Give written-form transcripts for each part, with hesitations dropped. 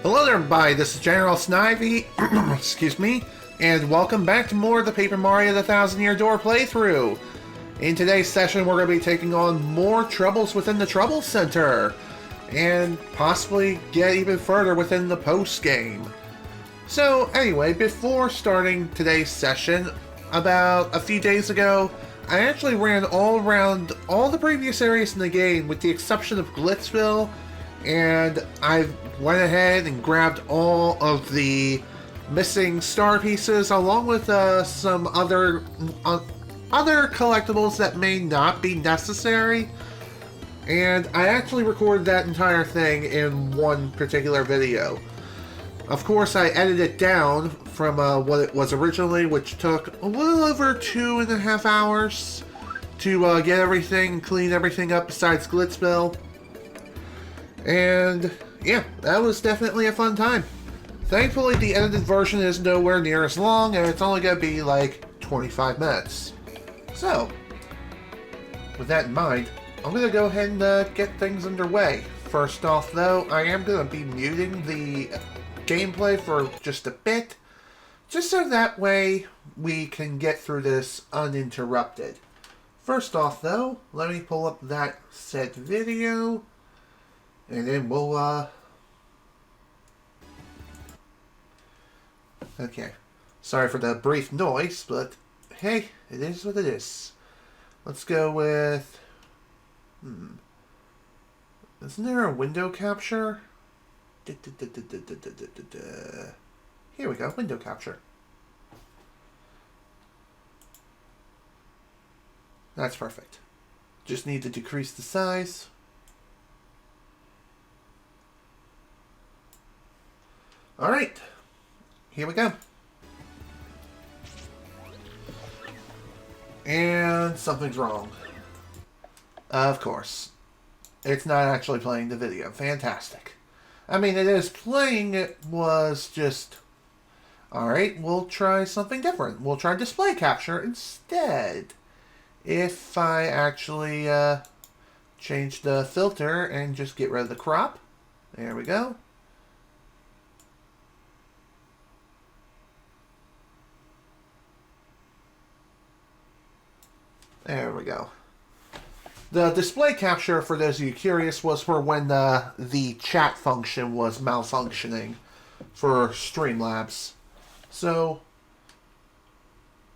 Hello there, everybody. This is General Snivy, excuse me, and welcome back to more of the Paper Mario The Thousand Year Door playthrough. In today's session, we're going to be taking on more troubles within the Trouble Center, and possibly get even further within the post-game. So, anyway, before starting today's session, about a few days ago, I actually ran all around all the previous areas in the game, with the exception of Glitzville, and I went ahead and grabbed all of the missing star pieces along with some other collectibles that may not be necessary, and I actually recorded that entire thing in one particular video. Of course, I edited it down from what it was originally, which took a little over 2.5 hours to get everything, clean everything up besides Glitzville. And yeah, that was definitely a fun time. Thankfully, the edited version is nowhere near as long, and it's only going to be like 25 minutes. So, with that in mind, I'm going to go ahead and get things underway. First off, though, I am going to be muting the gameplay for just a bit, just so that way we can get through this uninterrupted. First off, though, let me pull up that said video. And then we'll, okay. Sorry for the brief noise, but hey, it is what it is. Let's go with, isn't there a window capture? Here we go, window capture. That's perfect. Just need to decrease the size. Alright, here we go. And something's wrong. Of course. It's not actually playing the video. Fantastic. I mean, it is playing, it was just... Alright, we'll try something different. We'll try display capture instead. If I actually change the filter and just get rid of the crop. There we go. There we go. The display capture, for those of you curious, was for when the chat function was malfunctioning for Streamlabs. So,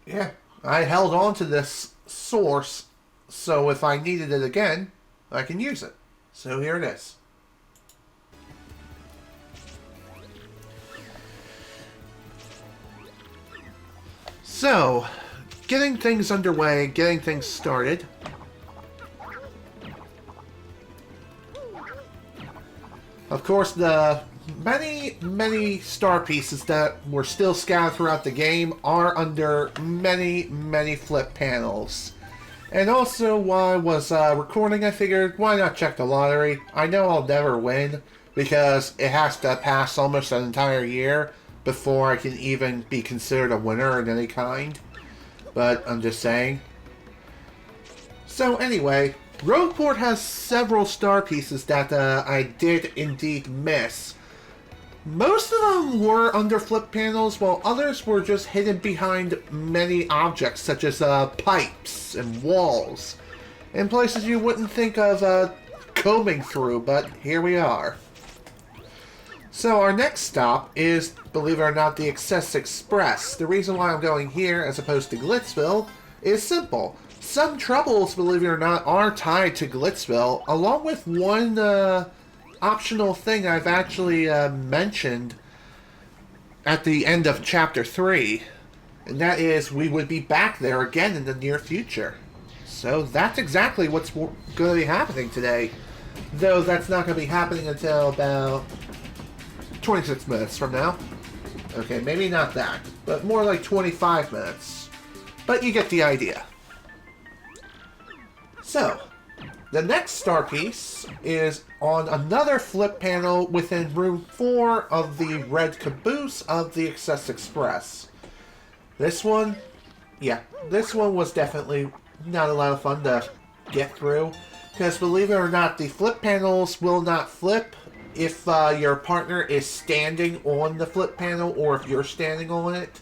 yeah, I held on to this source, so if I needed it again, I can use it. So here it is. So, getting things underway, getting things started. Of course, the many star pieces that were still scattered throughout the game are under many flip panels. And also, while I was recording, I figured, why not check the lottery? I know I'll never win, because it has to pass almost an entire year before I can even be considered a winner of any kind. But I'm just saying. So anyway, Roadport has several star pieces that I did indeed miss. Most of them were under flip panels, while others were just hidden behind many objects, such as pipes and walls, and places you wouldn't think of combing through, but here we are. So our next stop is, believe it or not, the X-Nauts Express. The reason why I'm going here as opposed to Glitzville is simple. Some troubles, believe it or not, are tied to Glitzville, along with one optional thing I've actually mentioned at the end of Chapter 3. And that is, we would be back there again in the near future. So that's exactly what's going to be happening today. Though that's not going to be happening until about 26 minutes from now. Okay, maybe not that, but more like 25 minutes. But you get the idea. So, the next star piece is on another flip panel within room 4 of the red caboose of the X-Nauts Express. This one, yeah, this one was definitely not a lot of fun to get through, because believe it or not, the flip panels will not flip if your partner is standing on the flip panel or if you're standing on it.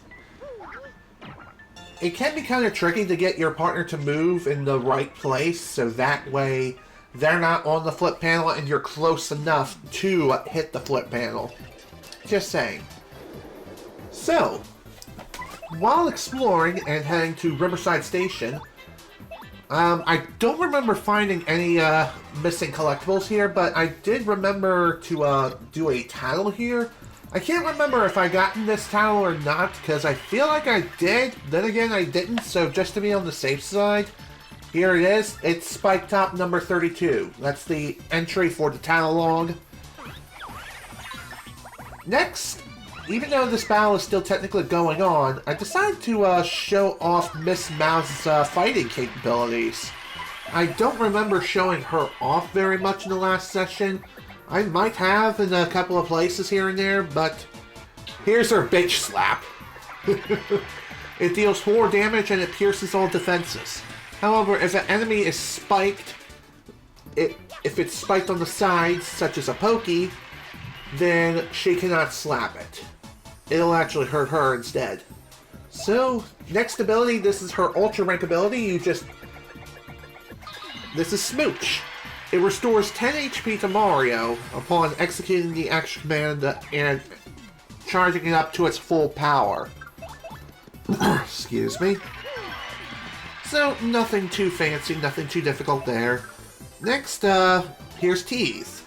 It can be kind of tricky to get your partner to move in the right place, so that way they're not on the flip panel and you're close enough to hit the flip panel. Just saying. So, while exploring and heading to Riverside Station, I don't remember finding any missing collectibles here, but I did remember to do a tattle here. I can't remember if I gotten this tattle or not, because I feel like I did. Then again, I didn't, so just to be on the safe side, here it is. It's Spike Top number 32. That's the entry for the tattle log. Next, even though this battle is still technically going on, I decided to show off Miss Mouse's fighting capabilities. I don't remember showing her off very much in the last session. I might have in a couple of places here and there, but here's her bitch slap. It deals 4 damage and it pierces all defenses. However, if an enemy is spiked, if it's spiked on the sides, such as a pokey, then she cannot slap it. It'll actually hurt her instead. So, next ability, this is her ultra rank ability. This is Smooch. It restores 10 HP to Mario upon executing the action command and charging it up to its full power. Excuse me. So, nothing too fancy, nothing too difficult there. Next, here's Teeth.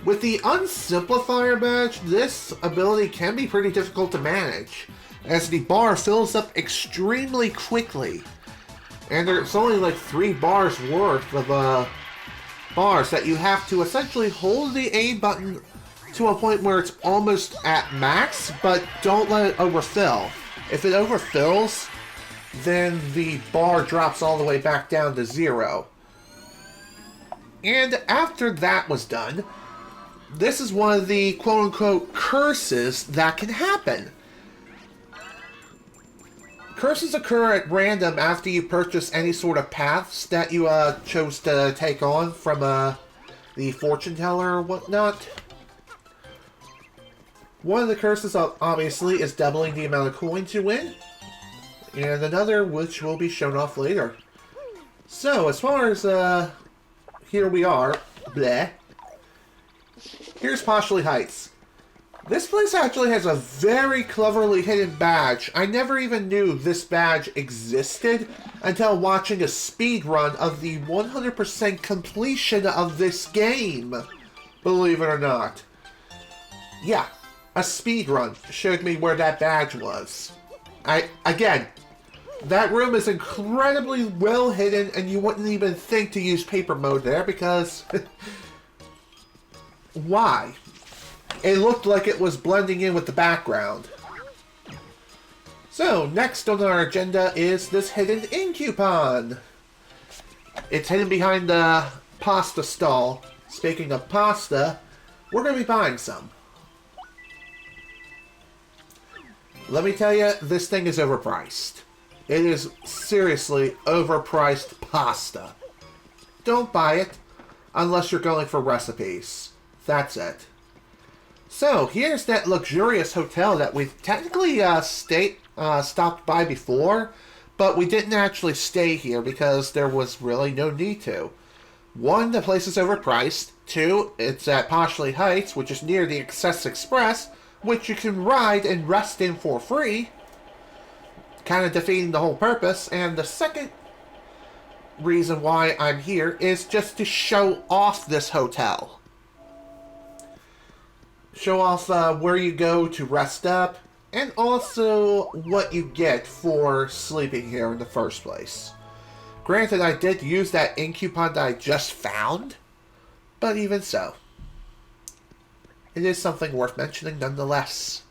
With the Unsimplifier badge, this ability can be pretty difficult to manage, as the bar fills up extremely quickly. And there's only like 3 bars worth of bars that you have to essentially hold the A button to a point where it's almost at max, but don't let it overfill. If it overfills, then the bar drops all the way back down to 0. And after that was done, this is one of the quote-unquote curses that can happen. Curses occur at random after you purchase any sort of paths that you chose to take on from the fortune teller or whatnot. One of the curses, obviously, is doubling the amount of coins you win, and another which will be shown off later. So, as far as here we are, bleh. Here's Poshley Heights. This place actually has a very cleverly hidden badge. I never even knew this badge existed until watching a speed run of the 100% completion of this game. Believe it or not. Yeah, a speed run showed me where that badge was. Again, that room is incredibly well hidden and you wouldn't even think to use paper mode there because... Why? It looked like it was blending in with the background. So, next on our agenda is this hidden ink coupon. It's hidden behind the pasta stall. Speaking of pasta, we're going to be buying some. Let me tell you, this thing is overpriced. It is seriously overpriced pasta. Don't buy it unless you're going for recipes. That's it. So, here's that luxurious hotel that we've technically stopped by before, but we didn't actually stay here because there was really no need to. 1, the place is overpriced. 2, it's at Poshley Heights, which is near the Excess Express, which you can ride and rest in for free, kind of defeating the whole purpose. And the second reason why I'm here is just to show off this hotel. Show off where you go to rest up, and also what you get for sleeping here in the first place. Granted, I did use that ink coupon that I just found, but even so, it is something worth mentioning nonetheless.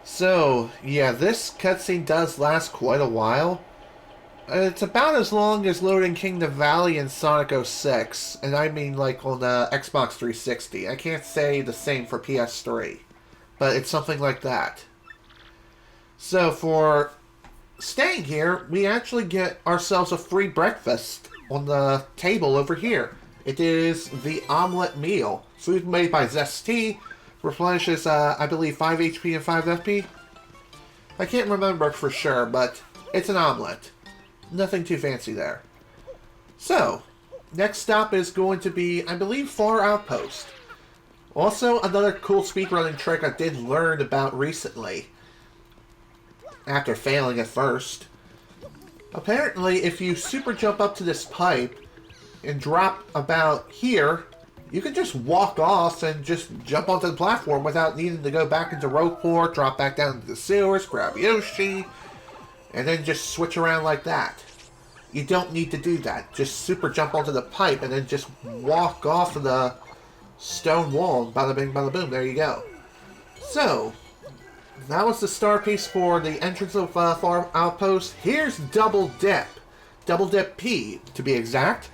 So, yeah, this cutscene does last quite a while. It's about as long as loading Kingdom Valley and Sonic 06, and I mean like on the Xbox 360. I can't say the same for PS3, but it's something like that. So for staying here, we actually get ourselves a free breakfast on the table over here. It is the omelet meal. Food made by Zesty. Replenishes, I believe, 5 HP and 5 FP. I can't remember for sure, but it's an omelet. Nothing too fancy there. So, next stop is going to be, I believe, Far Outpost. Also, another cool speedrunning trick I did learn about recently. After failing at first. Apparently, if you super jump up to this pipe and drop about here, you can just walk off and just jump onto the platform without needing to go back into Rogueport, drop back down into the sewers, grab Yoshi, and then just switch around like that. You don't need to do that. Just super jump onto the pipe and then just walk off of the stone wall. Bada bing, bada boom. There you go. So, that was the star piece for the entrance of Far Outpost. Here's Double Dip. Double Dip P, to be exact.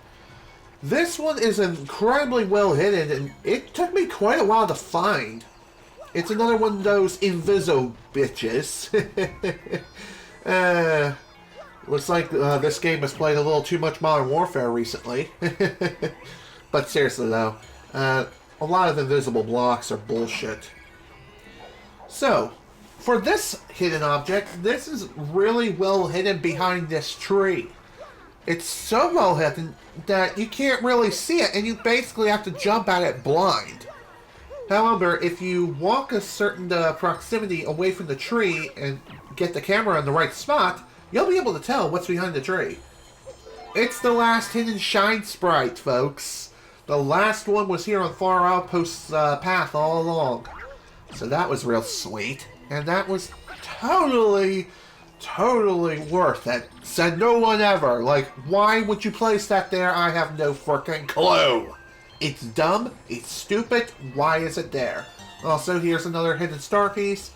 This one is incredibly well hidden, and it took me quite a while to find. It's another one of those Inviso bitches. Looks like this game has played a little too much Modern Warfare recently. But seriously though, a lot of invisible blocks are bullshit. So, for this hidden object, this is really well hidden behind this tree. It's so well hidden that you can't really see it, and you basically have to jump at it blind. However, if you walk a certain proximity away from the tree and get the camera in the right spot, you'll be able to tell what's behind the tree. It's the last hidden shine sprite, folks. The last one was here on Far Outpost's path all along. So that was real sweet. And that was totally worth it. Said no one ever. Like, why would you place that there? I have no freaking clue. It's dumb. It's stupid. Why is it there? Also, here's another hidden star piece.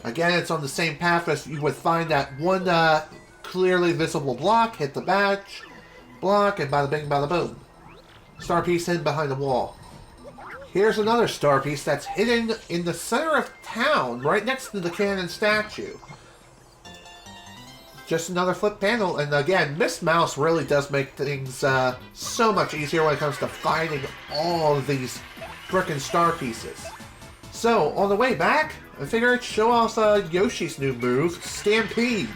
Again, it's on the same path as you would find that one clearly visible block. Hit the badge, block, and bada bing, bada boom. Star piece hidden behind the wall. Here's another star piece that's hidden in the center of town, right next to the cannon statue. Just another flip panel, and again, Miss Mouse really does make things so much easier when it comes to finding all of these frickin' star pieces. So, on the way back, I figured I'd show off Yoshi's new move, Stampede.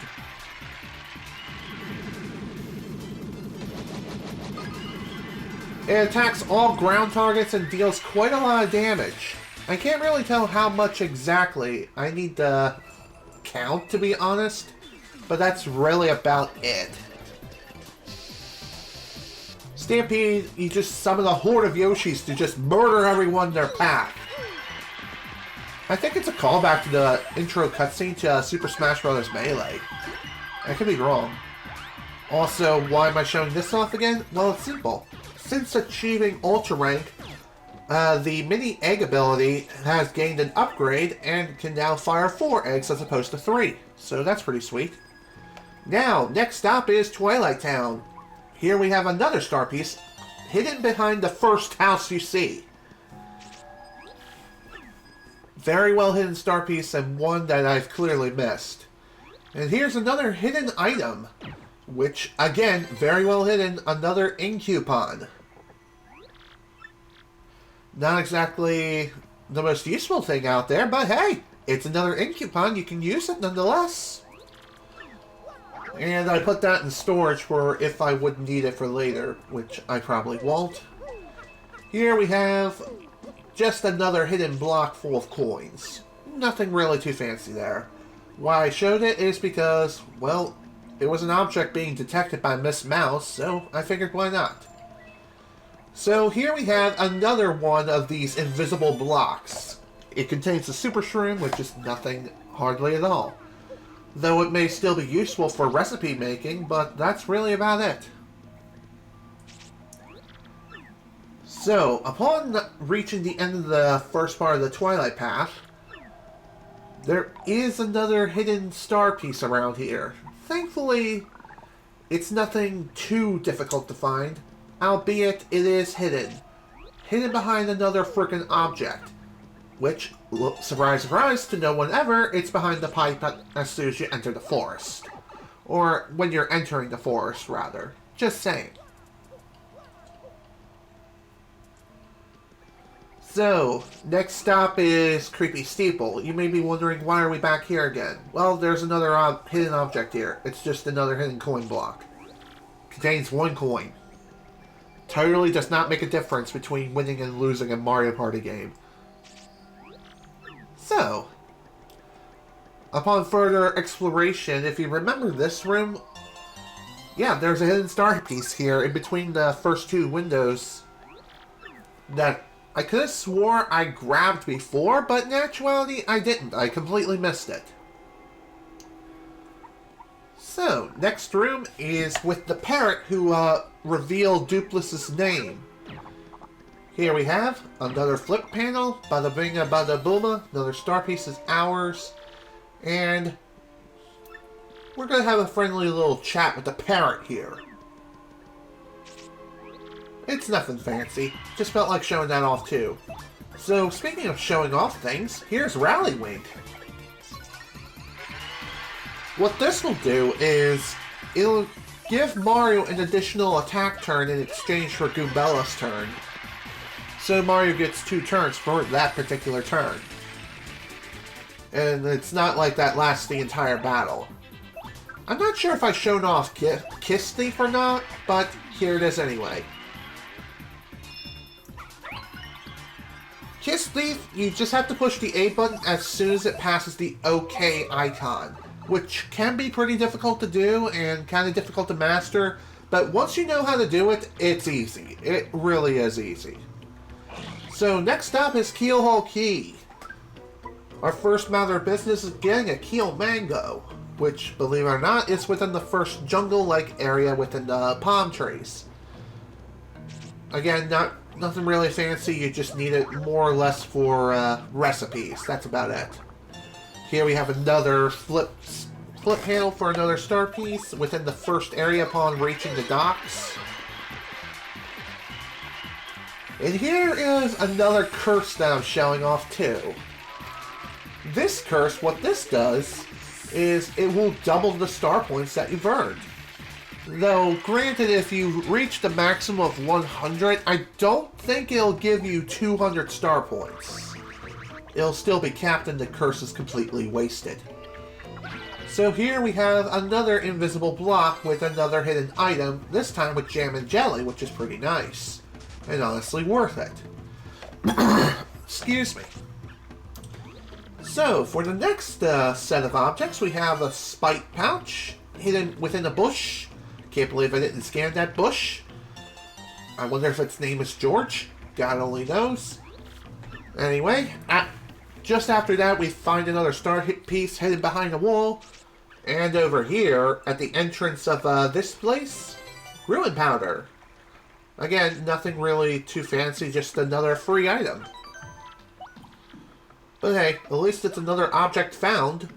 It attacks all ground targets and deals quite a lot of damage. I can't really tell how much exactly. I need to count, to be honest. But that's really about it. Stampede, you just summon a horde of Yoshis to just murder everyone in their path. I think it's a callback to the intro cutscene to Super Smash Bros. Melee. I could be wrong. Also, why am I showing this off again? Well, it's simple. Since achieving Ultra Rank, the mini egg ability has gained an upgrade and can now fire 4 eggs as opposed to 3. So that's pretty sweet. Now, next stop is Twilight Town. Here we have another star piece hidden behind the first house you see. Very well hidden star piece, and one that I've clearly missed. And here's another hidden item, which, again, very well hidden, another ink coupon. Not exactly the most useful thing out there, but hey, it's another ink coupon, you can use it nonetheless. And I put that in storage for if I would need it for later, which I probably won't. Here we have just another hidden block full of coins. Nothing really too fancy there. Why I showed it is because, well, it was an object being detected by Miss Mouse, so I figured why not. So here we have another one of these invisible blocks. It contains a Super Shroom, which is nothing hardly at all. Though it may still be useful for recipe making, but that's really about it. So, upon reaching the end of the first part of the Twilight Path, there is another hidden star piece around here. Thankfully, it's nothing too difficult to find, albeit it is hidden. Hidden behind another frickin' object. Which, surprise, surprise, to no one ever, it's behind the pipe as soon as you enter the forest. Or when you're entering the forest, rather. Just saying. So, next stop is Creepy Steeple. You may be wondering, why are we back here again? Well, there's another hidden object here. It's just another hidden coin block. Contains 1 coin. Totally does not make a difference between winning and losing a Mario Party game. So, upon further exploration, if you remember this room, yeah, there's a hidden star piece here in between the first 2 windows that I could have swore I grabbed before, but in actuality, I didn't. I completely missed it. So, next room is with the parrot who revealed Duplic's name. Here we have another flip panel, bada binga bada booma, another star piece is ours, and we're going to have a friendly little chat with the parrot here. It's nothing fancy, just felt like showing that off too. So, speaking of showing off things, here's Rallywink. What this will do is, it'll give Mario an additional attack turn in exchange for Goombella's turn. So Mario gets 2 turns for that particular turn. And it's not like that lasts the entire battle. I'm not sure if I showed off Kiss Thief or not, but here it is anyway. Kiss Thief, you just have to push the A button as soon as it passes the OK icon, which can be pretty difficult to do and kind of difficult to master, but once you know how to do it, it's easy. It really is easy. So next up is Keelhole Key. Our first matter of business is getting a Keel Mango, which, believe it or not, is within the first jungle-like area within the palm trees. Again, nothing really fancy, you just need it more or less for recipes. That's about it. Here we have another flip panel for another star piece within the first area upon reaching the docks. And here is another curse that I'm showing off too. This curse, what this does, is it will double the star points that you've earned. Though, granted, if you reach the maximum of 100, I don't think it'll give you 200 star points. It'll still be capped and the curse is completely wasted. So here we have another invisible block with another hidden item, this time with jam and jelly, which is pretty nice. And honestly worth it. Excuse me. So, for the next set of objects, we have a spite pouch hidden within a bush. Can't believe I didn't scan that bush. I wonder if its name is George. God only knows. Anyway, just after that, we find another star piece hidden behind a wall. And over here, at the entrance of this place, Ruin Powder. Again, nothing really too fancy, just another free item. But hey, at least it's another object found.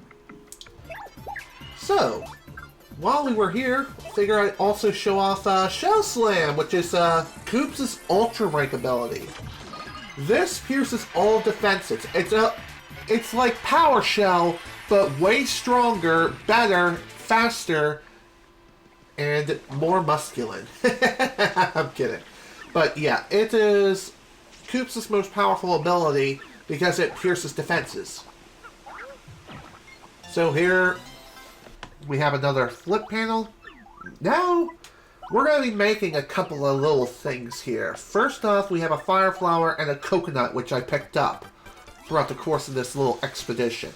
So, while we were here, I figure I'd also show off Shell Slam, which is Koops' Ultra Rank ability. This pierces all defenses. It's like Power Shell, but way stronger, better, faster, and more masculine. I'm kidding. But yeah, it is Koops' most powerful ability because it pierces defenses. So here we have another flip panel. Now we're going to be making a couple of little things here. First off, we have a fire flower and a coconut, which I picked up throughout the course of this little expedition.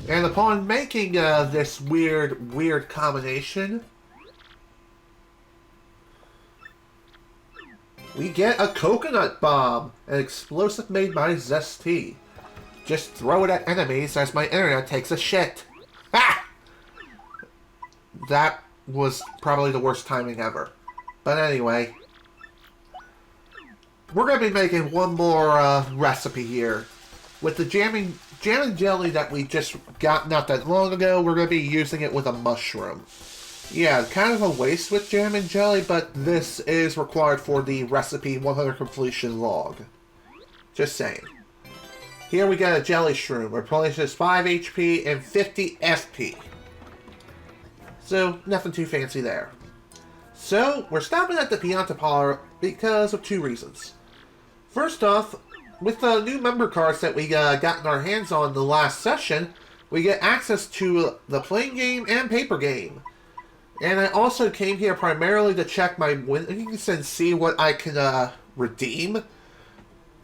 And upon making this weird combination, we get a coconut bomb, an explosive made by Zesty. Just throw it at enemies as my internet takes a shit. Ha! That was probably the worst timing ever. But anyway, we're going to be making one more recipe here. With the jam and jelly that we just got not that long ago, we're going to be using it with a mushroom. Yeah, kind of a waste with jam and jelly, but this is required for the recipe 100 completion log. Just saying. Here we got a Jelly Shroom. Replenishes 5 HP and 50 FP. So, nothing too fancy there. So, we're stopping at the Pianta Parlor because of 2 reasons. First off, with the new member cards that we got in our hands on the last session, we get access to the playing game and paper game. And I also came here primarily to check my winnings and see what I can redeem.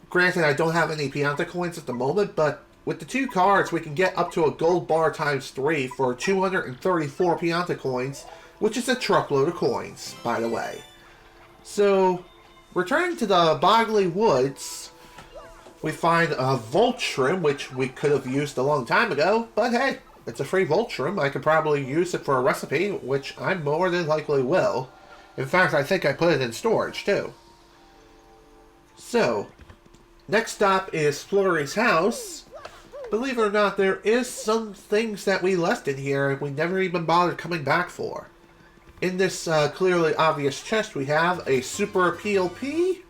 Granted, I don't have any Pianta coins at the moment, but with the 2 cards, we can get up to a gold bar times 3 for 234 Pianta coins, which is a truckload of coins, by the way. So, returning to the Boggly Woods, we find a Volt Shroom, which we could have used a long time ago, but hey, it's a free Volt Shroom. I could probably use it for a recipe, which I more than likely will. In fact, I think I put it in storage, too. So, next stop is Flurry's house. Believe it or not, there is some things that we left in here and we never even bothered coming back for. In this clearly obvious chest, we have a Super PLP.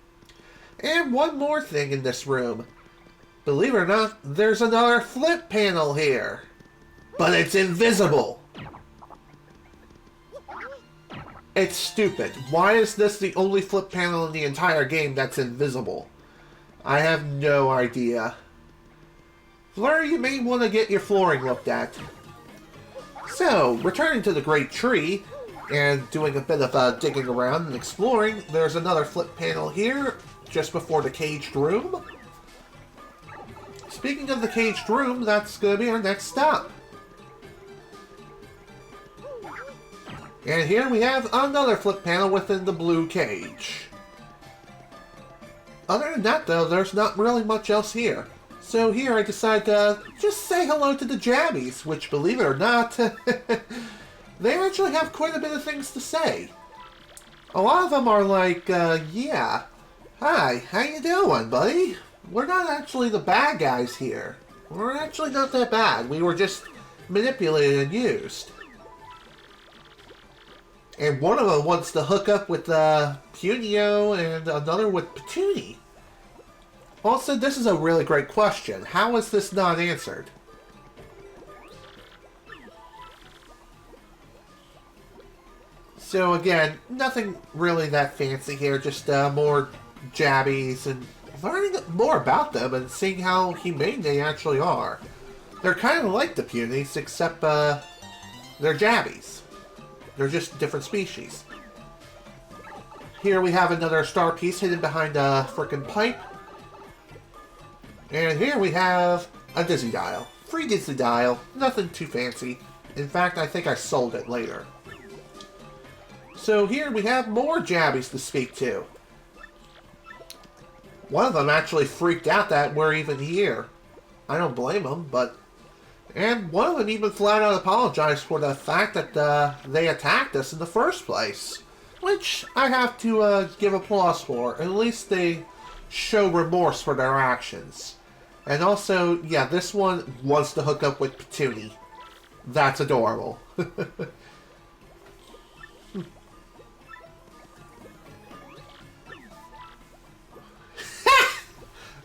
And one more thing in this room. Believe it or not, there's another flip panel here. But it's invisible. It's stupid. Why is this the only flip panel in the entire game that's invisible? I have no idea. Flurry, you may want to get your flooring looked at. So, returning to the Great Tree, and doing a bit of digging around and exploring, there's another flip panel here, just before the caged room. Speaking of the caged room, that's going to be our next stop. And here we have another flip panel within the blue cage. Other than that, though, there's not really much else here. So here I decide to just say hello to the Jabbies, which, believe it or not, they actually have quite a bit of things to say. A lot of them are like, yeah, hi, how you doing, buddy? We're not actually the bad guys here. We're actually not that bad. We were just manipulated and used. And one of them wants to hook up with Punio and another with Petuni. Also, this is a really great question. How is this not answered? So again, nothing really that fancy here, just more Jabbies and learning more about them and seeing how humane they actually are. They're kind of like the Punies, except they're Jabbies. They're just different species. Here we have another star piece hidden behind a frickin' pipe. And here we have a Dizzy Dial. Free Dizzy Dial. Nothing too fancy. In fact, I think I sold it later. So here we have more Jabbies to speak to. One of them actually freaked out that we're even here. I don't blame them, but... And one of them even flat out apologized for the fact that they attacked us in the first place. Which I have to give applause for. At least they show remorse for their actions. And also, yeah, this one wants to hook up with Petuni. That's adorable.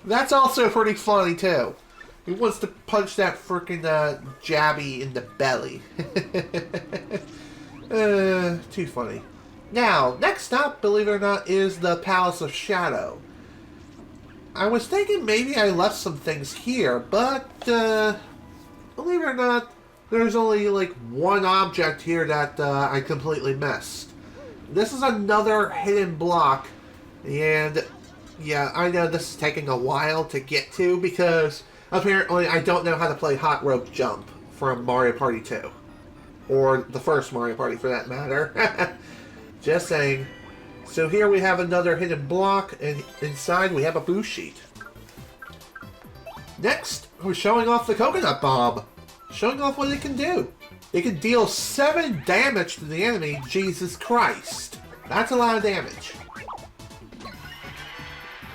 That's also pretty funny, too. He wants to punch that frickin' Jabby in the belly. Too funny. Now, next stop, believe it or not, is the Palace of Shadow. I was thinking maybe I left some things here, but, believe it or not, there's only, like, one object here that I completely missed. This is another hidden block, and, yeah, I know this is taking a while to get to, because apparently I don't know how to play Hot Rope Jump from Mario Party 2. Or the first Mario Party, for that matter. Just saying. So here we have another hidden block, and inside we have a boost sheet. Next, we're showing off the Coconut Bomb. Showing off what it can do. It can deal 7 damage to the enemy. Jesus Christ. That's a lot of damage.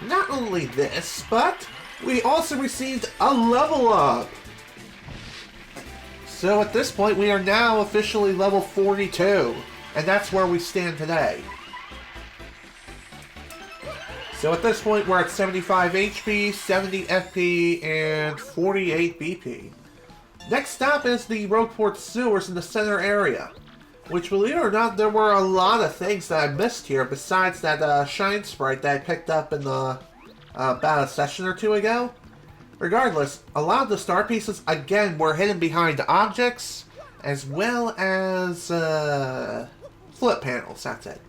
Not only this, but we also received a level up. So at this point, we are now officially level 42. And that's where we stand today. So at this point, we're at 75 HP, 70 FP, and 48 BP. Next stop is the Rogueport sewers in the center area. Which, believe it or not, there were a lot of things that I missed here besides that Shine Sprite that I picked up in the about a session or two ago. Regardless, a lot of the star pieces, again, were hidden behind objects, as well as flip panels, that's it.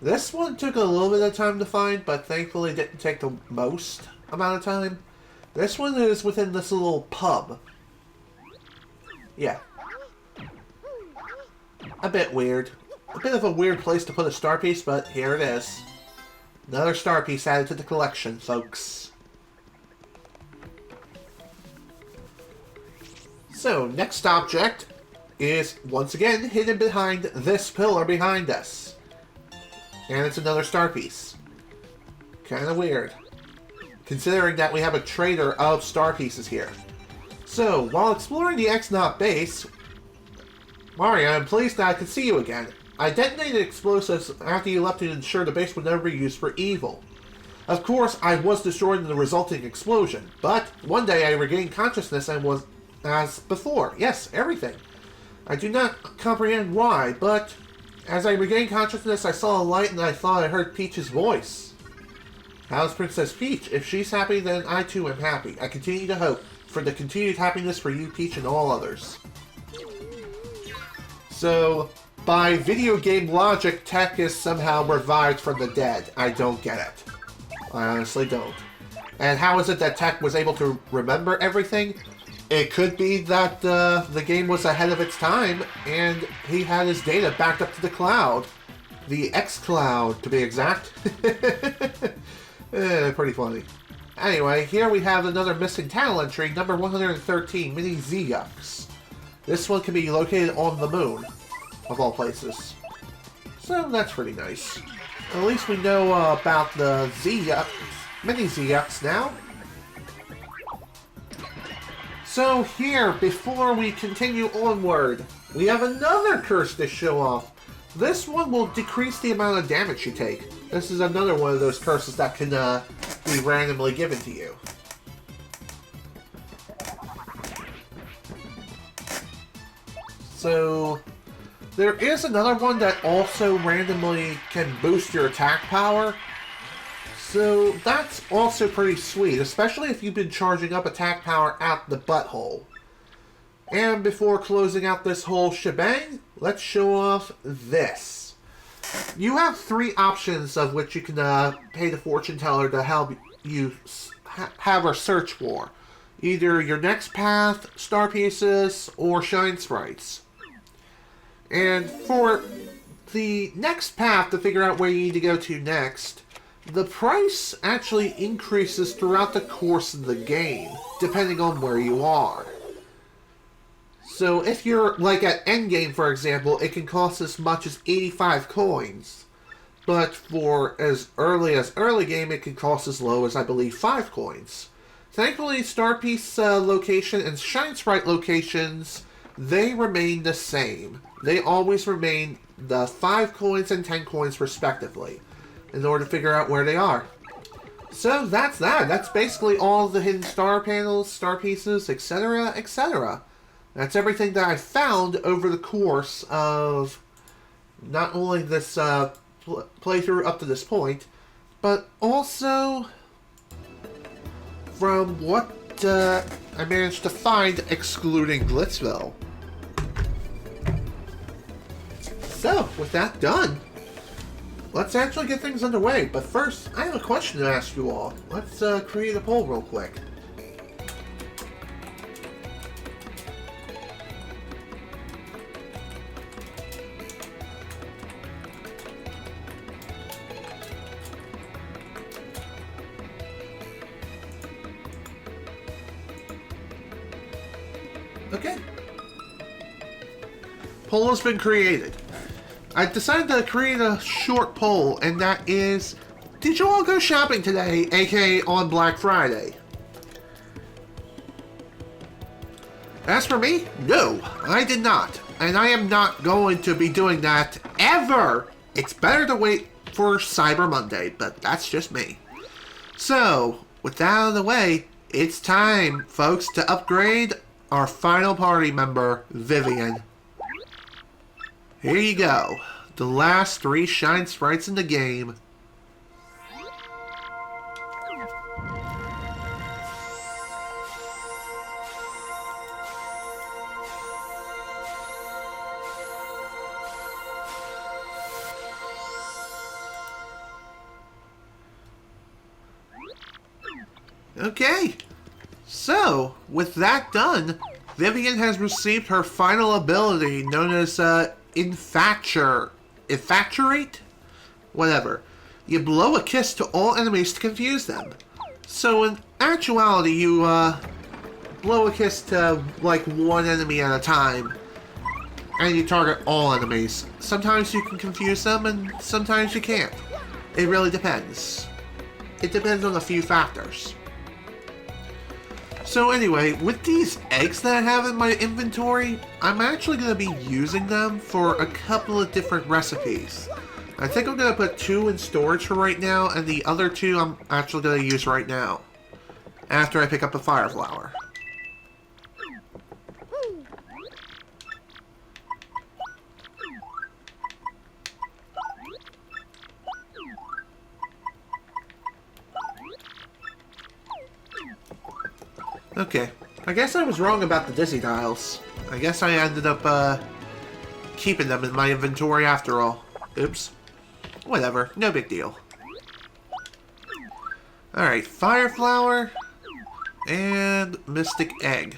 This one took a little bit of time to find, but thankfully didn't take the most amount of time. This one is within this little pub. Yeah. A bit weird. A bit of a weird place to put a star piece, but here it is. Another star piece added to the collection, folks. So, next object is, once again, hidden behind this pillar behind us. And it's another star piece. Kinda weird. Considering that we have a trader of star pieces here. So, while exploring the X-Nauts base, Mario, I'm pleased that I can see you again. I detonated explosives after you left to ensure the base would never be used for evil. Of course, I was destroyed in the resulting explosion, but one day I regained consciousness and was as before. Yes, everything. I do not comprehend why, but as I regained consciousness, I saw a light and I thought I heard Peach's voice. How's Princess Peach? If she's happy, then I too am happy. I continue to hope for the continued happiness for you, Peach, and all others. So, by video game logic, Tech is somehow revived from the dead. I don't get it. I honestly don't. And how is it that Tech was able to remember everything? It could be that the game was ahead of its time, and he had his data backed up to the cloud. The X-Cloud, to be exact. Pretty funny. Anyway, here we have another missing title entry, number 113, Mini Z-Yucks. This one can be located on the moon, of all places. So that's pretty nice. At least we know about the Z-Yucks, Mini Z-Yucks now. So here, before we continue onward, we have another curse to show off. This one will decrease the amount of damage you take. This is another one of those curses that can be randomly given to you. So, there is another one that also randomly can boost your attack power. So, that's also pretty sweet, especially if you've been charging up attack power at the butthole. And before closing out this whole shebang, let's show off this. You have three options of which you can pay the fortune teller to help you have a search for. Either your next path, star pieces, or shine sprites. And for the next path to figure out where you need to go to next, the price actually increases throughout the course of the game, depending on where you are. So if you're like at endgame, for example, it can cost as much as 85 coins. But for as early game, it can cost as low as, I believe, 5 coins. Thankfully, Star Piece location and Shine Sprite locations, they remain the same. They always remain the 5 coins and 10 coins respectively, in order to figure out where they are. So that's that. That's basically all the hidden star panels, star pieces, etc., etc. That's everything that I found over the course of not only this playthrough up to this point, but also from what I managed to find excluding Glitzville. So, with that done, let's actually get things underway. But first, I have a question to ask you all. Let's create a poll real quick. Okay. Poll has been created. I decided to create a short poll, and that is, did you all go shopping today, aka on Black Friday? As for me, no, I did not. And I am not going to be doing that ever. It's better to wait for Cyber Monday, but that's just me. So, with that out of the way, it's time, folks, to upgrade our final party member, Vivian. Here you go. The last 3 Shine Sprites in the game. Okay, so with that done, Vivian has received her final ability known as Infatuate? Whatever. You blow a kiss to all enemies to confuse them. So in actuality, you blow a kiss to like one enemy at a time, and you target all enemies. Sometimes you can confuse them, and sometimes you can't. It really depends. It depends on a few factors. So anyway, with these eggs that I have in my inventory, I'm actually going to be using them for a couple of different recipes. I think I'm going to put 2 in storage for right now, and the other 2 I'm actually going to use right now, after I pick up a fire flower. Okay, I guess I was wrong about the Dizzy Dials. I guess I ended up, keeping them in my inventory after all. Oops. Whatever, no big deal. Alright, Fire Flower and Mystic Egg.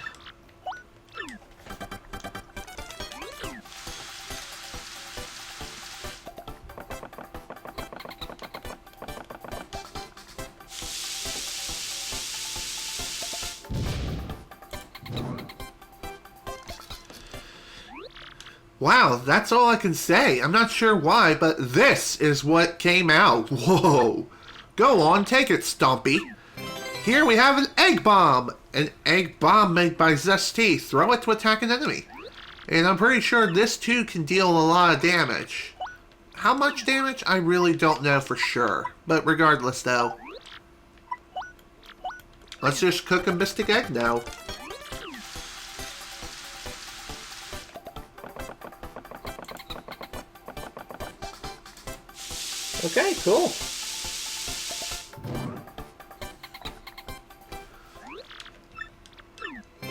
Wow, that's all I can say. I'm not sure why, but this is what came out. Whoa. Go on, take it, Stompy. Here we have an egg bomb. An egg bomb made by Zesty. Throw it to attack an enemy. And I'm pretty sure this too can deal a lot of damage. How much damage? I really don't know for sure. But regardless though, let's just cook a Mystic Egg now. Okay, cool.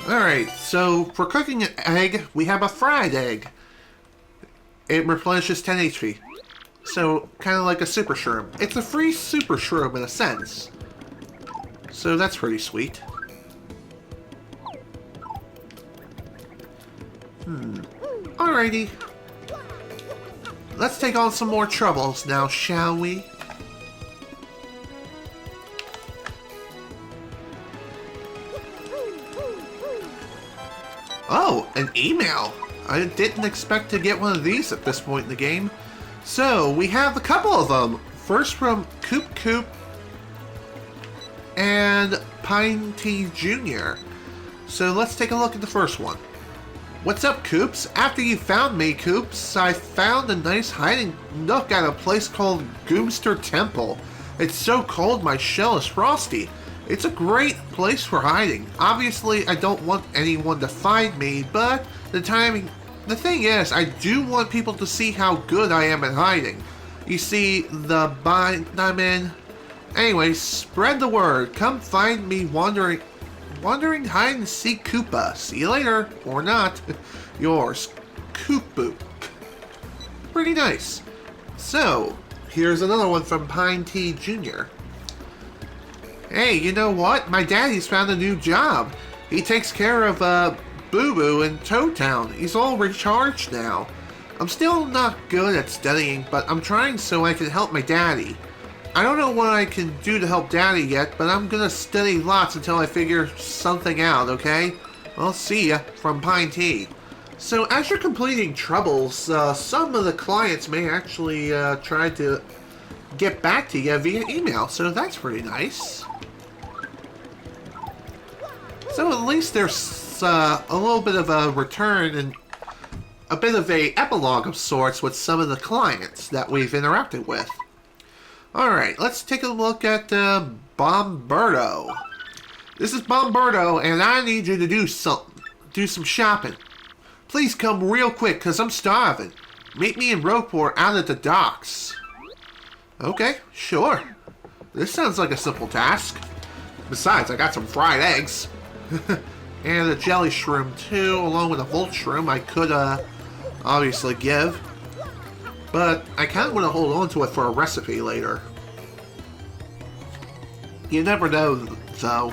Alright, so for cooking an egg, we have a fried egg. It replenishes 10 HP. So, kind of like a super shroom. It's a free super shroom in a sense. So that's pretty sweet. Alrighty. Let's take on some more troubles now, shall we? Oh, an email! I didn't expect to get one of these at this point in the game. So, we have a couple of them. First from Coop and Pine Tea Jr. So let's take a look at the first one. What's up, Coops? After you found me, Coops, I found a nice hiding nook at a place called Goomster Temple. It's so cold my shell is frosty. It's a great place for hiding. Obviously, I don't want anyone to find me, but the thing is, I do want people to see how good I am at hiding. You see, the bind I'm in. Anyway, spread the word. Come find me wandering hide and seek Koopa. See you later, or not. Yours, Koopboop. Pretty nice. So, here's another one from Pine Tea Jr. Hey, you know what? My daddy's found a new job. He takes care of, Boo Boo in Toad Town. He's all recharged now. I'm still not good at studying, but I'm trying so I can help my daddy. I don't know what I can do to help Daddy yet, but I'm gonna study lots until I figure something out, okay? I'll see ya from Pine Tea. So, as you're completing troubles, some of the clients may actually try to get back to you via email, so that's pretty nice. So at least there's a little bit of a return and a bit of a epilogue of sorts with some of the clients that we've interacted with. Alright, let's take a look at Bomberto. This is Bomberto, and I need you to do some shopping. Please come real quick, because I'm starving. Meet me in Rogueport out at the docks. Okay, sure. This sounds like a simple task. Besides, I got some fried eggs. And a jelly shroom, too, along with a volt shroom I could, obviously give. But I kind of want to hold on to it for a recipe later. You never know, though.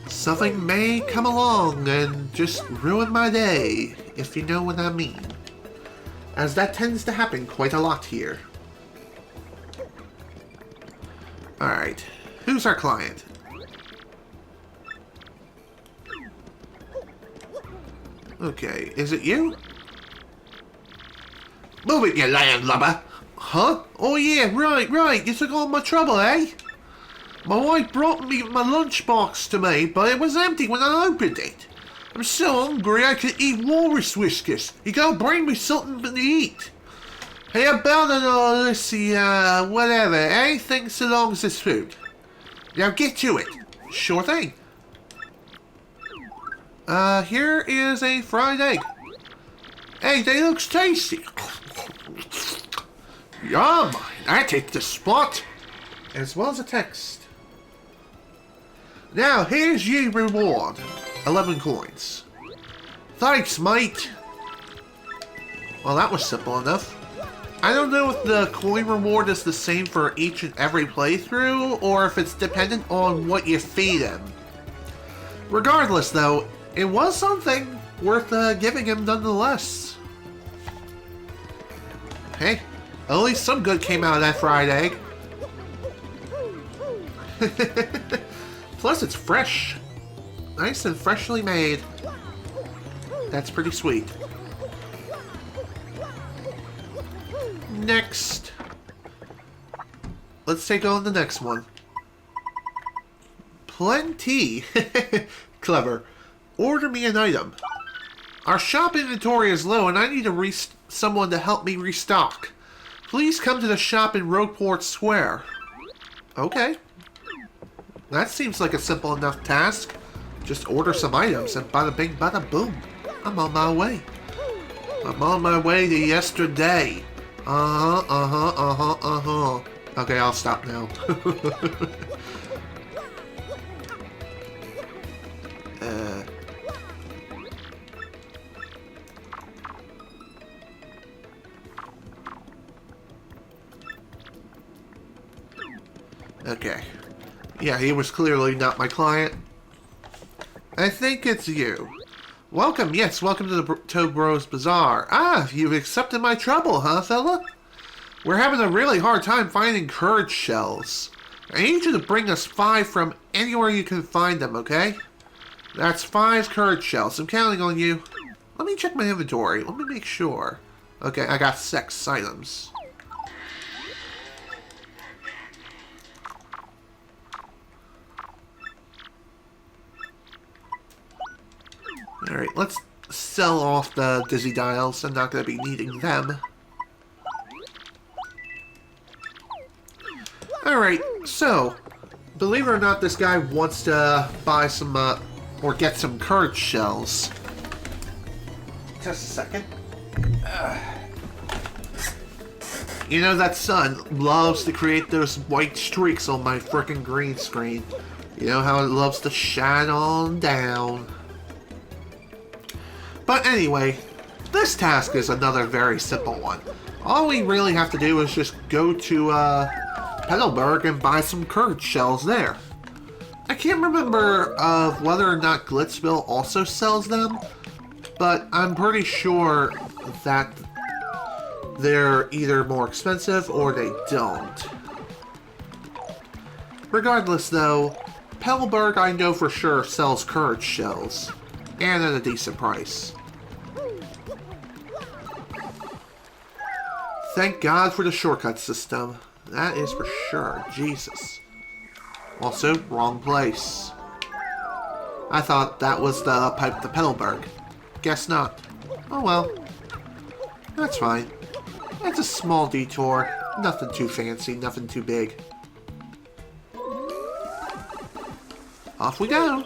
Something may come along and just ruin my day, if you know what I mean. As that tends to happen quite a lot here. Alright, who's our client? Okay, is it you? Move it, you landlubber! Huh? Oh yeah, right, you took all my trouble, eh? My wife brought me my lunchbox to me, but it was empty when I opened it. I'm so hungry I could eat walrus whiskers. You gotta bring me something to eat. Hey, about it all, let's see, whatever, anything so long as it's food. Now get to it. Sure thing. Here is a fried egg. Hey, they looks tasty. Yum! That hit the spot. As well as a text. Now, here's your reward. 11 coins. Thanks, mate. Well, that was simple enough. I don't know if the coin reward is the same for each and every playthrough, or if it's dependent on what you feed him. Regardless, though, it was something worth giving him nonetheless. Hey, at least some good came out of that fried egg. Plus, it's fresh. Nice and freshly made. That's pretty sweet. Next. Let's take on the next one. Plenty. Clever. Order me an item. Our shop inventory is low and I need someone to help me restock. Please come to the shop in Rogueport Square. Okay. That seems like a simple enough task. Just order some items and bada bing bada boom. I'm on my way. I'm on my way to yesterday. Okay, I'll stop now. Okay. Yeah, he was clearly not my client. I think it's you. Welcome, yes, welcome to the Toad Bros Bazaar. Ah, you've accepted my trouble, huh, fella? We're having a really hard time finding courage shells. I need you to bring us 5 from anywhere you can find them, okay? That's 5 courage shells. I'm counting on you. Let me check my inventory. Let me make sure. Okay, I got 6 items. Alright, let's sell off the Dizzy Dials. I'm not going to be needing them. Alright, so, believe it or not, this guy wants to buy some, or get some courage shells. Just a second. You know, that sun loves to create those white streaks on my frickin' green screen. You know how it loves to shine on down. But anyway, this task is another very simple one. All we really have to do is just go to Petalburg and buy some courage shells there. I can't remember whether or not Glitzville also sells them, but I'm pretty sure that they're either more expensive or they don't. Regardless though, Petalburg I know for sure sells courage shells, and at a decent price. Thank God for the shortcut system. That is for sure. Jesus. Also, wrong place. I thought that was the pipe to Petalburg. Guess not. Oh well. That's fine. It's a small detour. Nothing too fancy, nothing too big. Off we go.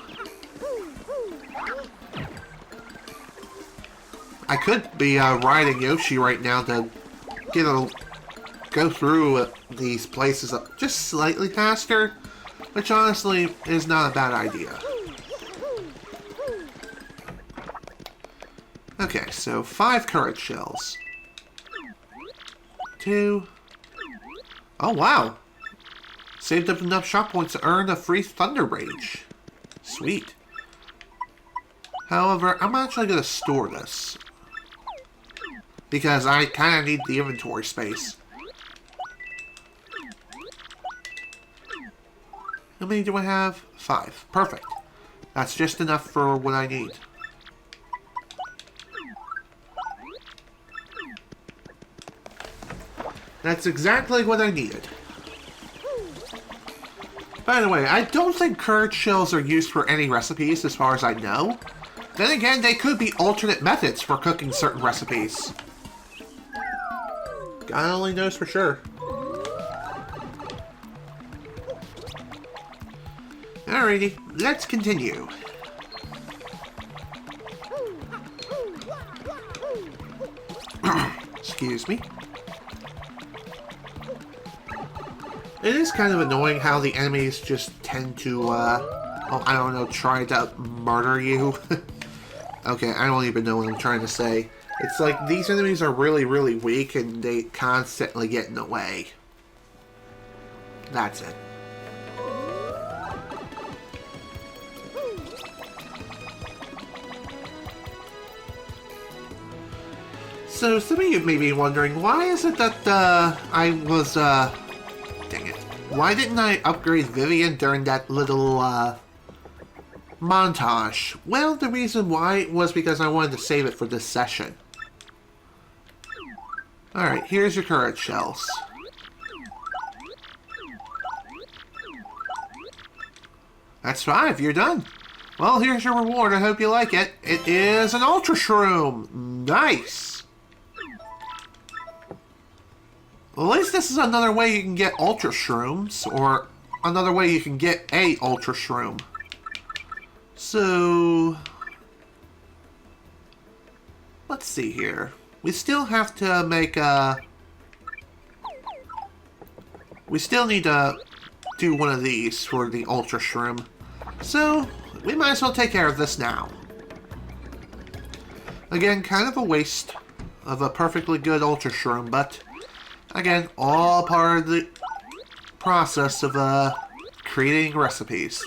I could be riding Yoshi right now to go through these places just slightly faster, which honestly is not a bad idea. Okay, so 5 courage shells. 2. Oh wow! Saved up enough shop points to earn a free Thunder Rage. Sweet. However, I'm actually going to store this, because I kind of need the inventory space. How many do I have? 5. Perfect. That's just enough for what I need. That's exactly what I needed. By the way, I don't think courage shells are used for any recipes as far as I know. Then again, they could be alternate methods for cooking certain recipes. God only knows for sure. Alrighty, let's continue. Excuse me. It is kind of annoying how the enemies just tend to, oh, I don't know, try to murder you. Okay, I don't even know what I'm trying to say. It's like these enemies are really, really weak and they constantly get in the way. That's it. So some of you may be wondering, why is it that I was, dang it. Why didn't I upgrade Vivian during that little, montage? Well, the reason why was because I wanted to save it for this session. Alright, here's your courage shells. That's 5, you're done. Well, here's your reward, I hope you like it. It is an Ultra Shroom! Nice! Well, at least this is another way you can get Ultra Shrooms, or another way you can get a Ultra Shroom. So, let's see here. We still have to make a... We still need to do one of these for the Ultra Shroom. So, we might as well take care of this now. Again, kind of a waste of a perfectly good Ultra Shroom, but... Again, all part of the process of creating recipes.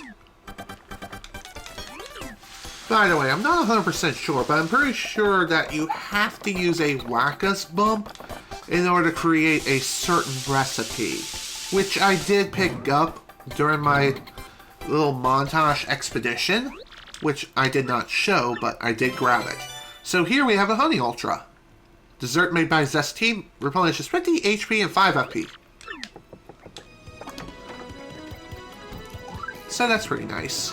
By the way, I'm not 100% sure, but I'm pretty sure that you have to use a Wacka's Bump in order to create a certain recipe, which I did pick up during my little montage expedition, which I did not show, but I did grab it. So here we have a Honey Ultra. Dessert made by Zest Team replenishes 50 HP and 5 FP. So that's pretty nice.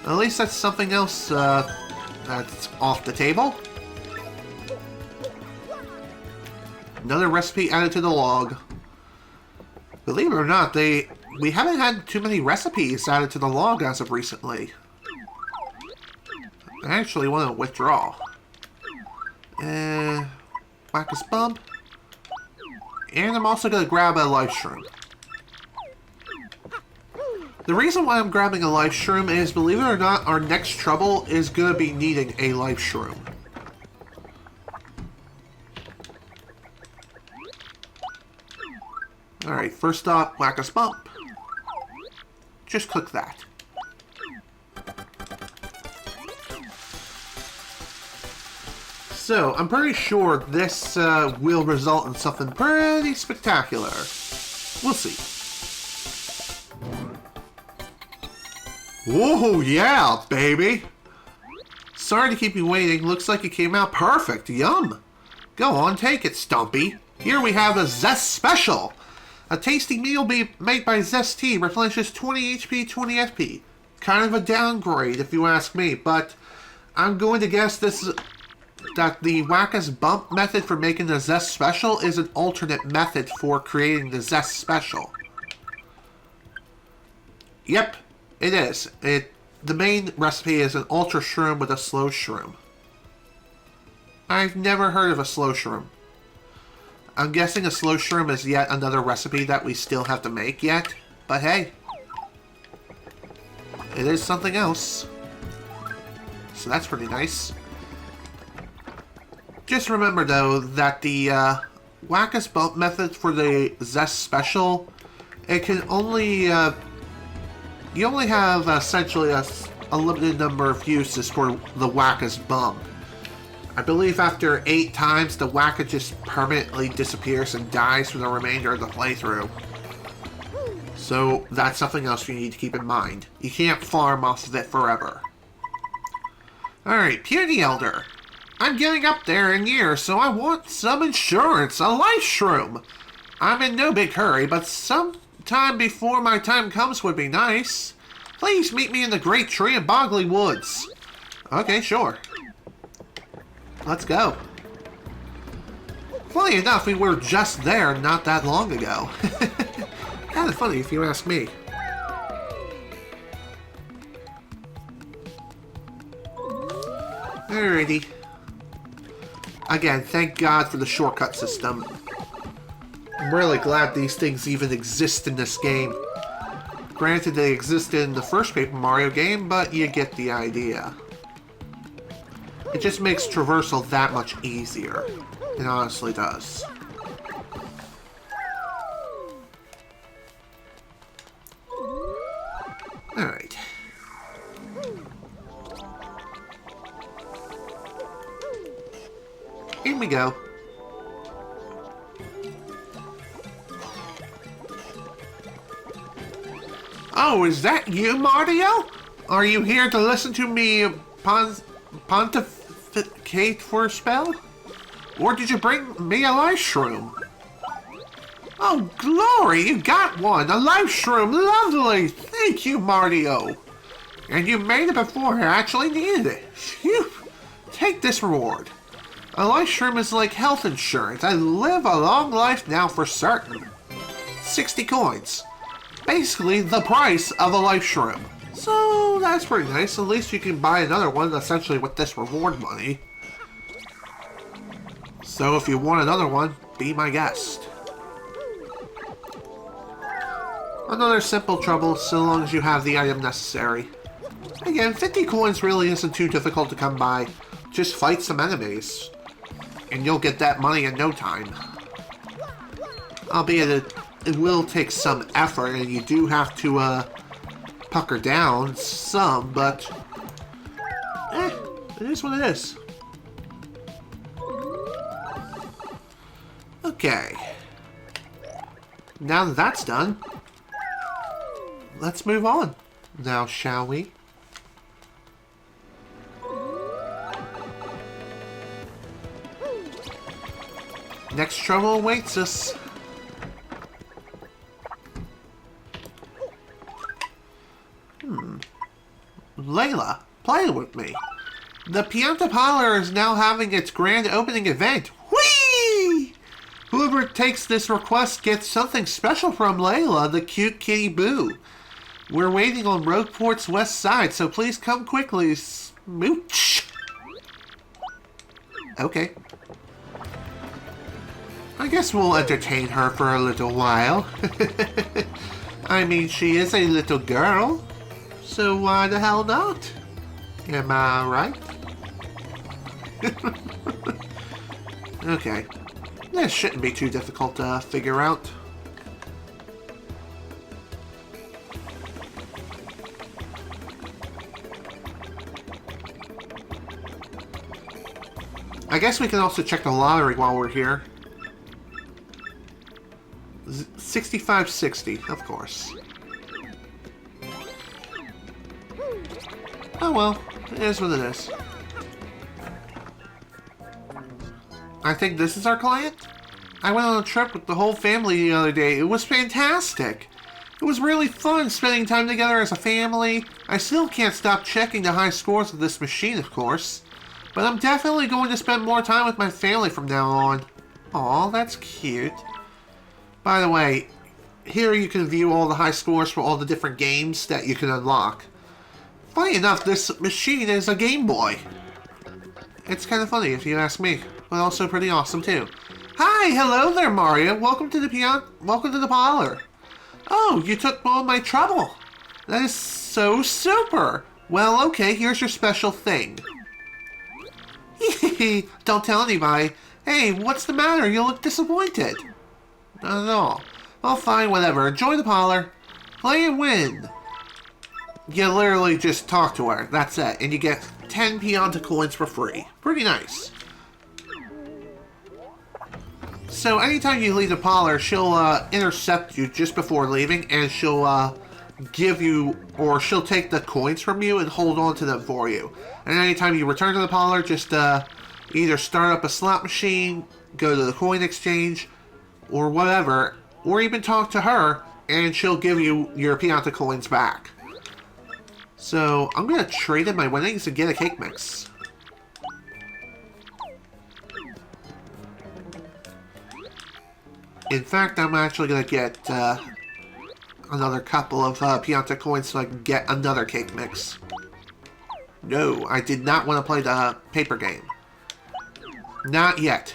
At least that's something else that's off the table. Another recipe added to the log. Believe it or not, we haven't had too many recipes added to the log as of recently. I actually want to withdraw. Wacka's Bump. And I'm also going to grab a Life Shroom. The reason why I'm grabbing a Life Shroom is, believe it or not, our next trouble is going to be needing a Life Shroom. Alright, first stop, Wacka's Bump. Just click that. So, I'm pretty sure this will result in something pretty spectacular. We'll see. Whoa, yeah, baby! Sorry to keep you waiting. Looks like it came out perfect. Yum! Go on, take it, Stumpy. Here we have a Zest Special. A tasty meal made by Zest Tea replenishes 20 HP, 20 FP. Kind of a downgrade, if you ask me, but I'm going to guess this that the Wacka's Bump method for making the Zest Special is an alternate method for creating the Zest Special. Yep, it is. The main recipe is an Ultra Shroom with a Slow Shroom. I've never heard of a Slow Shroom. I'm guessing a Slow Shroom is yet another recipe that we still have to make yet. But hey, it is something else. So that's pretty nice. Just remember though that the Wacka's Bump method for the Zest Special, it can only, you only have essentially a limited number of uses for the Wacka's Bump. I believe after 8 times, the Wacka just permanently disappears and dies for the remainder of the playthrough. So that's something else you need to keep in mind. You can't farm off of it forever. Alright, Puny Elder. I'm getting up there in years, so I want some insurance, a life shroom. I'm in no big hurry, but sometime before my time comes would be nice. Please meet me in the Great Tree in Bogley Woods. Okay, sure. Let's go. Funny enough, we were just there not that long ago. Kind of funny if you ask me. Alrighty. Again, thank God for the shortcut system. I'm really glad these things even exist in this game. Granted, they existed in the first Paper Mario game, but you get the idea. It just makes traversal that much easier. It honestly does. Alright. Here we go. Oh, is that you, Mario? Are you here to listen to me pontificate for a spell? Or did you bring me a life shroom? Oh, glory, you got one! A life shroom! Lovely! Thank you, Mario! And you made it before I actually needed it. Phew! Take this reward. A life shroom is like health insurance. I live a long life now for certain. 60 coins. Basically, the price of a life shroom. So, that's pretty nice. At least you can buy another one essentially with this reward money. So, if you want another one, be my guest. Another simple trouble, so long as you have the item necessary. Again, 50 coins really isn't too difficult to come by. Just fight some enemies. And you'll get that money in no time. Albeit it will take some effort, and you do have to pucker down some, but it is what it is. Okay. Now that that's done, let's move on. Now, shall we? Next trouble awaits us. Layla, play with me. The Pianta Parlor is now having its grand opening event. Whee! Whoever takes this request gets something special from Layla, the cute kitty boo. We're waiting on Rogueport's west side, so please come quickly. Smooch. Okay. I guess we'll entertain her for a little while. I mean, she is a little girl, so why the hell not? Am I right? Okay. This shouldn't be too difficult to figure out. I guess we can also check the lottery while we're here. 6560, of course. Oh well, it is what it is. I think this is our client? I went on a trip with the whole family the other day. It was fantastic. It was really fun spending time together as a family. I still can't stop checking the high scores of this machine, of course. But I'm definitely going to spend more time with my family from now on. Aw, that's cute. By the way, here you can view all the high scores for all the different games that you can unlock. Funny enough, this machine is a Game Boy. It's kind of funny if you ask me, but also pretty awesome too. Hi, hello there, Mario. Welcome to the parlor. Oh, you took all my trouble. That is so super. Well, okay, here's your special thing. Don't tell anybody. Hey, what's the matter? You look disappointed. Not at all. Well, fine, whatever. Enjoy the parlor. Play and win. You literally just talk to her. That's it. And you get 10 Pianta coins for free. Pretty nice. So anytime you leave the parlor, she'll intercept you just before leaving, and she'll give you, or she'll take the coins from you and hold on to them for you. And anytime you return to the parlor, just either start up a slot machine, go to the coin exchange, or whatever, or even talk to her, and she'll give you your Pianta coins back. So I'm going to trade in my winnings and get a cake mix. In fact, I'm actually going to get another couple of Pianta coins so I can get another cake mix. No, I did not want to play the paper game. Not yet.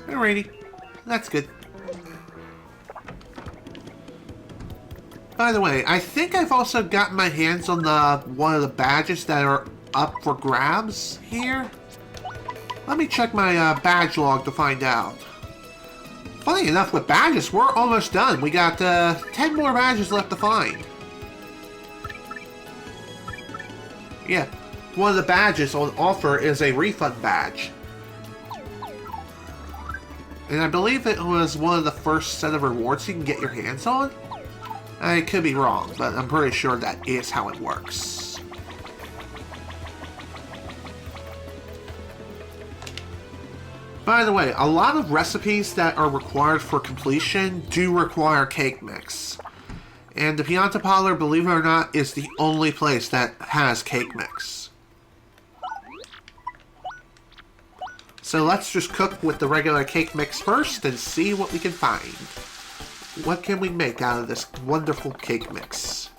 Alrighty, that's good. By the way, I think I've also gotten my hands on one of the badges that are up for grabs here. Let me check my badge log to find out. Funny enough, with badges, we're almost done. We got 10 more badges left to find. Yeah, one of the badges on offer is a refund badge. And I believe it was one of the first set of rewards you can get your hands on. I could be wrong, but I'm pretty sure that is how it works. By the way, a lot of recipes that are required for completion do require cake mix. And the Pianta Parlor, believe it or not, is the only place that has cake mix. So let's just cook with the regular cake mix first and see what we can find. What can we make out of this wonderful cake mix?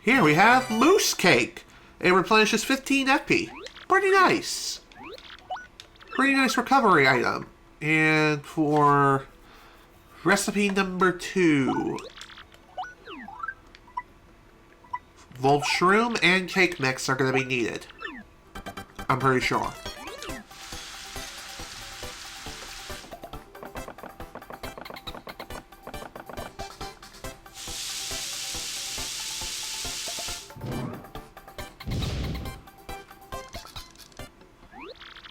Here we have Moose Cake. It replenishes 15 FP. Pretty nice. Pretty nice recovery item. And for recipe number 2, Volt Shroom and Cake Mix are going to be needed. I'm pretty sure.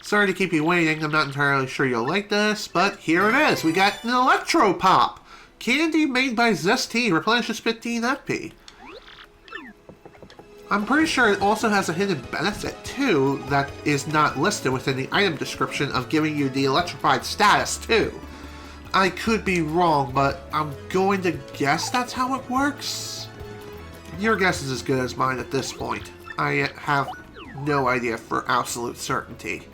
Sorry to keep you waiting, I'm not entirely sure you'll like this, but here it is. We got an Electro Pop. Candy made by Zesty, replenishes 15 FP. I'm pretty sure it also has a hidden benefit, too, that is not listed within the item description of giving you the electrified status, too. I could be wrong, but I'm going to guess that's how it works. Your guess is as good as mine at this point. I have no idea for absolute certainty.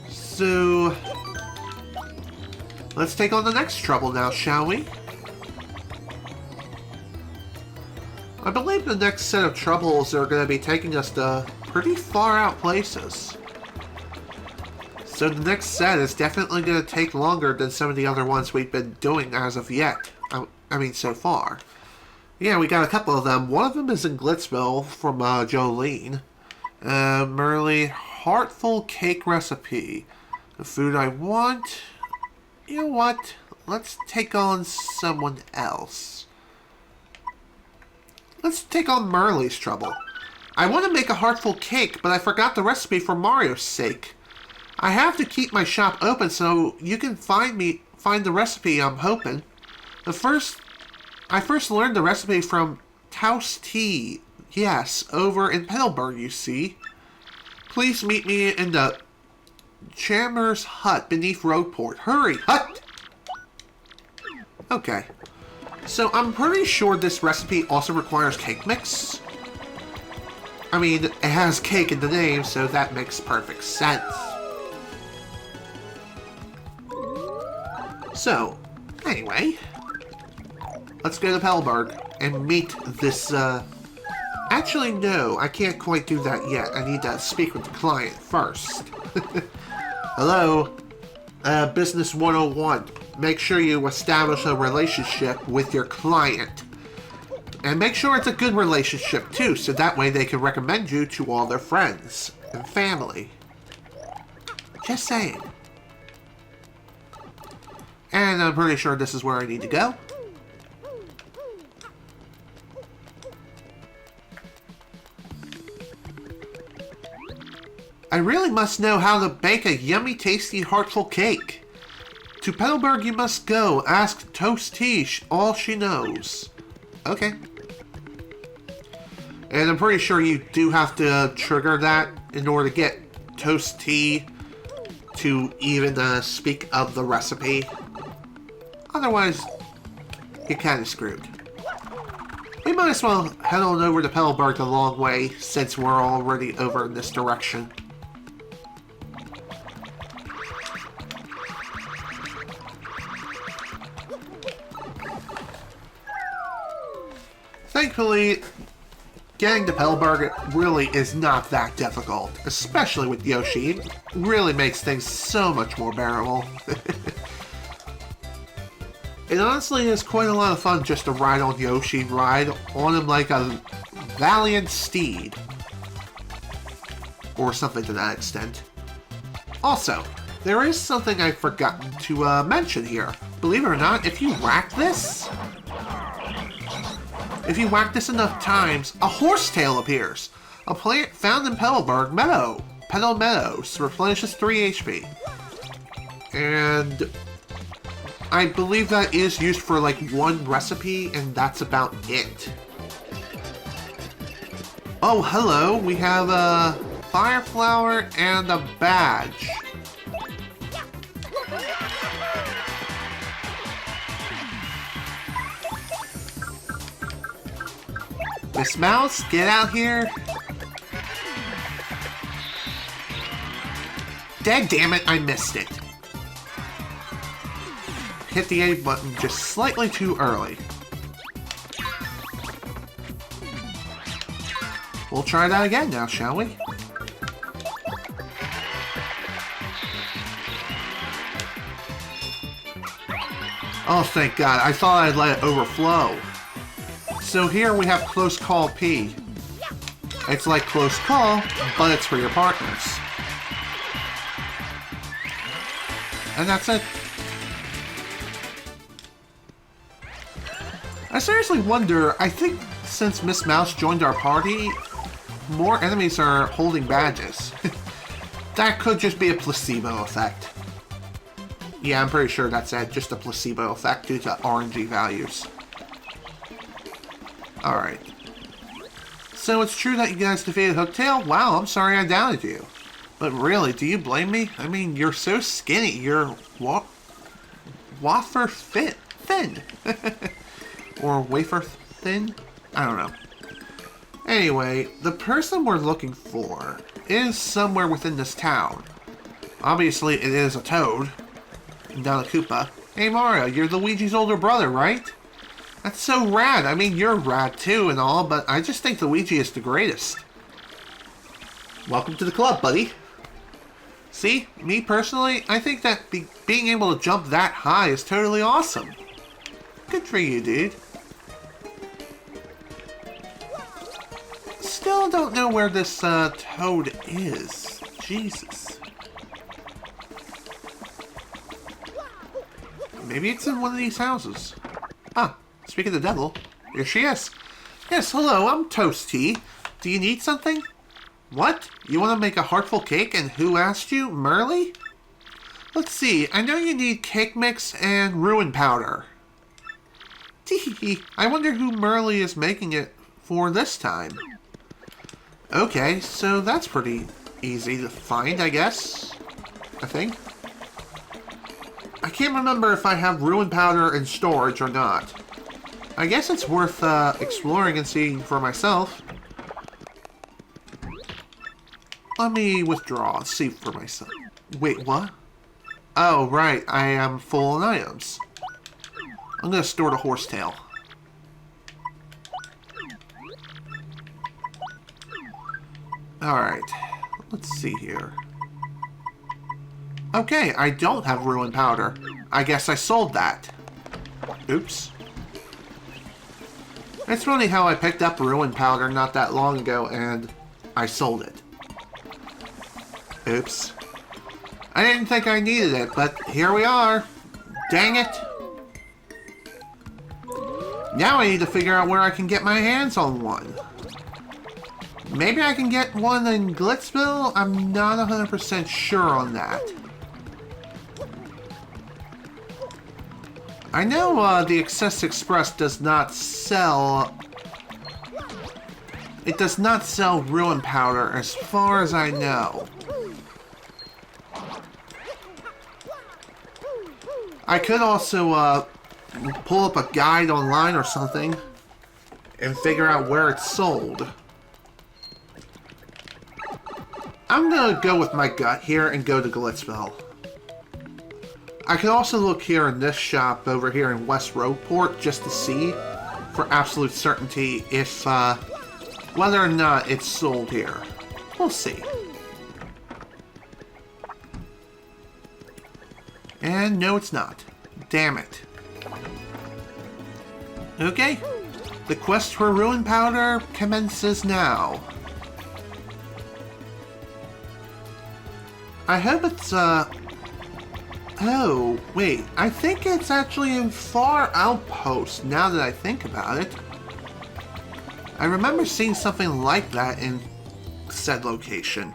So, let's take on the next trouble now, shall we? I believe the next set of troubles are going to be taking us to pretty far out places. So the next set is definitely going to take longer than some of the other ones we've been doing as of yet. I mean, so far. Yeah, we got a couple of them. One of them is in Glitzville from Jolene. Merely Heartful Cake Recipe. The food I want. You know what? Let's take on someone else. Let's take on Merle's trouble. I want to make a heartful cake, but I forgot the recipe for Mario's sake. I have to keep my shop open so you can find the recipe I'm hoping. I first learned the recipe from Taos Tea Yes, over in Petalburg, you see. Please meet me in the Chamber's hut beneath Roadport. Hurry, hut! Okay. So I'm pretty sure this recipe also requires cake mix. I mean, it has cake in the name, so that makes perfect sense. So, anyway, let's go to Petalburg and meet this, Actually, no, I can't quite do that yet. I need to speak with the client first. Hello? Business 101. Make sure you establish a relationship with your client. And make sure it's a good relationship, too, so that way they can recommend you to all their friends and family. Just saying. And I'm pretty sure this is where I need to go. I really must know how to bake a yummy, tasty, heartful cake. To Petalburg you must go. Ask Toast Tish all she knows. Okay. And I'm pretty sure you do have to trigger that in order to get Toast Tea to even speak of the recipe. Otherwise, you're kind of screwed. We might as well head on over to Petalburg the long way since we're already over in this direction. Thankfully, getting to Petalburg really is not that difficult, especially with Yoshi. It really makes things so much more bearable. It honestly is quite a lot of fun just to ride on Yoshi, ride on him like a valiant steed. Or something to that extent. Also, there is something I've forgotten to mention here. Believe it or not, if you whack this enough times, a horsetail appears. A plant found in Petalburg Petal Meadows replenishes 3 HP. And I believe that is used for like one recipe, and that's about it. Oh, hello. We have a fire flower and a badge. Miss Mouse, get out here. Daddammit, I missed it. Hit the A button just slightly too early. We'll try that again now, shall we? Oh, thank God. I thought I'd let it overflow. So here we have Close Call P. It's like Close Call, but it's for your partners. And that's it. I seriously wonder, I think since Miss Mouse joined our party, more enemies are holding badges. That could just be a placebo effect. Yeah, I'm pretty sure that's it, just a placebo effect due to RNG values. Alright. So it's true that you guys defeated Hooktail? Wow, I'm sorry I doubted you. But really, do you blame me? I mean, you're so skinny, you're wafer thin. Or wafer thin? I don't know. Anyway, the person we're looking for is somewhere within this town. Obviously, it is a Toad, not a Koopa. Hey Mario, you're Luigi's older brother, right? That's so rad. I mean, you're rad too and all, but I just think Luigi is the greatest. Welcome to the club, buddy. See, me personally, I think that being able to jump that high is totally awesome. Good for you, dude. Still don't know where this Toad is. Jesus. Maybe it's in one of these houses. Ah, speaking of the devil, here she is. Yes, hello, I'm Toasty. Do you need something? What? You want to make a heartful cake, and who asked you? Merly? Let's see, I know you need cake mix and ruin powder. Teehee, I wonder who Merly is making it for this time. Okay, so that's pretty easy to find, I guess. I think. I can't remember if I have ruin powder in storage or not. I guess it's worth exploring and seeing for myself. Let me withdraw, see for myself. Wait, what? Oh, right, I am full on items. I'm gonna store the horsetail. Alright, let's see here. Okay, I don't have ruin powder. I guess I sold that. Oops. It's funny how I picked up ruin powder not that long ago and I sold it. Oops. I didn't think I needed it, but here we are. Dang it. Now I need to figure out where I can get my hands on one. Maybe I can get one in Glitzville? I'm not 100% sure on that. I know the Excess Express does not sell... It does not sell ruin powder as far as I know. I could also pull up a guide online or something and figure out where it's sold. I'm gonna go with my gut here and go to Glitzville. I could also look here in this shop over here in West Roadport just to see for absolute certainty if whether or not it's sold here. We'll see. And no, it's not. Damn it. Okay. The quest for ruin powder commences now. I hope it's, Oh, wait. I think it's actually in Far Outpost, now that I think about it. I remember seeing something like that in said location.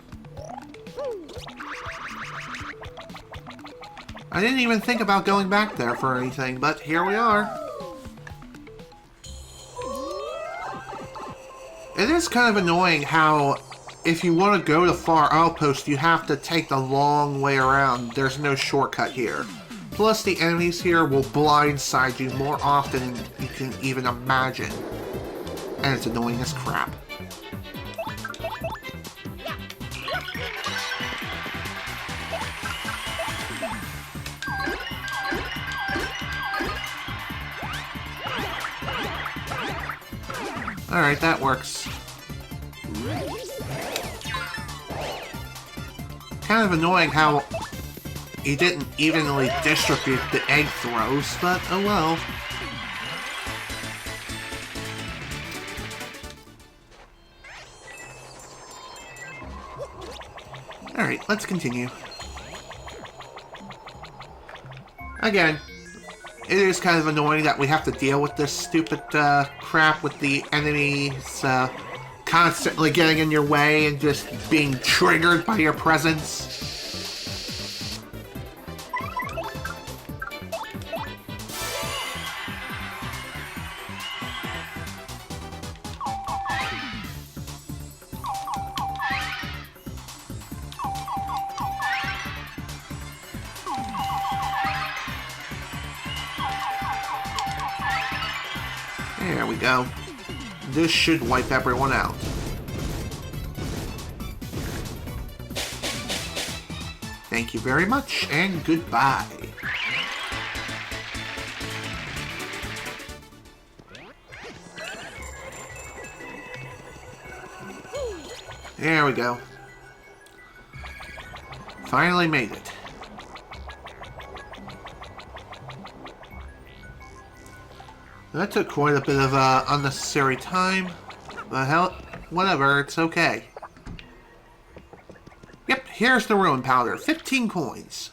I didn't even think about going back there for anything, but here we are. It is kind of annoying how if you want to go to Far Outpost, you have to take the long way around. There's no shortcut here. Plus, the enemies here will blindside you more often than you can even imagine. And it's annoying as crap. Alright, that works. Kind of annoying how he didn't evenly distribute the egg throws, but oh well. Alright, let's continue. Again, it is kind of annoying that we have to deal with this stupid crap with the enemies constantly getting in your way and just being triggered by your presence. There we go. This should wipe everyone out. Thank you very much, and goodbye. There we go. Finally made it. That took quite a bit of unnecessary time, but hell, whatever, it's okay. Yep, here's the ruin powder, 15 coins.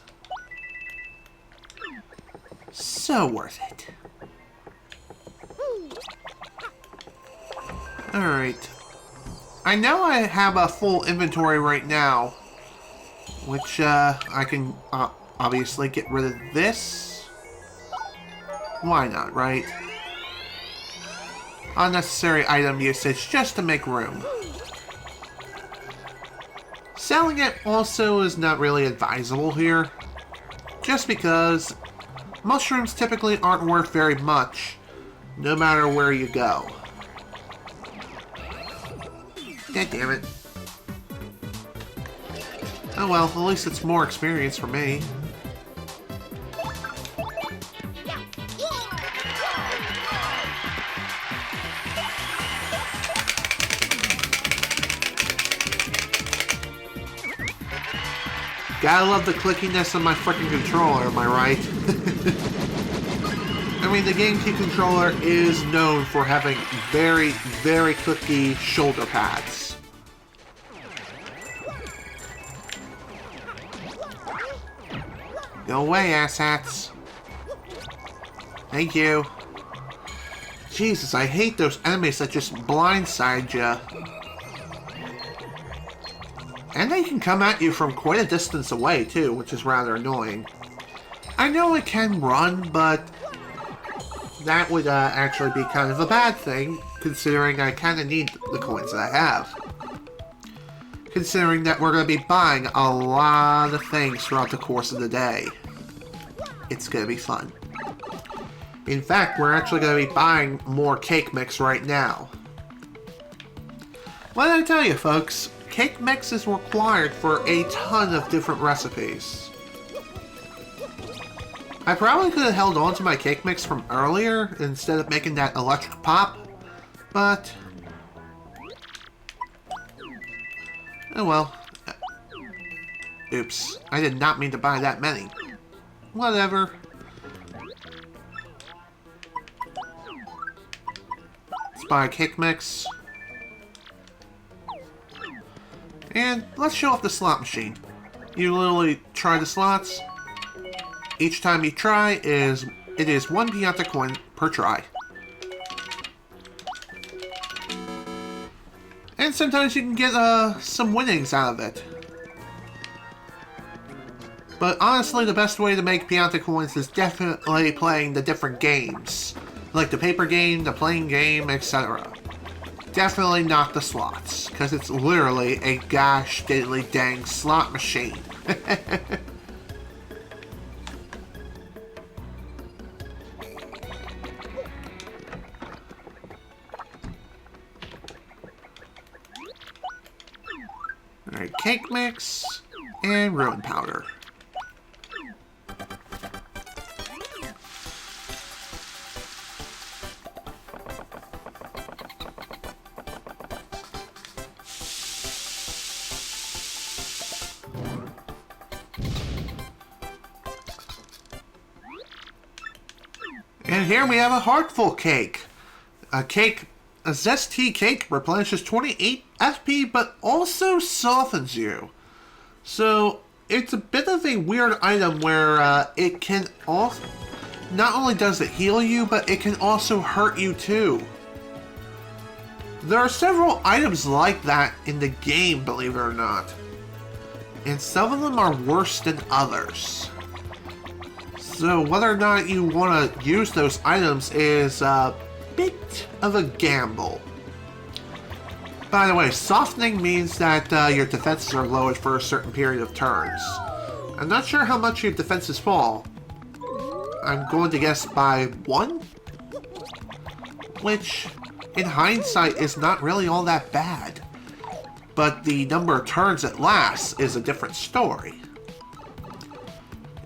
So worth it. Alright. I know I have a full inventory right now, which I can obviously get rid of this. Why not, right? Unnecessary item usage just to make room. Selling it also is not really advisable here, just because mushrooms typically aren't worth very much, no matter where you go. God damn it. Oh well, at least it's more experience for me. Gotta love the clickiness of my freaking controller, am I right? I mean, the GameCube controller is known for having very, very clicky shoulder pads. Go away, asshats. Thank you. Jesus, I hate those enemies that just blindside you. And they can come at you from quite a distance away, too, which is rather annoying. I know it can run, but that would actually be kind of a bad thing, considering I kind of need the coins that I have. Considering that we're going to be buying a lot of things throughout the course of the day. It's going to be fun. In fact, we're actually going to be buying more cake mix right now. What did I tell you, folks? Cake mix is required for a ton of different recipes. I probably could have held on to my cake mix from earlier instead of making that electric pop, but oh well. Oops, I did not mean to buy that many. Whatever. Let's buy a cake mix. And let's show off the slot machine. You literally try the slots. Each time you try it is 1 Pianta coin per try. And sometimes you can get some winnings out of it. But honestly, the best way to make Pianta coins is definitely playing the different games. Like the paper game, the playing game, etc. Definitely not the slots, because it's literally a gosh diddly dang slot machine. Alright, cake mix and ruin powder. And here we have a heartful cake. A zesty cake replenishes 28 FP, but also softens you. So it's a bit of a weird item where it can also, not only does it heal you, but it can also hurt you too. There are several items like that in the game, believe it or not. And some of them are worse than others. So whether or not you want to use those items is a bit of a gamble. By the way, softening means that your defenses are lowered for a certain period of turns. I'm not sure how much your defenses fall. I'm going to guess by 1? Which, in hindsight, is not really all that bad. But the number of turns it lasts is a different story.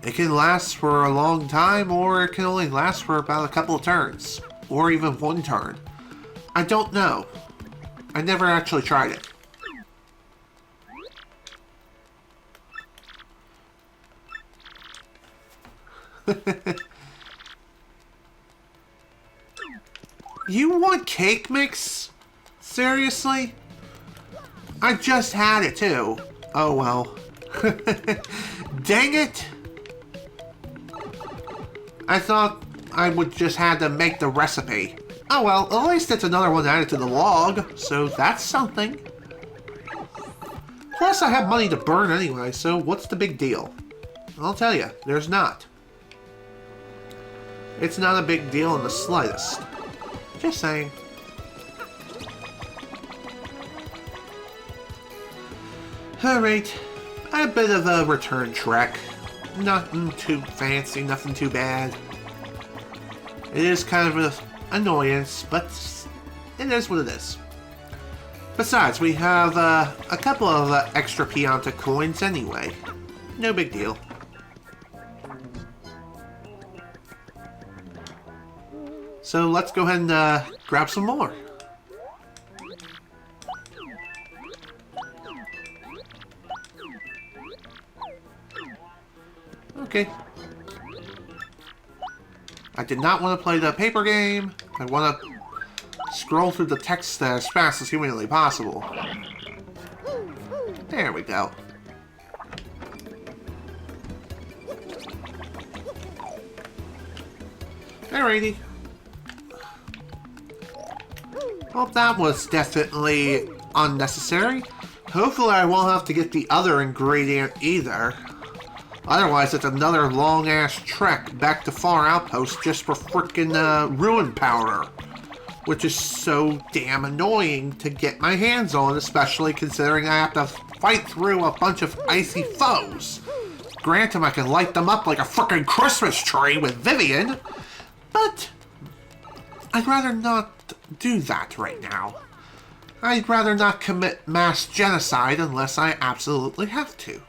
It can last for a long time, or it can only last for about a couple of turns. Or even 1 turn. I don't know. I never actually tried it. You want cake mix? Seriously? I just had it too. Oh well. Dang it! I thought I would just have to make the recipe. Oh well, at least it's another one added to the log, so that's something. Plus I have money to burn anyway, so what's the big deal? I'll tell you, there's not. It's not a big deal in the slightest. Just saying. Alright, a bit of a return trek. Nothing too fancy, nothing too bad. It is kind of an annoyance, but it is what it is. Besides, we have a couple of extra Pianta coins anyway. No big deal. So let's go ahead and grab some more. Okay. I did not want to play the paper game. I want to scroll through the text as fast as humanly possible. There we go. Alrighty. Well, that was definitely unnecessary. Hopefully I won't have to get the other ingredient either. Otherwise, it's another long-ass trek back to Far Outpost just for frickin' ruin powder. Which is so damn annoying to get my hands on, especially considering I have to fight through a bunch of icy foes. Granted, I can light them up like a frickin' Christmas tree with Vivian, but I'd rather not do that right now. I'd rather not commit mass genocide unless I absolutely have to.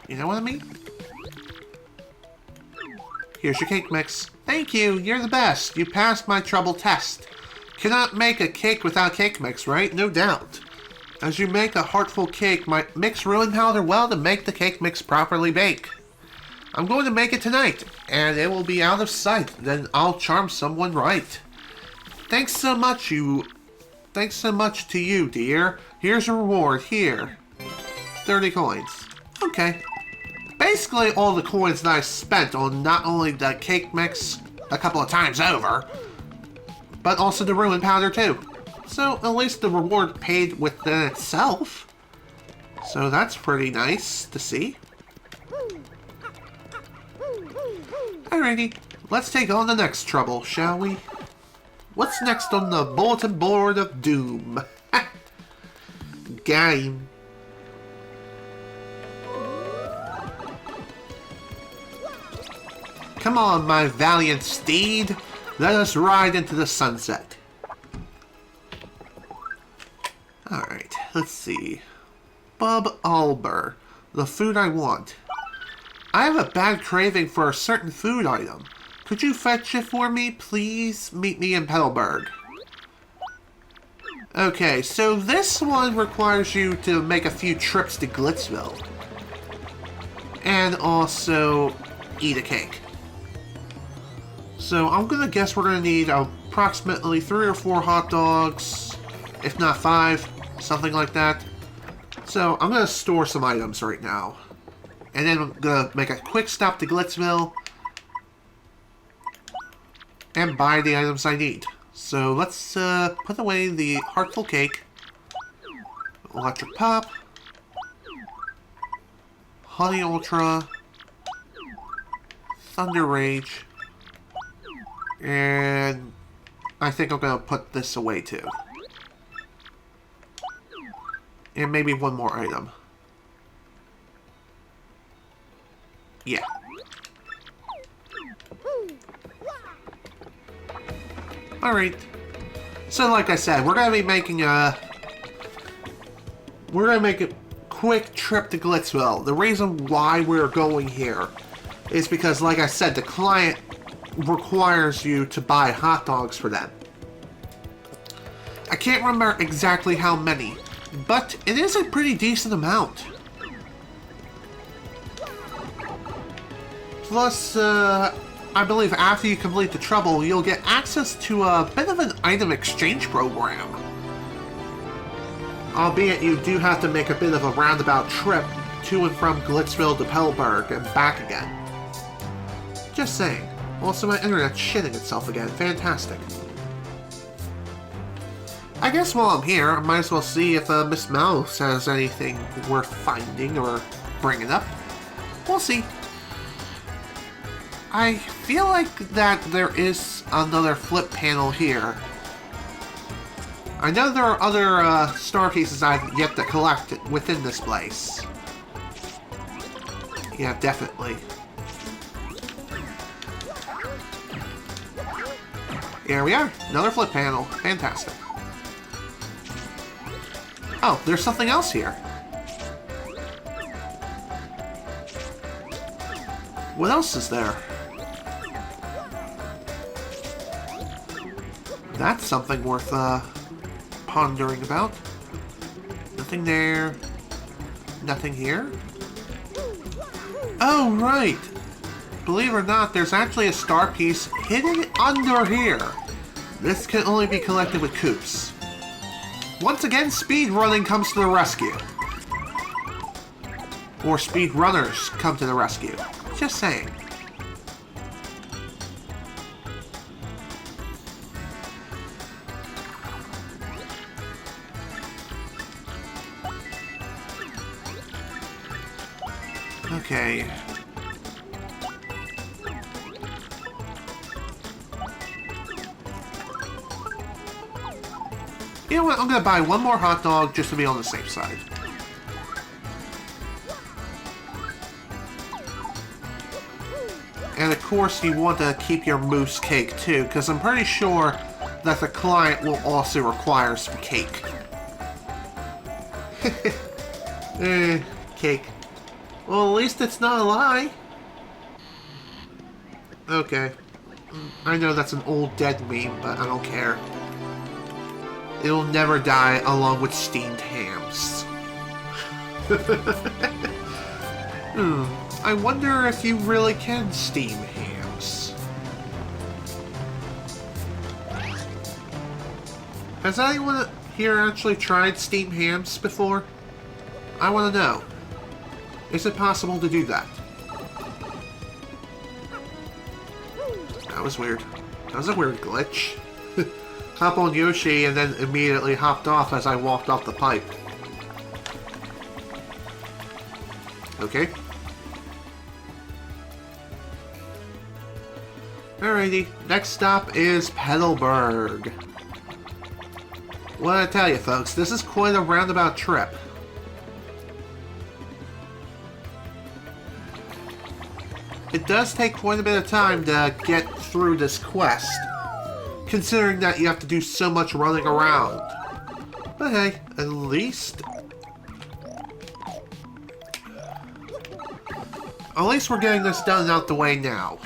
You know what I mean? Here's your cake mix. Thank you, you're the best. You passed my trouble test. Cannot make a cake without cake mix, right? No doubt. As you make a heartful cake, mix ruin powder well to make the cake mix properly bake. I'm going to make it tonight, and it will be out of sight. Then I'll charm someone right. Thanks so much to you, dear. Here's a reward, here. 30 coins. Okay. Basically all the coins that I spent on not only the cake mix a couple of times over, but also the ruin powder too. So at least the reward paid within itself. So that's pretty nice to see. Alrighty, let's take on the next trouble, shall we? What's next on the bulletin board of doom? Game. Come on, my valiant steed. Let us ride into the sunset. Alright, let's see. Bub Alber. The food I want. I have a bad craving for a certain food item. Could you fetch it for me, please? Meet me in Petalburg. Okay, so this one requires you to make a few trips to Glitzville. And also eat a cake. So I'm gonna guess we're gonna need approximately 3 or 4 hot dogs, if not 5, something like that. So I'm gonna store some items right now. And then I'm gonna make a quick stop to Glitzville and buy the items I need. So let's put away the Heartful Cake, Electric Pop, Honey Ultra, Thunder Rage, and I think I'm gonna put this away too. And maybe one more item. Yeah. Alright. So like I said, we're gonna be making a... We're gonna make a quick trip to Glitzville. The reason why we're going here is because, like I said, the client requires you to buy hot dogs for them. I can't remember exactly how many, but it is a pretty decent amount. Plus, I believe after you complete the trouble, you'll get access to a bit of an item exchange program. Albeit you do have to make a bit of a roundabout trip to and from Glitzville to Petalburg and back again. Just saying. Also, my internet's shitting itself again. Fantastic. I guess while I'm here, I might as well see if Miss Mouse has anything worth finding or bringing up. We'll see. I feel like that there is another flip panel here. I know there are other star pieces I've yet to collect within this place. Yeah, definitely. Here we are. Another flip panel. Fantastic. Oh, there's something else here. What else is there? That's something worth pondering about. Nothing there. Nothing here. Oh, right. Believe it or not, there's actually a star piece hidden under here. This can only be collected with coops. Once again, speed running comes to the rescue. Or speed runners come to the rescue. Just saying. Okay. You know what? I'm gonna buy one more hot dog just to be on the safe side. And of course, you want to keep your mousse cake too, because I'm pretty sure that the client will also require some cake. Cake. Well, at least it's not a lie. Okay. I know that's an old dead meme, but I don't care. It'll never die along with steamed hams. I wonder if you really can steam hams. Has anyone here actually tried steamed hams before? I want to know. Is it possible to do that? That was weird. That was a weird glitch. Hop on Yoshi and then immediately hopped off as I walked off the pipe. Okay. Alrighty, next stop is Petalburg. What I tell you folks, this is quite a roundabout trip. It does take quite a bit of time to get through this quest, considering that you have to do so much running around. But hey, at least we're getting this done out the way now.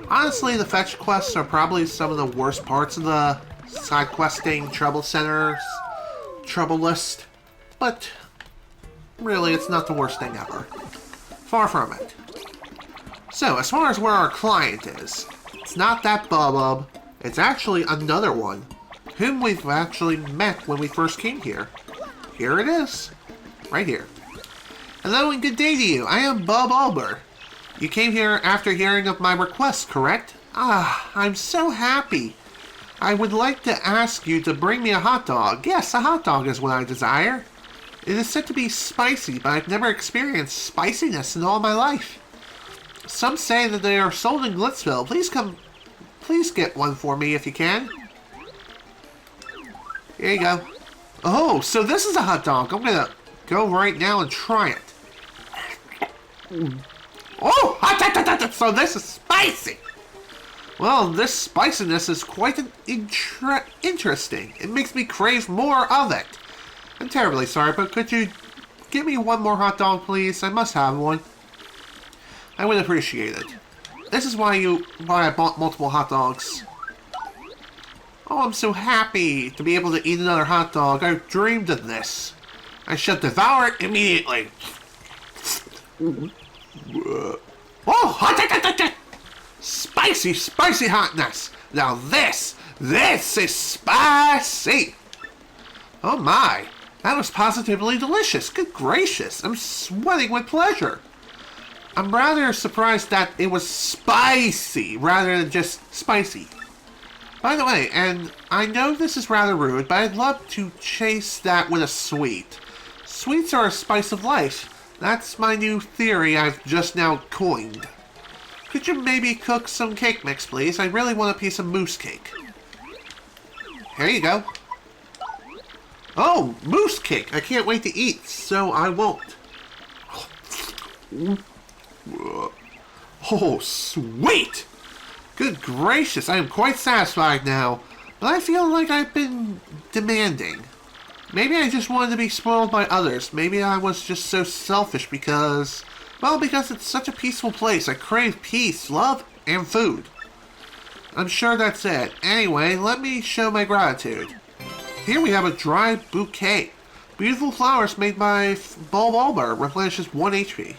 Honestly, the fetch quests are probably some of the worst parts of the side questing trouble centers, trouble list, but really it's not the worst thing ever. Far from it. So, as far as where our client is, it's not that Bubub, it's actually another one, whom we've actually met when we first came here. Here it is. Right here. Hello and good day to you. I am Bob Alber. You came here after hearing of my request, correct? Ah, I'm so happy. I would like to ask you to bring me a hot dog. Yes, a hot dog is what I desire. It is said to be spicy, but I've never experienced spiciness in all my life. Some say that they are sold in Glitzville. Please get one for me if you can. Here you go. Oh, so this is a hot dog. I'm gonna go right now and try it. Oh, so this is spicy. Well, this spiciness is quite interesting. It makes me crave more of it. I'm terribly sorry, but could you give me one more hot dog, please? I must have one. I would appreciate it. This is why I bought multiple hot dogs. Oh, I'm so happy to be able to eat another hot dog. I've dreamed of this. I shall devour it immediately. Oh, spicy, spicy hotness. Now this is spicy. Oh my, that was positively delicious. Good gracious, I'm sweating with pleasure. I'm rather surprised that it was spicy rather than just spicy. By the way, and I know this is rather rude, but I'd love to chase that with a sweet. Sweets are a spice of life. That's my new theory I've just now coined. Could you maybe cook some cake mix, please? I really want a piece of mousse cake. Here you go. Oh, mousse cake! I can't wait to eat, so I won't. Oh, sweet! Good gracious, I am quite satisfied now. But I feel like I've been demanding. Maybe I just wanted to be spoiled by others. Maybe I was just so selfish because... Well, because it's such a peaceful place. I crave peace, love, and food. I'm sure that's it. Anyway, let me show my gratitude. Here we have a dried bouquet. Beautiful flowers made by Bulb replenishes 1 HP.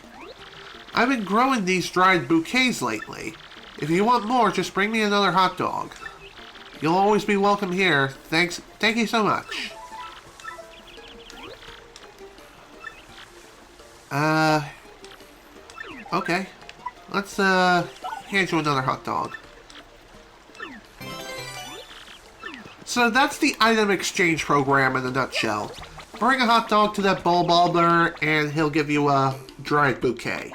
I've been growing these dried bouquets lately. If you want more, just bring me another hot dog. You'll always be welcome here. Thank you so much. Okay. Let's, hand you another hot dog. So that's the item exchange program in a nutshell. Bring a hot dog to that bulb and he'll give you a dried bouquet.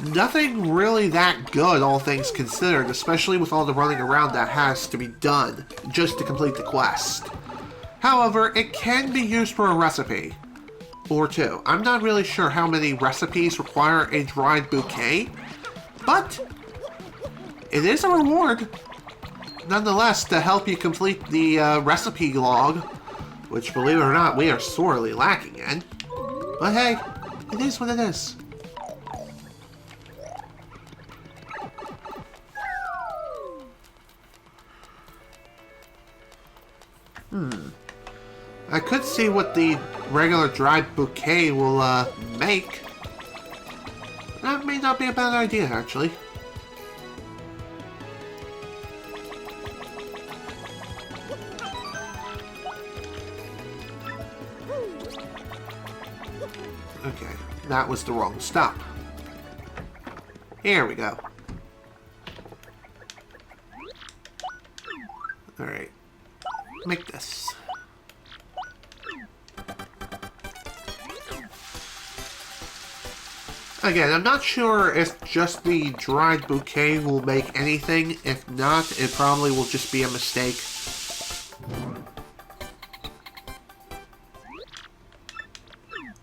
Nothing really that good, all things considered, especially with all the running around that has to be done just to complete the quest. However, it can be used for a recipe or two. I'm not really sure how many recipes require a dried bouquet, but it is a reward nonetheless to help you complete the recipe log, which, believe it or not, we are sorely lacking in. But hey, it is what it is. I could see what the regular dried bouquet will make. That may not be a bad idea, actually. Okay, that was the wrong stop. Here we go. Alright. Make this. Again, I'm not sure if just the dried bouquet will make anything. If not, it probably will just be a mistake.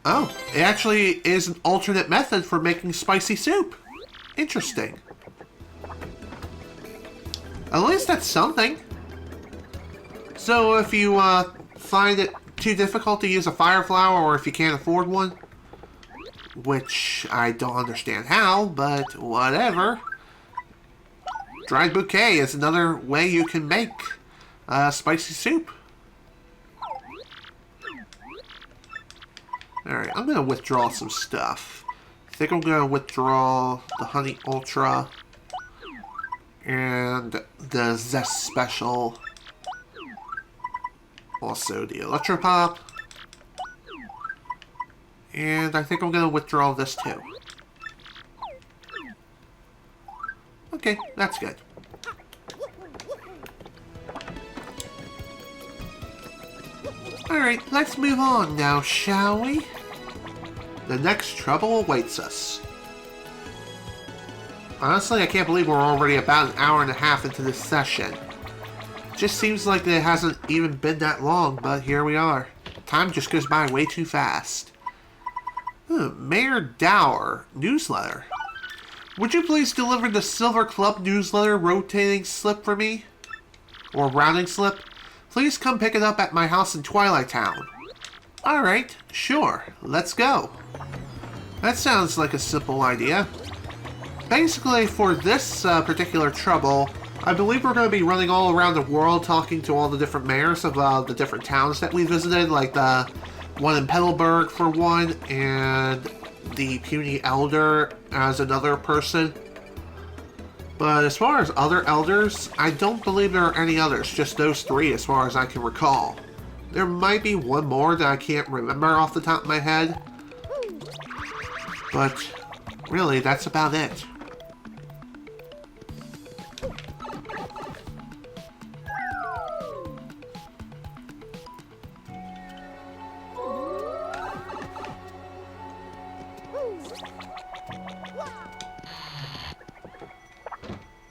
Oh, it actually is an alternate method for making spicy soup. Interesting. At least that's something. So if you find it too difficult to use a fire flower, or if you can't afford one, which I don't understand how, but whatever. Dried bouquet is another way you can make spicy soup. Alright, I'm going to withdraw some stuff. I think I'm going to withdraw the Honey Ultra and the Zest Special. Also the Electropop. And I think I'm going to withdraw this too. Okay, that's good. Alright, let's move on now, shall we? The next trouble awaits us. Honestly, I can't believe we're already about an hour and a half into this session. Just seems like it hasn't even been that long, but here we are. Time just goes by way too fast. Mayor Dower newsletter. Would you please deliver the Silver Club newsletter rotating slip for me? Or rounding slip? Please come pick it up at my house in Twilight Town. Alright, sure, let's go. That sounds like a simple idea. Basically, for this particular trouble, I believe we're going to be running all around the world talking to all the different mayors of the different towns that we visited, like the one in Petalburg for one, and the Puny Elder as another person. But as far as other elders, I don't believe there are any others, just those three as far as I can recall. There might be one more that I can't remember off the top of my head, but really, that's about it.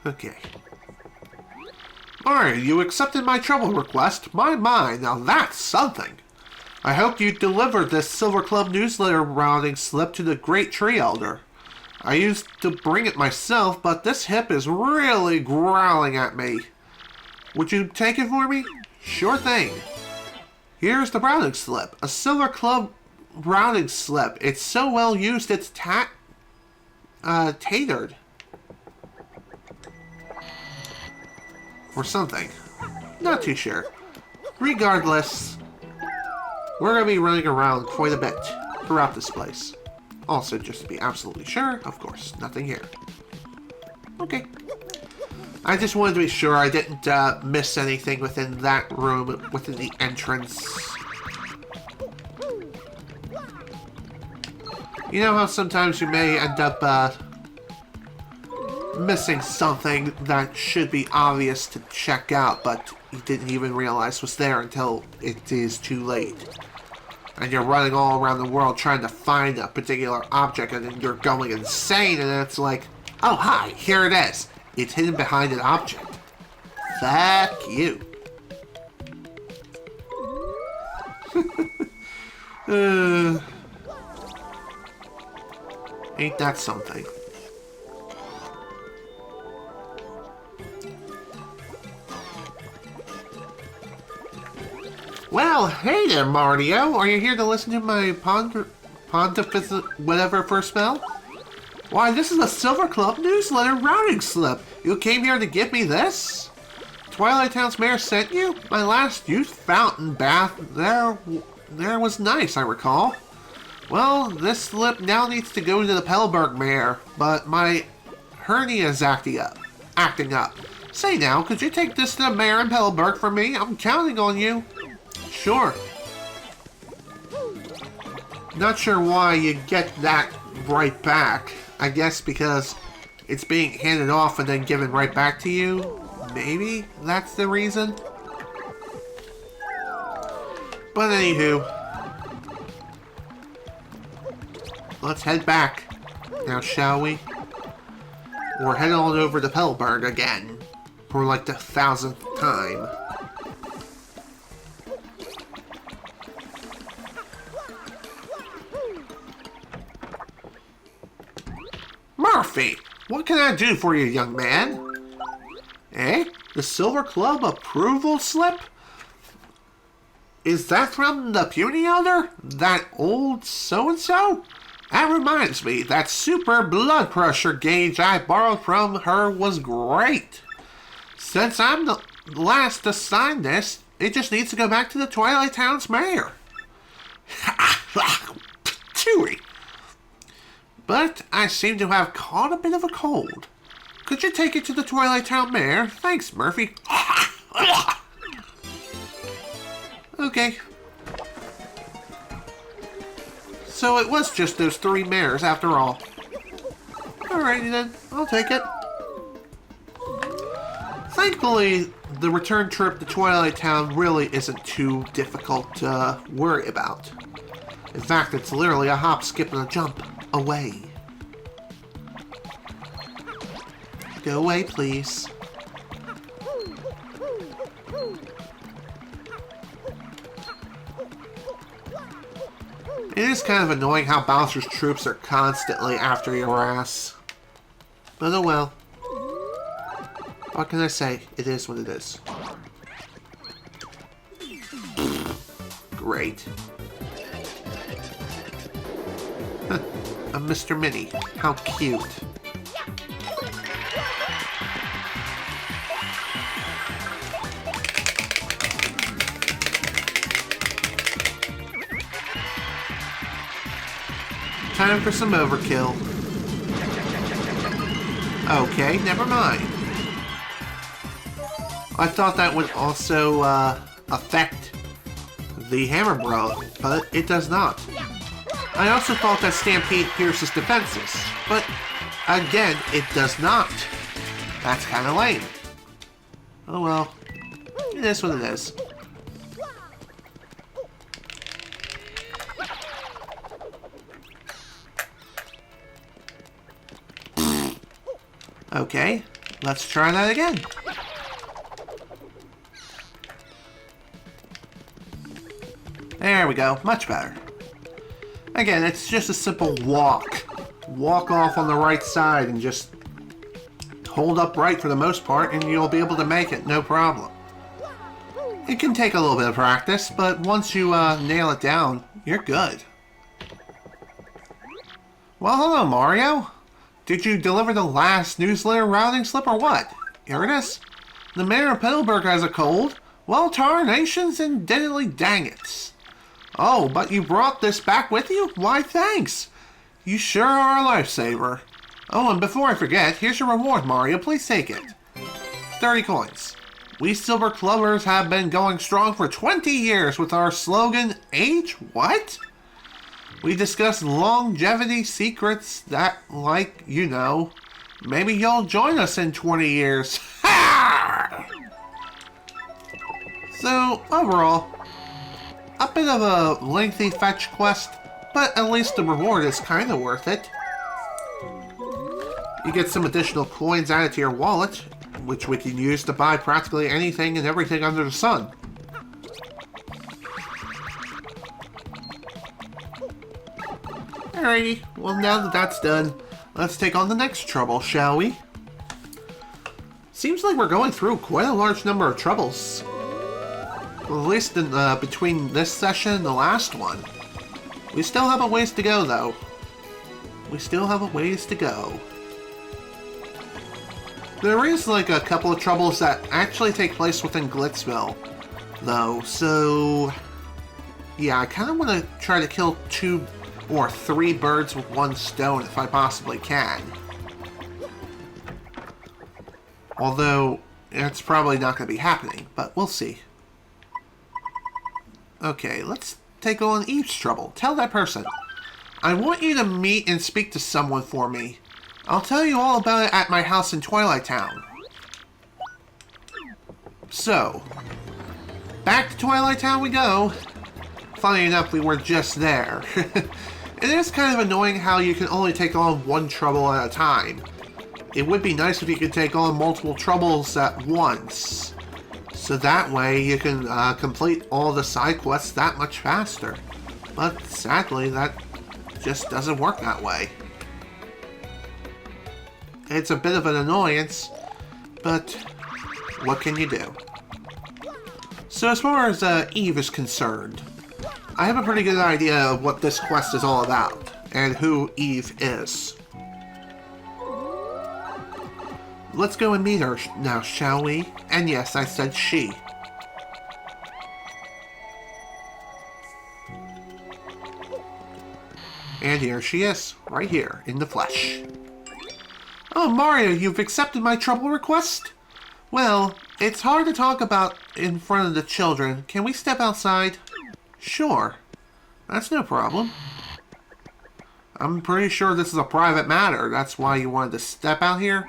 Okay. Mario, you accepted my trouble request. My, now that's something. I hope you delivered this Silver Club newsletter routing slip to the Great Tree Elder. I used to bring it myself, but this hip is really growling at me. Would you take it for me? Sure thing. Here's the routing slip. A Silver Club routing slip. It's so well used it's tatered. Or something. Not too sure. Regardless, we're going to be running around quite a bit throughout this place. Also, just to be absolutely sure, of course, nothing here. Okay. I just wanted to be sure I didn't miss anything within that room, within the entrance. You know how sometimes you may end up missing something that should be obvious to check out, but you didn't even realize was there until it is too late. And you're running all around the world trying to find a particular object, and then you're going insane, and it's like, oh hi, here it is. It's hidden behind an object. Fuck you. Ain't that something? Well, hey there, Mario. Are you here to listen to my pontific whatever first spell? Why, this is a Silver Club newsletter routing slip. You came here to give me this? Twilight Town's mayor sent you? My last youth fountain bath there was nice, I recall. Well, this slip now needs to go to the Pellberg mayor, but my hernia is acting up. Say now, could you take this to the mayor in Pellberg for me? I'm counting on you. Sure. Not sure why you get that right back. I guess because it's being handed off and then given right back to you. Maybe that's the reason. But anywho, let's head back now, shall we? We're heading on over to Pellberg again for like the 1000th time. Murphy, what can I do for you, young man? Eh? The Silver Club approval slip? Is that from the Puny Elder? That old so-and-so? That reminds me, that super blood pressure gauge I borrowed from her was great. Since I'm the last to sign this, it just needs to go back to the Twilight Town's mayor. Chewy. But I seem to have caught a bit of a cold. Could you take it to the Twilight Town mayor? Thanks, Murphy. Okay. So it was just those 3 mayors after all. Alrighty then, I'll take it. Thankfully, the return trip to Twilight Town really isn't too difficult to worry about. In fact, it's literally a hop, skip, and a jump away. Go away, please. It is kind of annoying how Bowser's troops are constantly after your ass. But oh well. What can I say? It is what it is. Great. A Mr. Mini. How cute. Time for some overkill. Okay, never mind. I thought that would also affect the Hammer Bro, but it does not. I also thought that Stampede pierces defenses, but again, it does not. That's kind of lame. Oh well, it is what it is. Okay, Let's try that again. There we go. Much better. Again, it's just a simple walk. Walk off on the right side and just hold upright for the most part and you'll be able to make it, no problem. It can take a little bit of practice, but once you nail it down, you're good. Well, hello, Mario. Did you deliver the last newsletter routing slip or what? Here it is. The mayor of Petalburg has a cold. Well, tarnations and diddly dang it. Oh, but you brought this back with you? Why, thanks. You sure are a lifesaver. Oh, and before I forget, here's your reward, Mario. Please take it. 30 coins. We Silver Clovers have been going strong for 20 years with our slogan, Age What? We discuss longevity secrets that, like, you know, maybe you'll join us in 20 years. Ha! So, overall, a bit of a lengthy fetch quest, but at least the reward is kind of worth it. You get some additional coins added to your wallet, which we can use to buy practically anything and everything under the sun. Alrighty, well now that that's done, let's take on the next trouble, shall we? Seems like we're going through quite a large number of troubles. Well, at least in, between this session and the last one. We still have a ways to go, though. We still have a ways to go. There is like a couple of troubles that actually take place within Glitzville, though, so yeah, I kind of want to try to kill 2 or 3 birds with 1 stone if I possibly can. Although, it's probably not going to be happening, but we'll see. Okay, let's take on Eve's trouble. Tell that person. I want you to meet and speak to someone for me. I'll tell you all about it at my house in Twilight Town. So, back to Twilight Town we go. Funny enough, we were just there. It is kind of annoying how you can only take on 1 trouble at a time. It would be nice if you could take on multiple troubles at once. So that way you can complete all the side quests that much faster. But sadly, that just doesn't work that way. It's a bit of an annoyance, but what can you do? So as far as Eve is concerned, I have a pretty good idea of what this quest is all about, and who Eve is. Let's go and meet her now, shall we? And yes, I said she. And here she is, right here, in the flesh. Oh, Mario, you've accepted my trouble request? Well, it's hard to talk about in front of the children. Can we step outside? Sure. That's no problem. I'm pretty sure this is a private matter. That's why you wanted to step out here.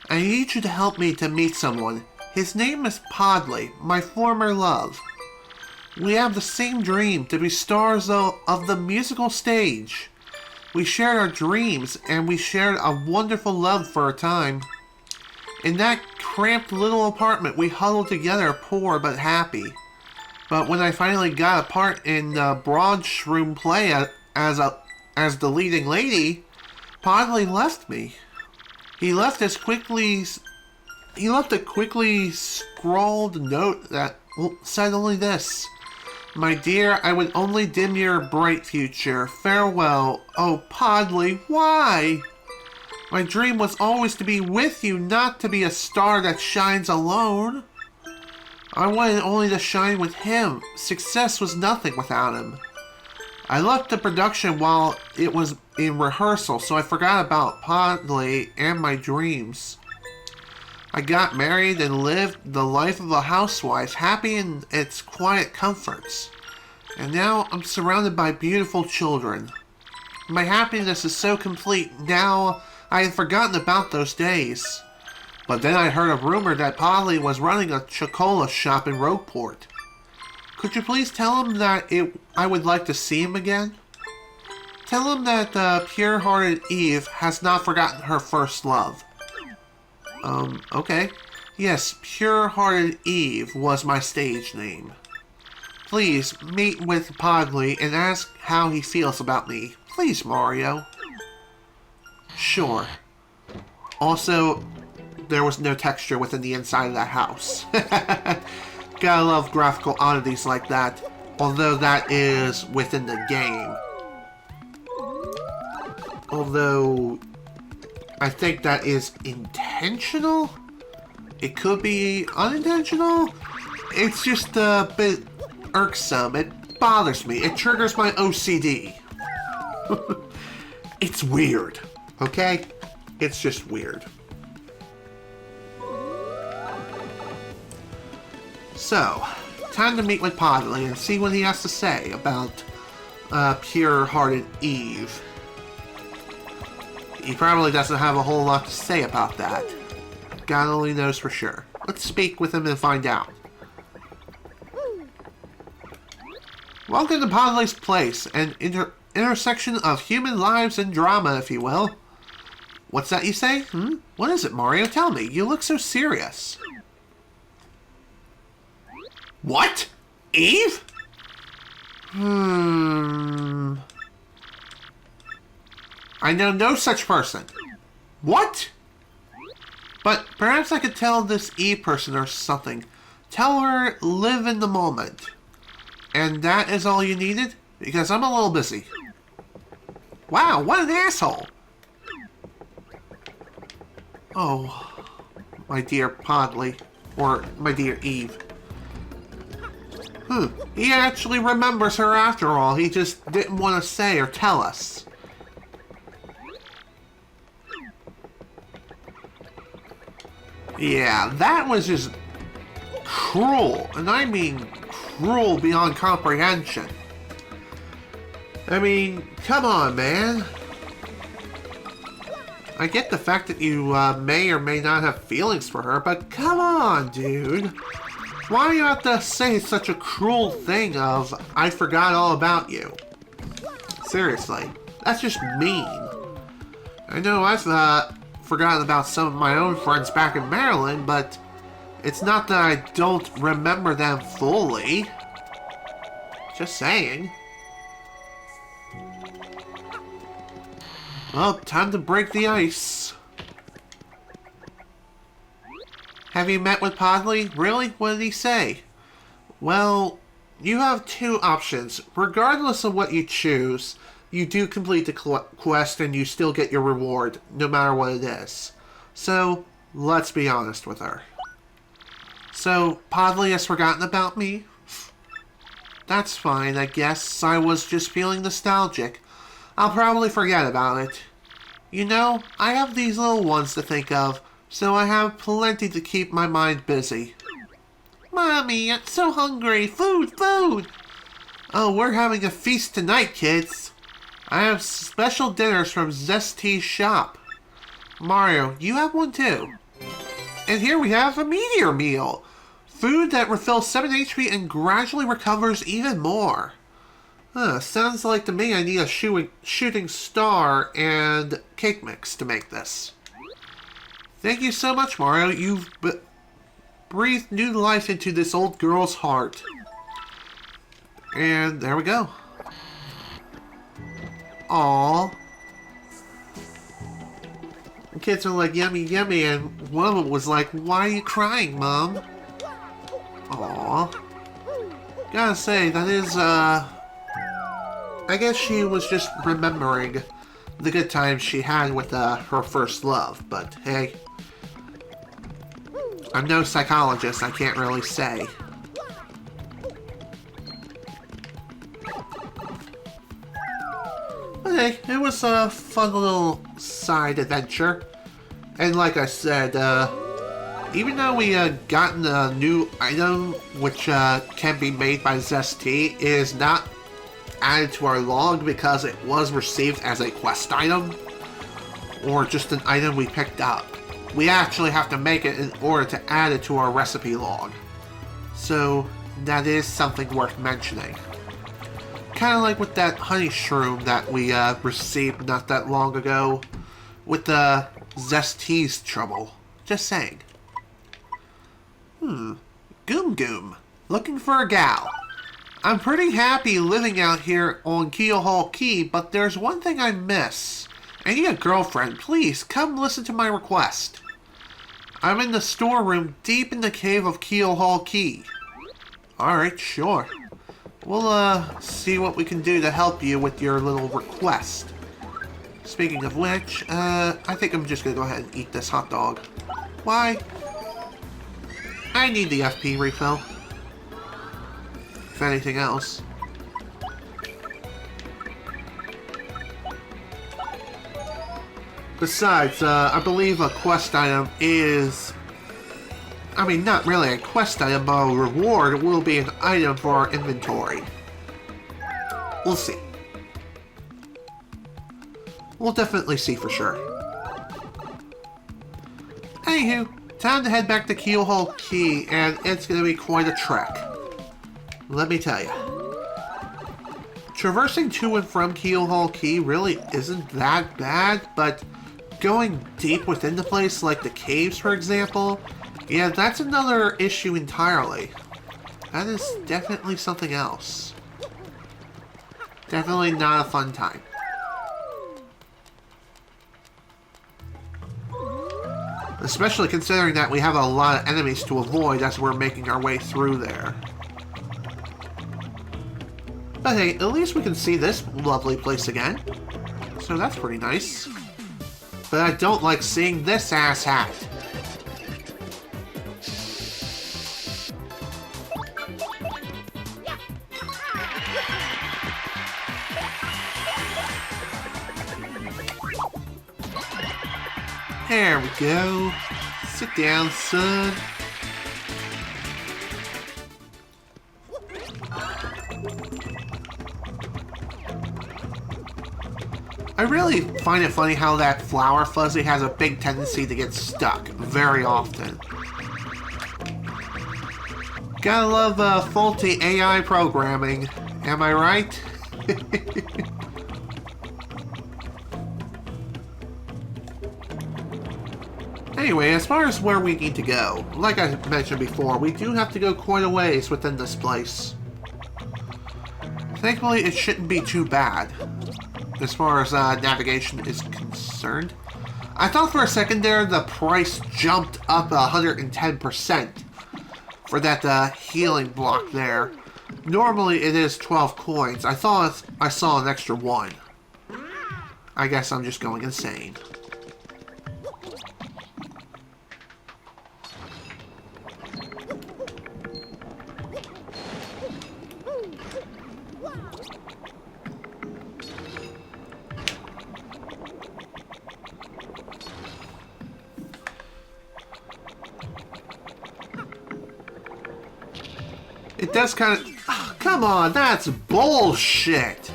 I need you to help me to meet someone. His name is Podley, my former love. We have the same dream, to be stars of the musical stage. We shared our dreams, and we shared a wonderful love for a time. In that cramped little apartment, we huddled together, poor but happy. But when I finally got a part in the Broadshroom play as the leading lady, Podley left me. He left a quickly scrawled note that said only this. My dear, I would only dim your bright future. Farewell. Oh, Podley, why? My dream was always to be with you, not to be a star that shines alone. I wanted only to shine with him. Success was nothing without him. I left the production while it was in rehearsal, so I forgot about Podley and my dreams. I got married and lived the life of a housewife, happy in its quiet comforts. And now I'm surrounded by beautiful children. My happiness is so complete, now I had forgotten about those days. But then I heard a rumor that Podley was running a chocolate shop in Rogueport. Could you please tell him that I would like to see him again? Tell him that pure-hearted Eve has not forgotten her first love. Okay. Yes, Pure-Hearted Eve was my stage name. Please, meet with Podley and ask how he feels about me. Please, Mario. Sure. Also, there was no texture within the inside of that house. Gotta love graphical oddities like that, although that is within the game. Although, I think that is intentional? It could be unintentional? It's just a bit irksome. It bothers me. It triggers my OCD. It's weird, okay? It's just weird. So, time to meet with Podley and see what he has to say about Pure-Hearted Eve. He probably doesn't have a whole lot to say about that. God only knows for sure. Let's speak with him and find out. Welcome to Podley's Place, an intersection of human lives and drama, if you will. What's that you say? What is it, Mario? Tell me. You look so serious. What? Eve? I know no such person. What? But perhaps I could tell this Eve person or something. Tell her, live in the moment. And that is all you needed? Because I'm a little busy. Wow, what an asshole! Oh, my dear Podley. Or my dear Eve. He actually remembers her after all. He just didn't want to say or tell us. Yeah, that was just cruel. And I mean cruel beyond comprehension. I mean, come on, man. I get the fact that you may or may not have feelings for her, but come on, dude. Why do you have to say such a cruel thing of, I forgot all about you? Seriously, that's just mean. I know I've forgotten about some of my own friends back in Maryland, but it's not that I don't remember them fully. Just saying. Well, time to break the ice. Have you met with Podley? Really? What did he say? Well, you have two options. Regardless of what you choose, you do complete the quest and you still get your reward, no matter what it is. So, let's be honest with her. So, Podley has forgotten about me? That's fine, I guess. I was just feeling nostalgic. I'll probably forget about it. You know, I have these little ones to think of, so I have plenty to keep my mind busy. Mommy, I'm so hungry. Food, food! Oh, we're having a feast tonight, kids. I have special dinners from Zesty's shop. Mario, you have one too. And here we have a meteor meal. Food that refills 7 HP and gradually recovers even more. Sounds like to me I need a shooting star and cake mix to make this. Thank you so much, Mario. You've breathed new life into this old girl's heart. And there we go. Aww. The kids are like, yummy, yummy, and one of them was like, why are you crying, Mom? Aww. Gotta say, that is, I guess she was just remembering the good times she had with her first love, but hey. I'm no psychologist, I can't really say. But hey, it was a fun little side adventure. And like I said, even though we gotten a new item which can be made by Zesty, it is not added to our log because it was received as a quest item or just an item we picked up. We actually have to make it in order to add it to our recipe log. So that is something worth mentioning. Kind of like with that honey shroom that we received not that long ago with the Zesty's trouble. Just saying. Goom Goom. Looking for a gal. I'm pretty happy living out here on Keelhaul Key, but there's one thing I miss. I need a girlfriend. Please, come listen to my request. I'm in the storeroom deep in the cave of Keelhaul Key. Alright, sure. We'll, see what we can do to help you with your little request. Speaking of which, I think I'm just gonna go ahead and eat this hot dog. Why? I need the FP refill. If anything else. Besides, I believe a quest item is... I mean, not really a quest item, but a reward will be an item for our inventory. We'll see. We'll definitely see for sure. Anywho, time to head back to Keelhaul Key, and it's going to be quite a trek. Let me tell you. Traversing to and from Keelhaul Key really isn't that bad, but going deep within the place, like the caves for example, yeah, that's another issue entirely. That is definitely something else. Definitely not a fun time. Especially considering that we have a lot of enemies to avoid as we're making our way through there. But hey, at least we can see this lovely place again. So that's pretty nice. But I don't like seeing this asshat. There we go. Sit down, son. I really find it funny how that flower fuzzy has a big tendency to get stuck very often. Gotta love faulty AI programming, am I right? Anyway, as far as where we need to go, like I mentioned before, we do have to go quite a ways within this place. Thankfully, it shouldn't be too bad, as far as navigation is concerned. I thought for a second there the price jumped up 110% for that healing block there. Normally it is 12 coins. I thought I saw an extra one. I guess I'm just going insane. It does kind of... Oh, come on, that's bullshit!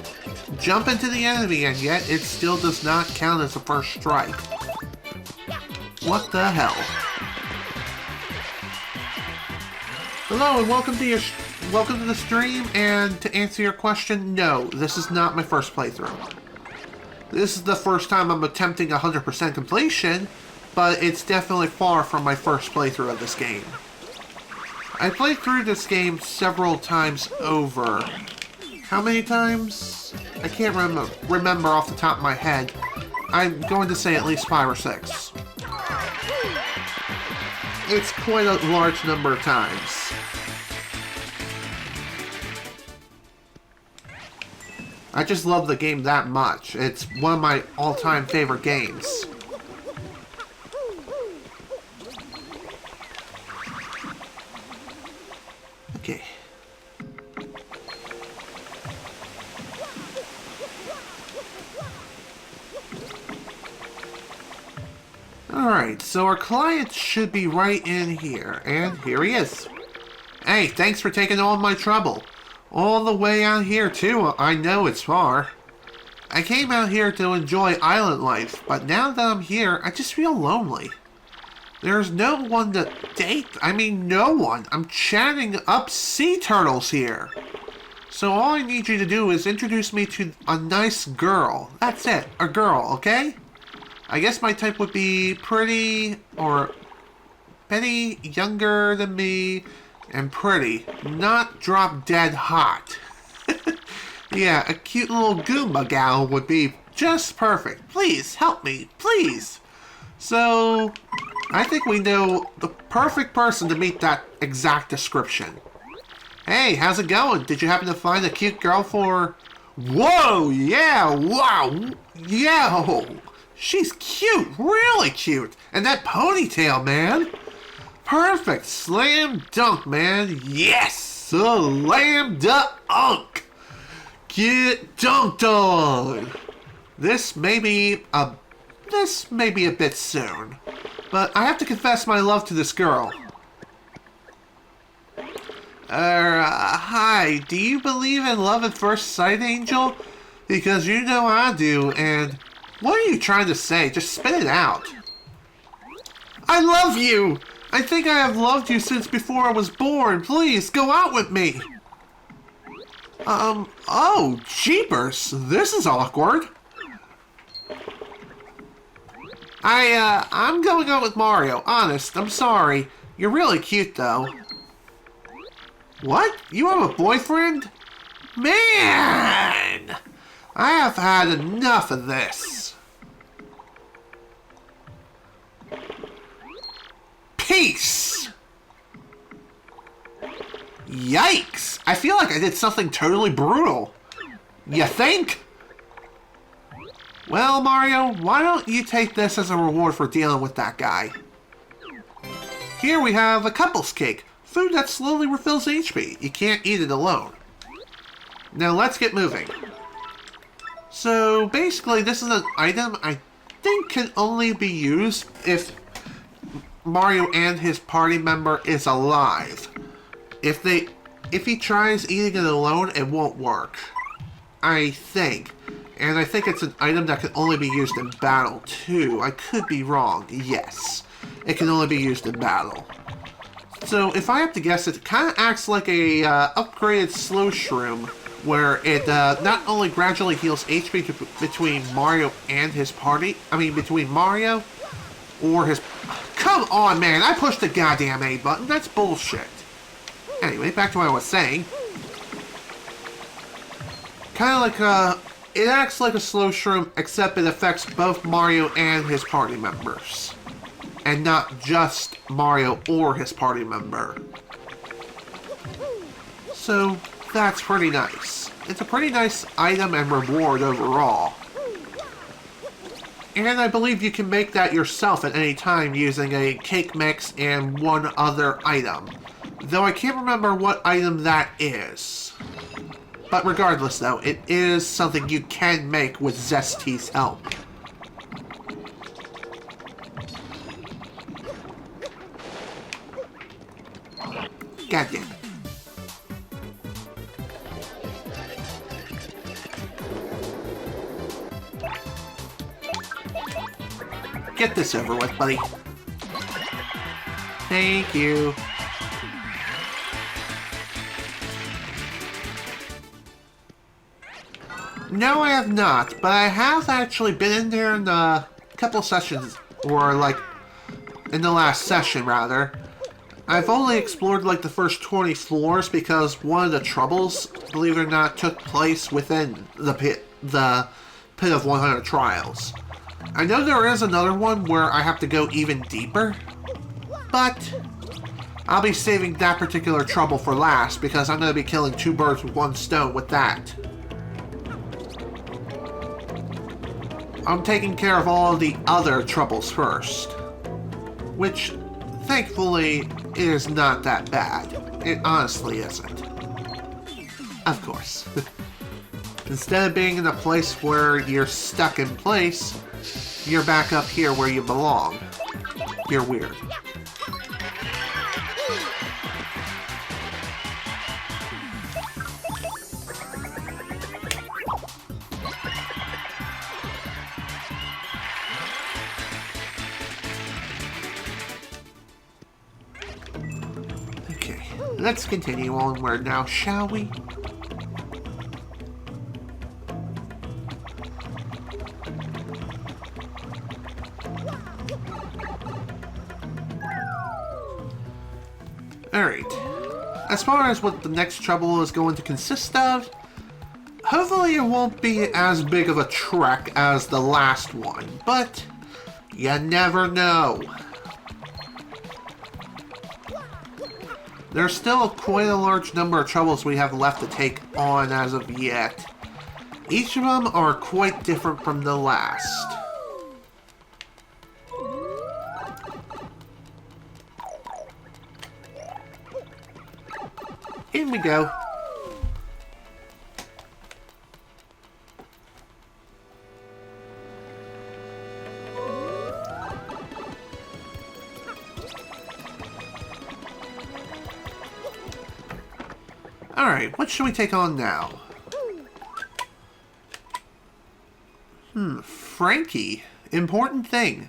Jump into the enemy and yet it still does not count as a first strike. What the hell? Hello and welcome to the stream, and to answer your question, no, this is not my first playthrough. This is the first time I'm attempting 100% completion, but it's definitely far from my first playthrough of this game. I played through this game several times over. How many times? I can't remember off the top of my head. I'm going to say at least 5 or 6. It's quite a large number of times. I just love the game that much. It's one of my all-time favorite games. Okay. Alright, so our client should be right in here, and here he is. Hey, thanks for taking all my trouble. All the way out here, too. I know it's far. I came out here to enjoy island life, but now that I'm here, I just feel lonely. There's no one to date. I mean, no one. I'm chatting up sea turtles here. So all I need you to do is introduce me to a nice girl. That's it. A girl, okay? I guess my type would be pretty, or Penny younger than me and pretty, not drop dead hot. Yeah, a cute little Goomba gal would be just perfect. Please, help me, please. So, I think we know the perfect person to meet that exact description. Hey, how's it going? Did you happen to find a cute girl for... Whoa, yeah, wow, yeah, she's cute, really cute. And that ponytail, man. Perfect, slam dunk, man. Yes, slam dunk. Get dunked on. This may be a bit soon, but I have to confess my love to this girl. Hi, do you believe in love at first sight, Angel? Because you know I do, and what are you trying to say? Just spit it out. I love you! I think I have loved you since before I was born. Please, go out with me. Oh, jeepers. This is awkward. I'm going out with Mario. Honest, I'm sorry. You're really cute, though. What? You have a boyfriend? Man! I have had enough of this. Peace! Yikes! I feel like I did something totally brutal. You think? Well, Mario, why don't you take this as a reward for dealing with that guy? Here we have a couple's cake. Food that slowly refills HP. You can't eat it alone. Now let's get moving. So basically this is an item I think can only be used if Mario and his party member is alive. If he tries eating it alone, it won't work. I think. And I think it's an item that can only be used in battle too. I could be wrong. Yes. It can only be used in battle. So if I have to guess, it kind of acts like a upgraded slow shroom, where it not only gradually heals HP between Mario and his party, between Mario or his... Come on, man, I pushed the goddamn A button, that's bullshit. Anyway, back to what I was saying. Kind of like it acts like a slow shroom, except it affects both Mario and his party members. And not just Mario or his party member. So, that's pretty nice. It's a pretty nice item and reward overall. And I believe you can make that yourself at any time using a cake mix and one other item. Though I can't remember what item that is. But regardless though, it is something you can make with Zesty's help. Goddamn. Get this over with, buddy. Thank you. No, I have not, but I have actually been in there in a couple sessions, or like, in the last session, rather. I've only explored like the first 20 floors because one of the troubles, believe it or not, took place within the pit of 100 trials. I know there is another one where I have to go even deeper, but I'll be saving that particular trouble for last because I'm going to be killing two birds with one stone with that. I'm taking care of all of the other troubles first, which thankfully is not that bad. It honestly isn't. Of course. Instead of being in a place where you're stuck in place, you're back up here where you belong. You're weird. Okay, let's continue onward now, shall we? Alright. As far as what the next trouble is going to consist of, hopefully it won't be as big of a trek as the last one, but you never know. There's still quite a large number of troubles we have left to take on as of yet. Each of them are quite different from the last. In we go. Alright, what should we take on now? Frankie. Important thing.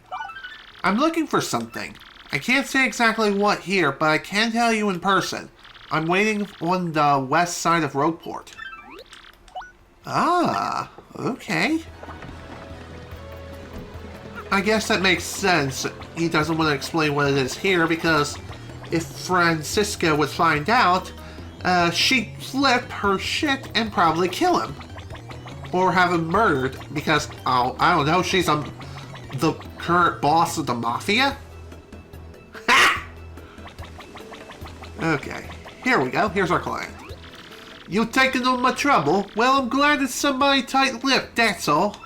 I'm looking for something. I can't say exactly what here, but I can tell you in person. I'm waiting on the west side of Rogueport. Ah, okay. I guess that makes sense. He doesn't want to explain what it is here because if Francisca would find out, she'd flip her shit and probably kill him. Or have him murdered because, oh, I don't know, she's the current boss of the Mafia? Ha! Okay. Here we go. Here's our client. You taking on my trouble? Well, I'm glad it's somebody tight-lipped, that's all.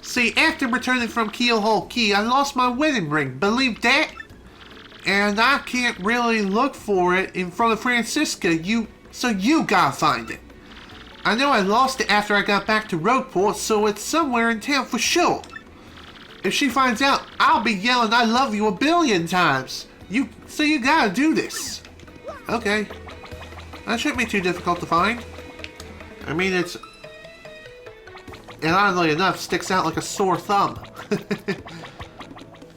See, after returning from Keelhole Key, I lost my wedding ring. Believe that? And I can't really look for it in front of Francisca. So you gotta find it. I know I lost it after I got back to Rogueport, so it's somewhere in town for sure. If she finds out, I'll be yelling I love you a billion times. So you gotta do this. Okay. That shouldn't be too difficult to find. I mean, and oddly enough, sticks out like a sore thumb.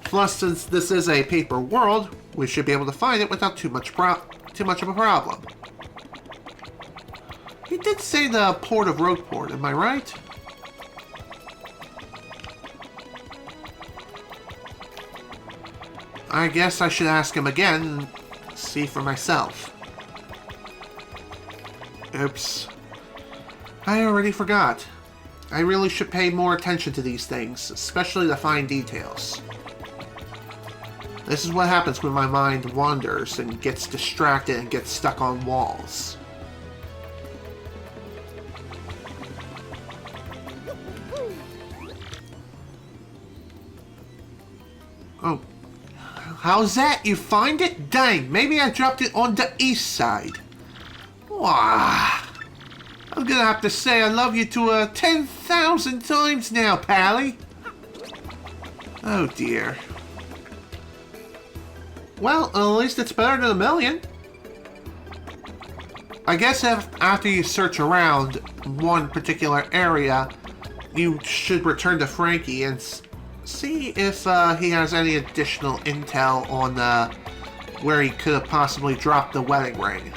Plus, since this is a paper world, we should be able to find it without too much of a problem. He did say the port of Rogueport, am I right? I guess I should ask him again and see for myself. Oops. I already forgot. I really should pay more attention to these things, especially the fine details. This is what happens when my mind wanders and gets distracted and gets stuck on walls. Oh. How's that? You find it? Dang, maybe I dropped it on the east side. Wah. I'm gonna have to say I love you to 10,000 times now, Pally. Oh dear. Well, at least it's better than a million. I guess after you search around one particular area, you should return to Frankie and see if he has any additional intel on where he could have possibly dropped the wedding ring.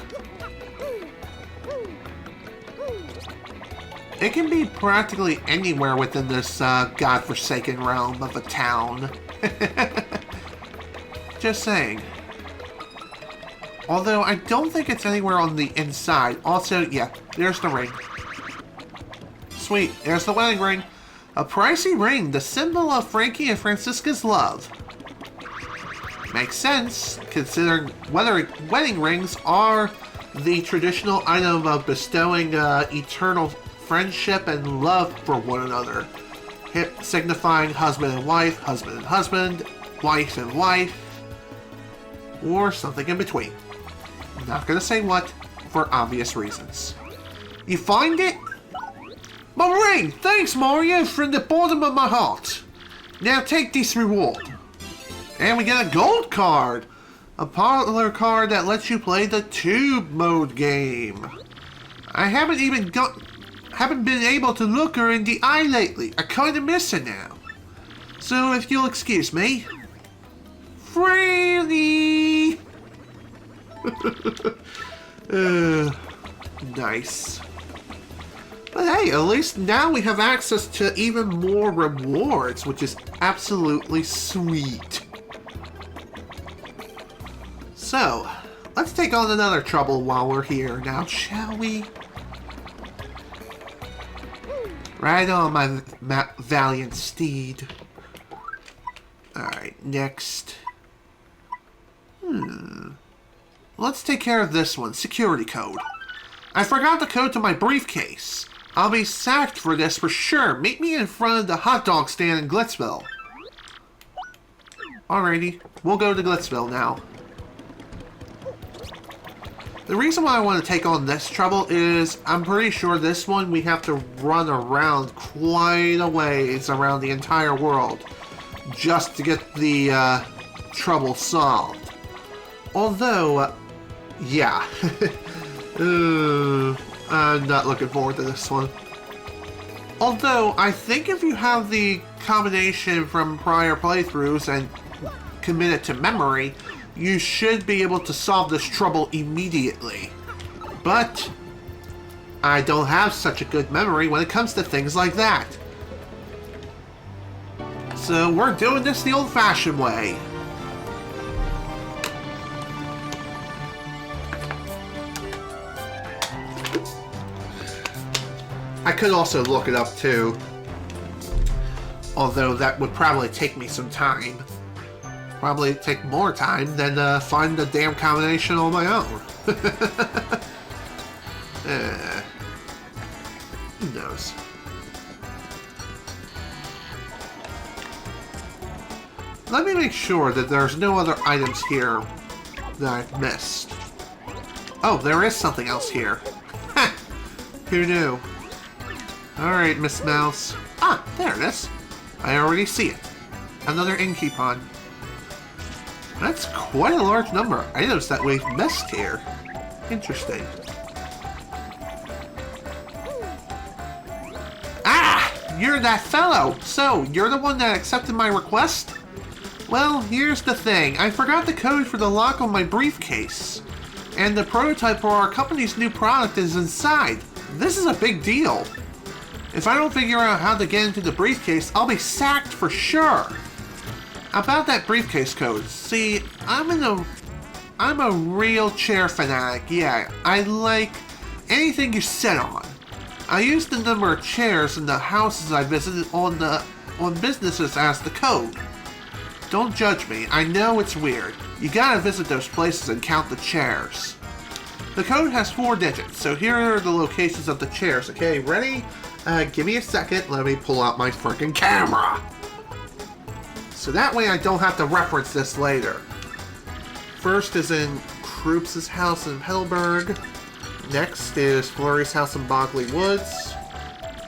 It can be practically anywhere within this godforsaken realm of a town. Just saying. Although I don't think it's anywhere on the inside. Also, yeah, there's the ring. Sweet, there's the wedding ring. A pricey ring, the symbol of Frankie and Francisca's love. Makes sense, considering wedding rings are the traditional item of bestowing eternal friendship and love for one another, signifying husband and husband, wife and wife, or something in between. I'm not gonna say what, for obvious reasons. You find it? My ring! Thanks, Mario, from the bottom of my heart. Now take this reward. And we get a gold card. A popular card that lets you play the tube mode game. I haven't been able to look her in the eye lately. I kinda miss her now. So if you'll excuse me. Franny! Nice. But hey, at least now we have access to even more rewards, which is absolutely sweet. So, let's take on another trouble while we're here now, shall we? Right on, my valiant steed. Alright, next. Let's take care of this one. Security code. I forgot the code to my briefcase. I'll be sacked for this for sure. Meet me in front of the hot dog stand in Glitzville. Alrighty, we'll go to Glitzville now. The reason why I want to take on this trouble is I'm pretty sure this one we have to run around quite a ways around the entire world just to get the trouble solved. Although, yeah, I'm not looking forward to this one. Although, I think if you have the combination from prior playthroughs and commit it to memory, you should be able to solve this trouble immediately. But I don't have such a good memory when it comes to things like that. So we're doing this the old-fashioned way. I could also look it up too, although that would probably take me some time. Probably take more time than find the damn combination on my own. Who knows? Let me make sure that there's no other items here that I've missed. Oh, there is something else here. Who knew? Alright, Miss Mouse. Ah, there it is. I already see it. Another ink coupon. That's quite a large number of items that we've missed here. Interesting. Ah! You're that fellow! So, you're the one that accepted my request? Well, here's the thing. I forgot the code for the lock on my briefcase. And the prototype for our company's new product is inside. This is a big deal. If I don't figure out how to get into the briefcase, I'll be sacked for sure. About that briefcase code, see, I'm a real chair fanatic, yeah. I like anything you sit on. I use the number of chairs in the houses I visited on businesses as the code. Don't judge me, I know it's weird. You gotta visit those places and count the chairs. The code has 4 digits, so here are the locations of the chairs. Okay, ready? Give me a second, let me pull out my freaking camera. So that way I don't have to reference this later. First is in Krup's house in Heidelberg. Next is Flurry's house in Bogley Woods.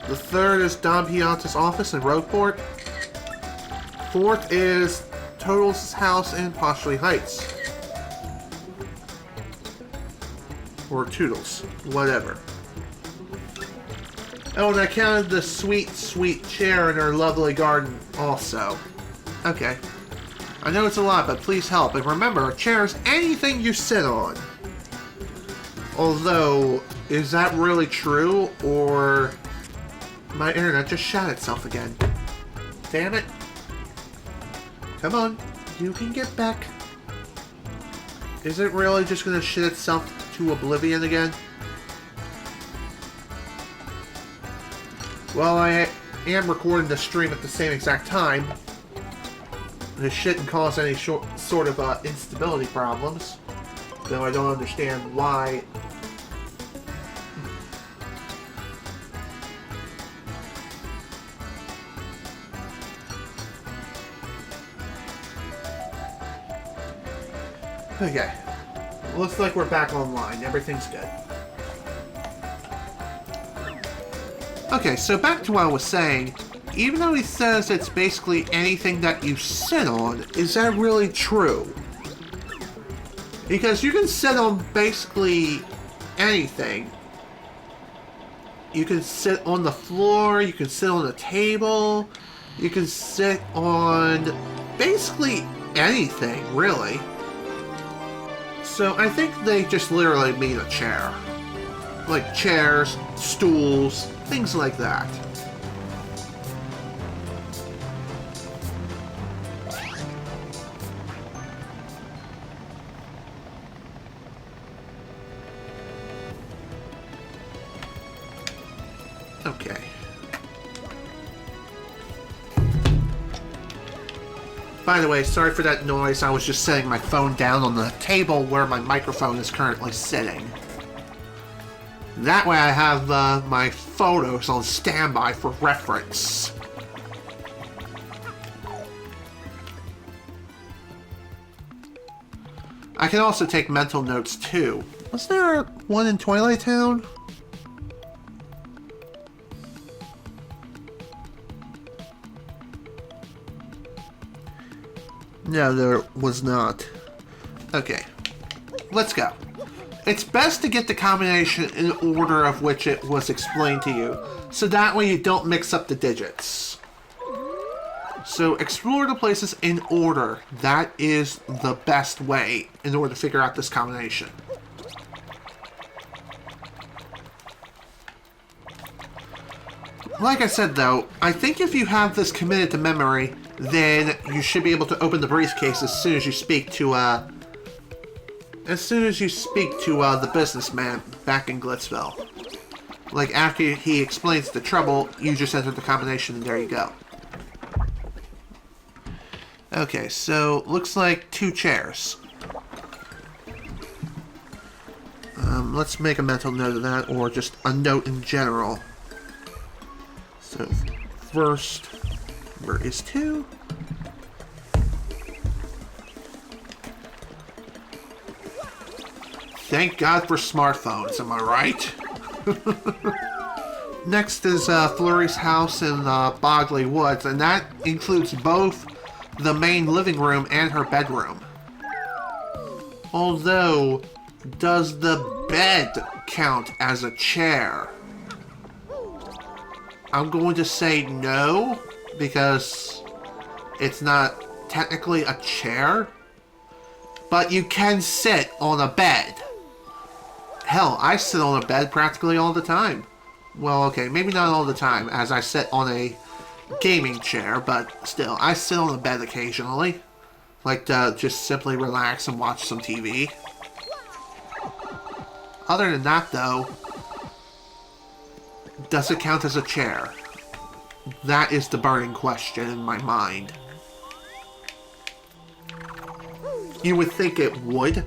The third is Don Pianta's office in Roadport. Fourth is Total's house in Poshley Heights. Or Toodles, whatever. Oh, and I counted the sweet, sweet chair in her lovely garden also. Okay. I know it's a lot, but please help. And remember, a chair is anything you sit on. Although, is that really true, or my internet just shot itself again? Damn it. Come on, you can get back. Is it really just gonna shit itself to oblivion again? Well, I am recording the stream at the same exact time. This shouldn't cause any sort of instability problems, though I don't understand why. Okay, looks like we're back online. Everything's good. Okay, so back to what I was saying. Even though he says it's basically anything that you sit on, is that really true? Because you can sit on basically anything. You can sit on the floor, you can sit on a table, you can sit on basically anything, really. So I think they just literally mean a chair. Like chairs, stools, things like that. Okay. By the way, sorry for that noise. I was just setting my phone down on the table where my microphone is currently sitting. That way I have my photos on standby for reference. I can also take mental notes too. Was there one in Twilight Town? No, there was not. Okay, let's go. It's best to get the combination in order of which it was explained to you, so that way you don't mix up the digits. So explore the places in order. That is the best way in order to figure out this combination. Like I said though, I think if you have this committed to memory, then you should be able to open the briefcase as soon as you speak to the businessman back in Glitzville. Like after he explains the trouble, you just enter the combination and there you go. Okay, so looks like 2 chairs. Let's make a mental note of that, or just a note in general. So first number is 2. Thank God for smartphones, am I right? Next is Flurry's house in Bogley Woods, and that includes both the main living room and her bedroom. Although, does the bed count as a chair? I'm going to say no, because it's not technically a chair, but you can sit on a bed. Hell, I sit on a bed practically all the time. Well, okay, maybe not all the time, as I sit on a gaming chair, but still, I sit on a bed occasionally. Like to just simply relax and watch some TV. Other than that, though, does it count as a chair? That is the burning question in my mind. You would think it would,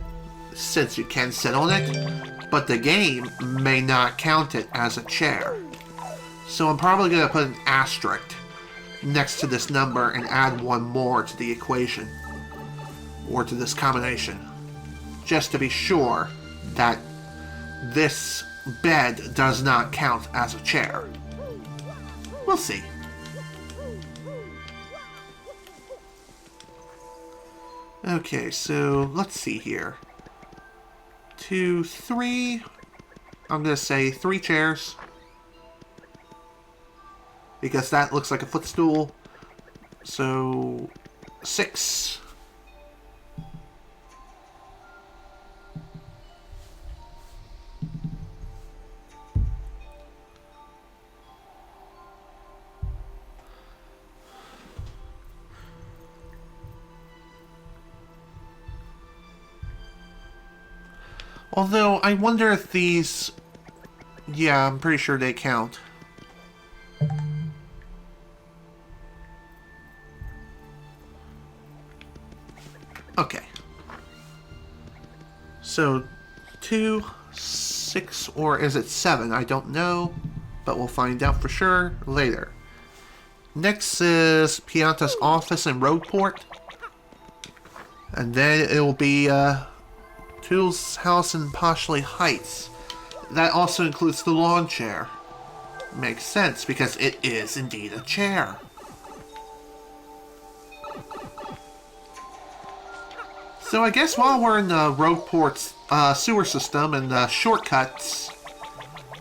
since you can sit on it, but the game may not count it as a chair. So I'm probably going to put an asterisk next to this number and add one more to the equation, or to this combination, just to be sure that this bed does not count as a chair. We'll see. Okay, so let's see here. 2, 3. I'm going to say 3 chairs, because that looks like a footstool. So 6. Although, I wonder if these... Yeah, I'm pretty sure they count. Okay. So, 2, 6, or is it 7? I don't know, but we'll find out for sure later. Next is Pianta's office in Roadport. And then it will be Toodle's house in Poshley Heights. That also includes the lawn chair. Makes sense, because it is indeed a chair. So I guess while we're in the Roadport's sewer system and the shortcuts,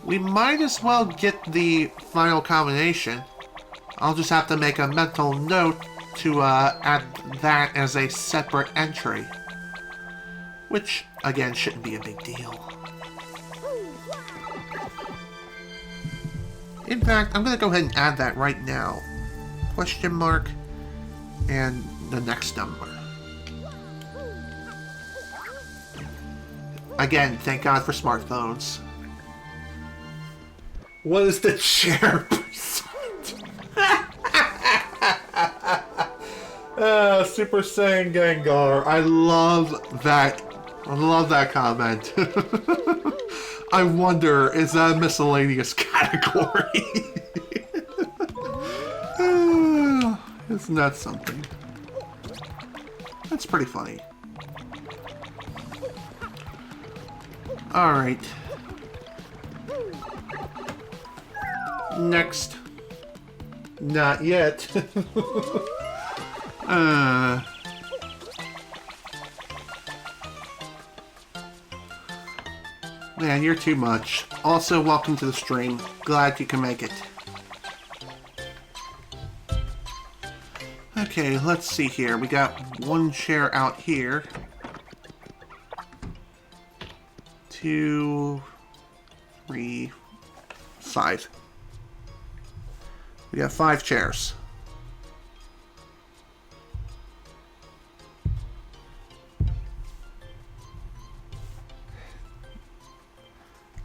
we might as well get the final combination. I'll just have to make a mental note to add that as a separate entry. Which, again, shouldn't be a big deal. In fact, I'm going to go ahead and add that right now. Question mark, and the next number. Again, thank God for smartphones. What is the chair percent? Super Saiyan Gengar. I love that. I love that comment. I wonder, is that a miscellaneous category? Isn't that something? That's pretty funny. Alright. Next. Not yet. Man, you're too much. Also, welcome to the stream. Glad you can make it. Okay, let's see here. We got one chair out here. 2, 3, 5. We got 5 chairs.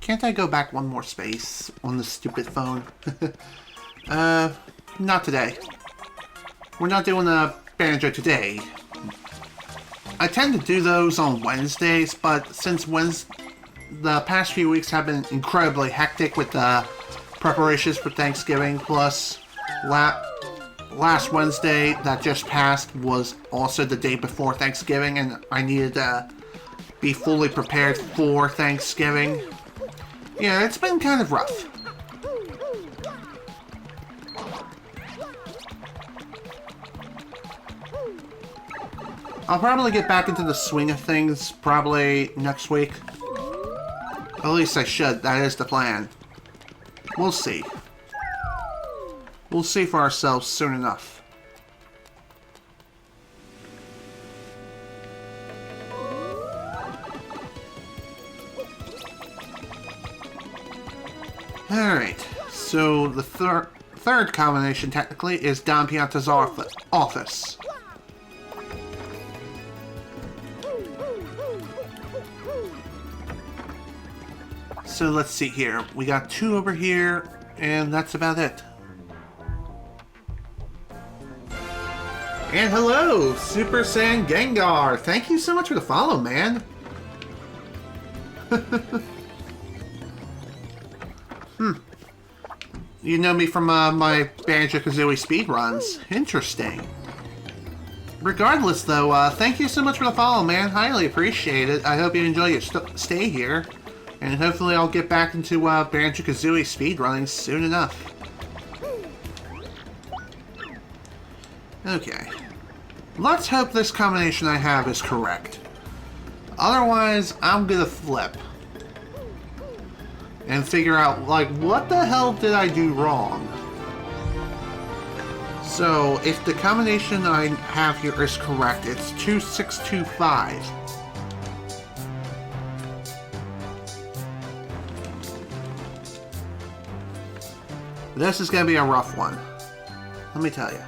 Can't I go back one more space on the stupid phone? Not today. We're not doing a banjo today. I tend to do those on Wednesdays, but since the past few weeks have been incredibly hectic with the preparations for Thanksgiving, plus last Wednesday that just passed was also the day before Thanksgiving, and I needed to be fully prepared for Thanksgiving. Yeah, it's been kind of rough. I'll probably get back into the swing of things probably next week. At least I should. That is the plan. We'll see. We'll see for ourselves soon enough. Alright, so the third combination technically is Don Pianta's office. So let's see here. We got 2 over here, and that's about it. And hello, Super Saiyan Gengar. Thank you so much for the follow, man. You know me from my Banjo-Kazooie speedruns. Interesting. Regardless, though, thank you so much for the follow, man. Highly appreciate it. I hope you enjoy your stay here. And hopefully I'll get back into Banjo-Kazooie speedrunning soon enough. Okay. Let's hope this combination I have is correct. Otherwise, I'm gonna flip. And figure out, like, what the hell did I do wrong? So, if the combination I have here is correct, it's 2625. This is gonna be a rough one. Let me tell you.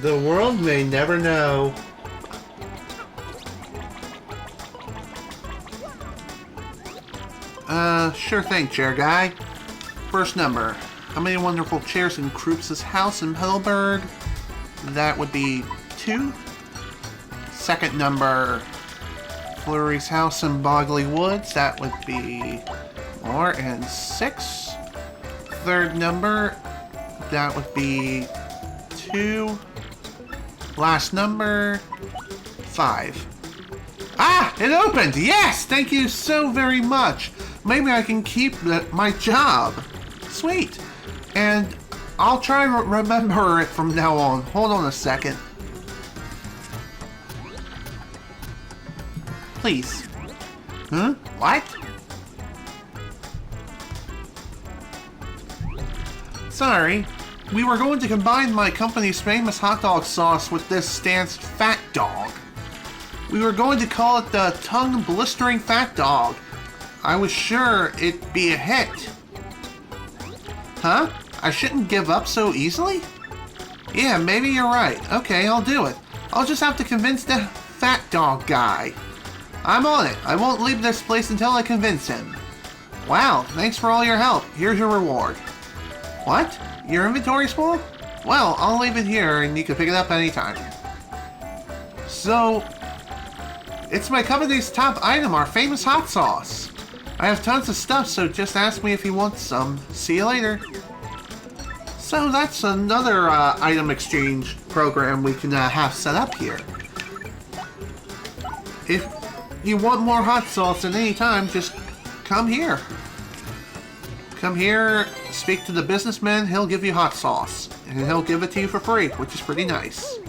The world may never know. Sure thing, chair guy. First number. How many wonderful chairs in Krup's house in Heidelberg? That would be 2. Second number, Flurry's house in Bogley Woods. That would be more, and 6. Third number, that would be 2. Last number, 5. Ah! It opened! Yes! Thank you so very much! Maybe I can keep my job. Sweet. And I'll try to remember it from now on. Hold on a second. Please. Huh? What? Sorry. We were going to combine my company's famous hot dog sauce with this stand's fat dog. We were going to call it the Tongue Blistering Fat Dog. I was sure it'd be a hit. Huh? I shouldn't give up so easily? Yeah, maybe you're right. Okay, I'll do it. I'll just have to convince the fat dog guy. I'm on it. I won't leave this place until I convince him. Wow, thanks for all your help. Here's your reward. What? Your inventory's full? Well, I'll leave it here and you can pick it up anytime. So, it's my company's top item, our famous hot sauce. I have tons of stuff, so just ask me if you want some. See you later. So that's another item exchange program we can have set up here. If you want more hot sauce at any time, just come here. Come here, speak to the businessman, he'll give you hot sauce. And he'll give it to you for free, which is pretty nice.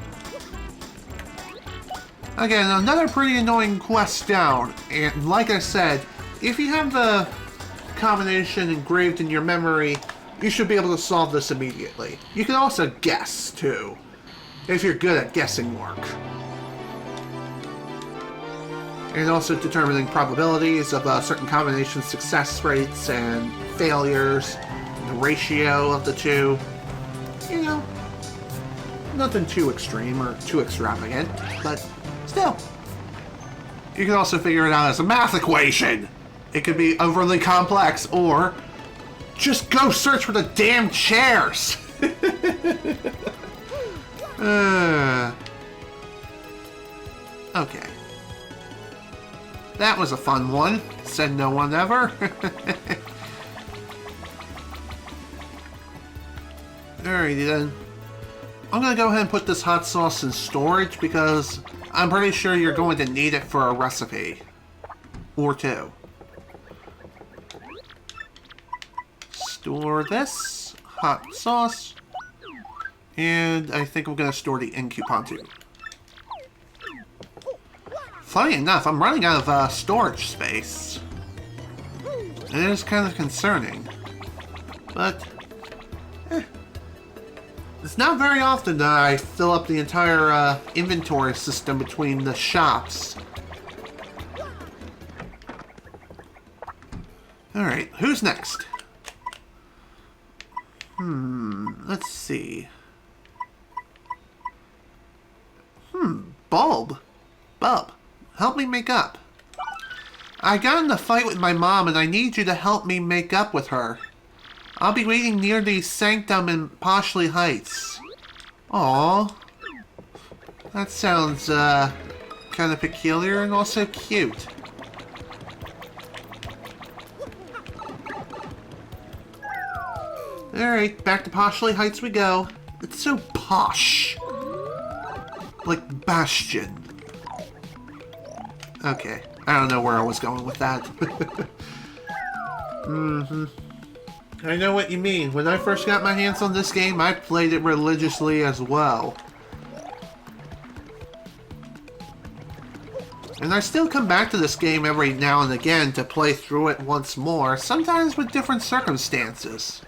Again, another pretty annoying quest down. And like I said, if you have the combination engraved in your memory, you should be able to solve this immediately. You can also guess, too, if you're good at guessing work. And also determining probabilities of certain combination success rates and failures, the ratio of the two. You know, nothing too extreme or too extravagant, but still. You can also figure it out as a math equation. It could be overly complex, or just go search for the damn chairs. Okay. That was a fun one. Said no one ever. Alrighty then. I'm gonna go ahead and put this hot sauce in storage because I'm pretty sure you're going to need it for a recipe. Or two. Store this hot sauce. And I think I'm gonna store the ink coupon too. Funny enough, I'm running out of storage space. It is kind of concerning. But, it's not very often that I fill up the entire inventory system between the shops. Alright, who's next? Let's see. Bub. Help me make up. I got in a fight with my mom and I need you to help me make up with her. I'll be waiting near the Sanctum in Poshley Heights. Aww. That sounds, kind of peculiar and also cute. Alright, back to Poshley Heights we go. It's so posh. Like Bastion. Okay, I don't know where I was going with that. I know what you mean. When I first got my hands on this game, I played it religiously as well. And I still come back to this game every now and again to play through it once more, sometimes with different circumstances.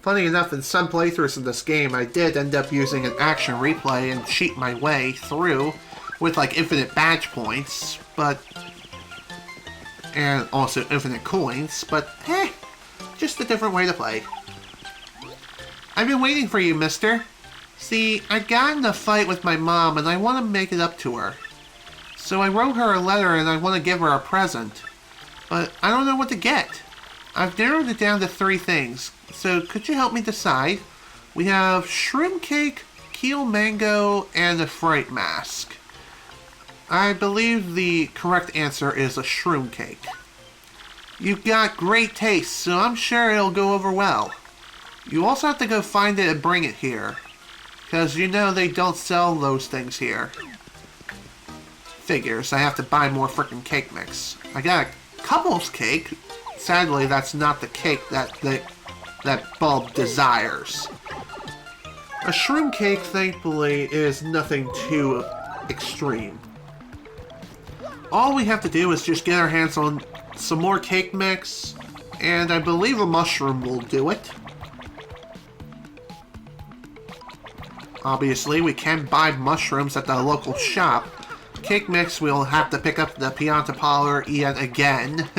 Funny enough, in some playthroughs of this game, I did end up using an action replay and cheat my way through with, like, infinite badge points, but... and also infinite coins, but, just a different way to play. I've been waiting for you, mister. See, I got in a fight with my mom and I want to make it up to her. So I wrote her a letter and I want to give her a present. But I don't know what to get. I've narrowed it down to 3 things. So could you help me decide? We have shroom cake, keel mango, and a fright mask. I believe the correct answer is a shroom cake. You've got great taste, so I'm sure it'll go over well. You also have to go find it and bring it here. Because you know they don't sell those things here. Figures, I have to buy more frickin' cake mix. I got a couple's cake. Sadly, that's not the cake that Bulb desires. A shroom cake, thankfully, is nothing too extreme. All we have to do is just get our hands on some more cake mix, and I believe a mushroom will do it. Obviously, we can buy mushrooms at the local shop. Cake mix, we'll have to pick up the Pianta Parlor yet again.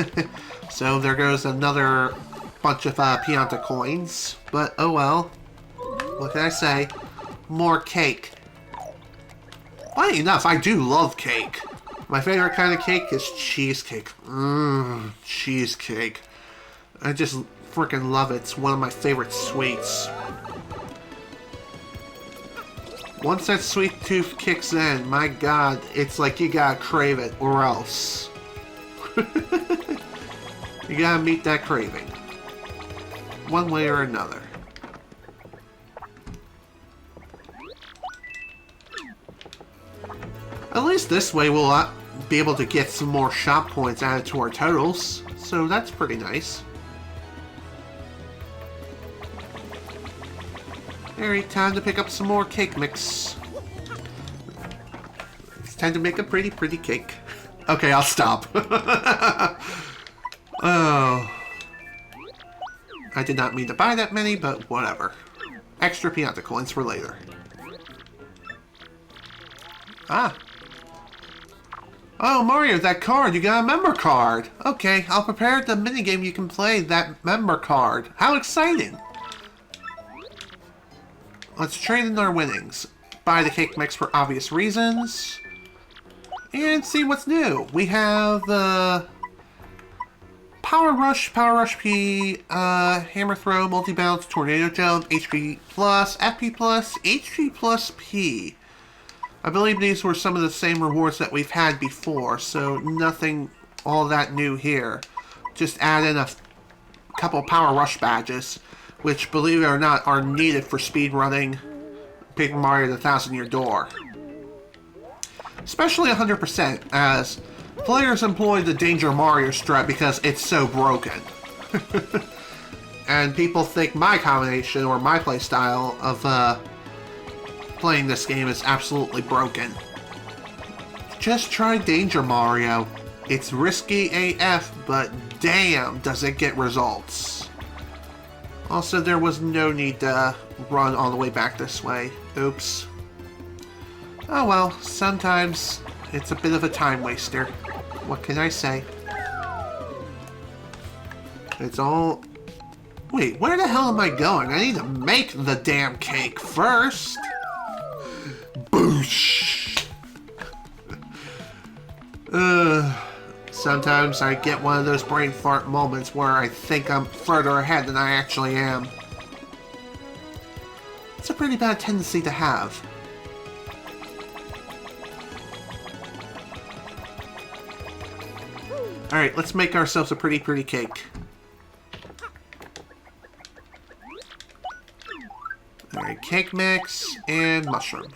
So there goes another bunch of Pianta coins. But, oh well. What can I say? More cake. Funny enough, I do love cake. My favorite kind of cake is cheesecake. Cheesecake. I just freaking love it. It's one of my favorite sweets. Once that sweet tooth kicks in, my god, it's like you gotta crave it or else. You gotta meet that craving. One way or another. At least this way we'll be able to get some more shop points added to our totals. So that's pretty nice. Alright, time to pick up some more cake mix. It's time to make a pretty cake. Okay, I'll stop. Oh. I did not mean to buy that many, but whatever. Extra piñata coins for later. Ah. Oh, Mario, that card. You got a member card. Okay, I'll prepare the minigame you can play that member card. How exciting. Let's trade in our winnings. Buy the cake mix for obvious reasons. And see what's new. We have the Power Rush P, Hammer Throw, Multi-Bounce, Tornado Jump, HP Plus, FP Plus, HP Plus P. I believe these were some of the same rewards that we've had before, so nothing all that new here. Just add in a couple Power Rush badges, which, believe it or not, are needed for speedrunning Paper Mario: The Thousand-Year Door. Especially 100%, as players employ the Danger Mario strat because it's so broken. And people think my combination, or my playstyle, of playing this game is absolutely broken. Just try Danger Mario. It's risky AF, but damn, does it get results. Also, there was no need to run all the way back this way. Oops. Oh well, sometimes it's a bit of a time waster. What can I say? It's all... Wait, where the hell am I going? I need to make the damn cake first! Boosh! Sometimes I get one of those brain fart moments where I think I'm further ahead than I actually am. It's a pretty bad tendency to have. Alright, let's make ourselves a pretty cake. Alright, cake mix and mushroom.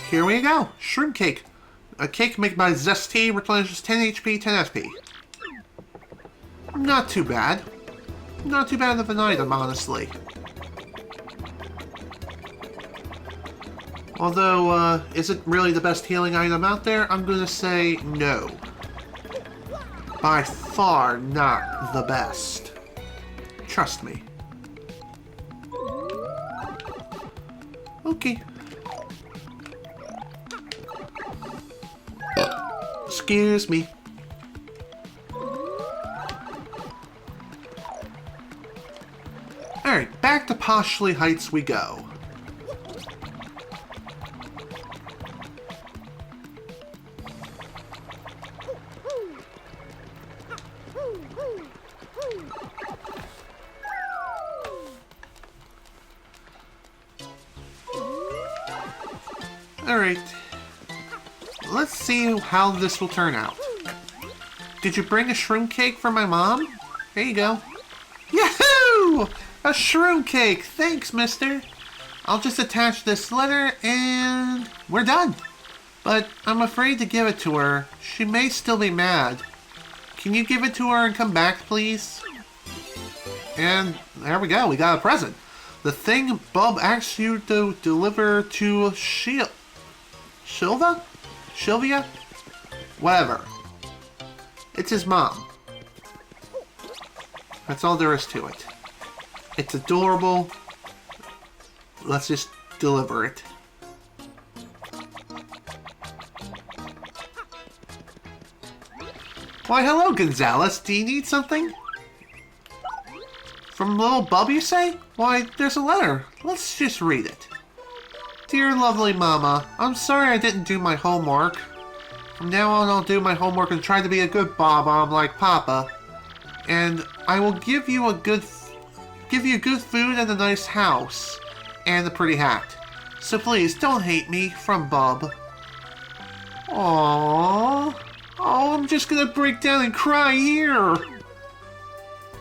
Here we go! Shrimp cake! A cake made by Zesty replenishes 10 HP, 10 FP. Not too bad. Not too bad of an item, honestly. Although, is it really the best healing item out there? I'm gonna say no. By far not the best. Trust me. Okay. Excuse me. Alright, back to Poshley Heights we go. Alright. Let's see how this will turn out. Did you bring a shroom cake for my mom? There you go. Yahoo! A shroom cake! Thanks, mister. I'll just attach this letter and we're done. But I'm afraid to give it to her. She may still be mad. Can you give it to her and come back, please? And there we go. We got a present. The thing Bob asked you to deliver to Sylvia? Whatever. It's his mom. That's all there is to it. It's adorable. Let's just deliver it. Why, hello, Gonzalez. Do you need something? From little Bub, you say? Why, there's a letter. Let's just read it. Dear lovely Mama, I'm sorry I didn't do my homework. From now on, I'll do my homework and try to be a good Bob-omb like Papa. And I will give you good food and a nice house. And a pretty hat. So please, don't hate me. From Bub. Aww. Oh, I'm just gonna break down and cry here.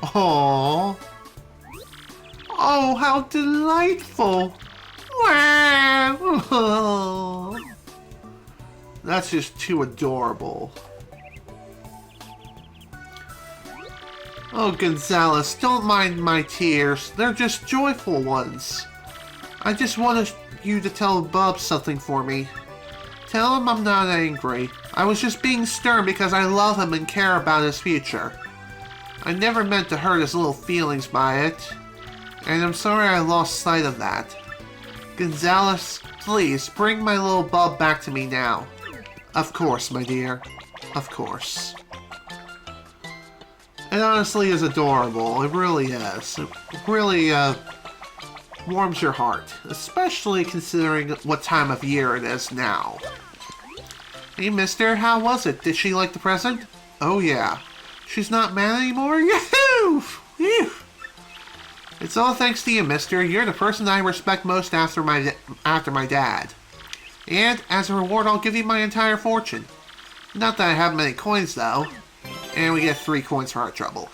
Aww. Oh, how delightful. Wow. That's just too adorable. Oh, Gonzalez, don't mind my tears. They're just joyful ones. I just wanted you to tell Bub something for me. Tell him I'm not angry. I was just being stern because I love him and care about his future. I never meant to hurt his little feelings by it. And I'm sorry I lost sight of that. Gonzalez, please, bring my little Bub back to me now. Of course, my dear. Of course. It honestly is adorable. It really is. It really, warms your heart. Especially considering what time of year it is now. Hey, mister, how was it? Did she like the present? Oh, yeah. She's not mad anymore? Yahoo! Phew! It's all thanks to you, mister. You're the person I respect most after my dad. And, as a reward, I'll give you my entire fortune. Not that I have many coins, though. And we get 3 coins for our trouble.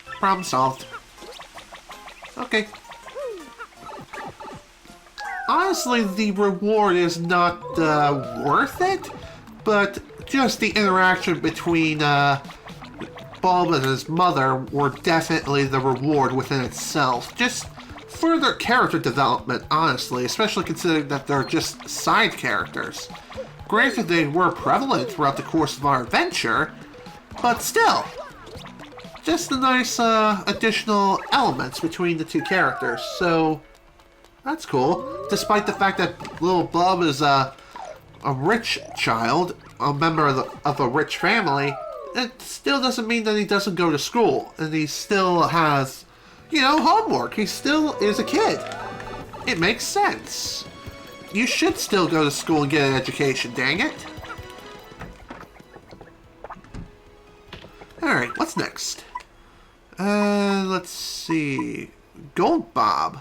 Problem solved. Okay. Honestly, the reward is not worth it, but just the interaction between Bulb and his mother were definitely the reward within itself. Just further character development, honestly, especially considering that they're just side characters. Granted, they were prevalent throughout the course of our adventure, but still, just the nice additional elements between the two characters, so that's cool. Despite the fact that little Bub is a rich child, a member of a rich family, it still doesn't mean that he doesn't go to school, and he still has, you know, homework. He still is a kid. It makes sense. You should still go to school and get an education, dang it. Alright, what's next? Let's see. Gold Bob.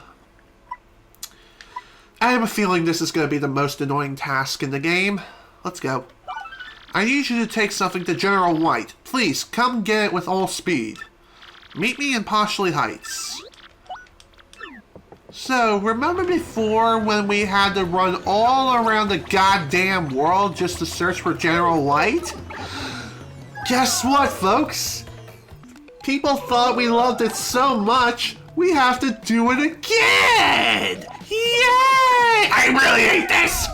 I have a feeling this is going to be the most annoying task in the game. Let's go. I need you to take something to General White. Please, come get it with all speed. Meet me in Poshley Heights. So, remember before when we had to run all around the goddamn world just to search for General White? Guess what, folks? People thought we loved it so much, we have to do it again! Yay! I really hate this!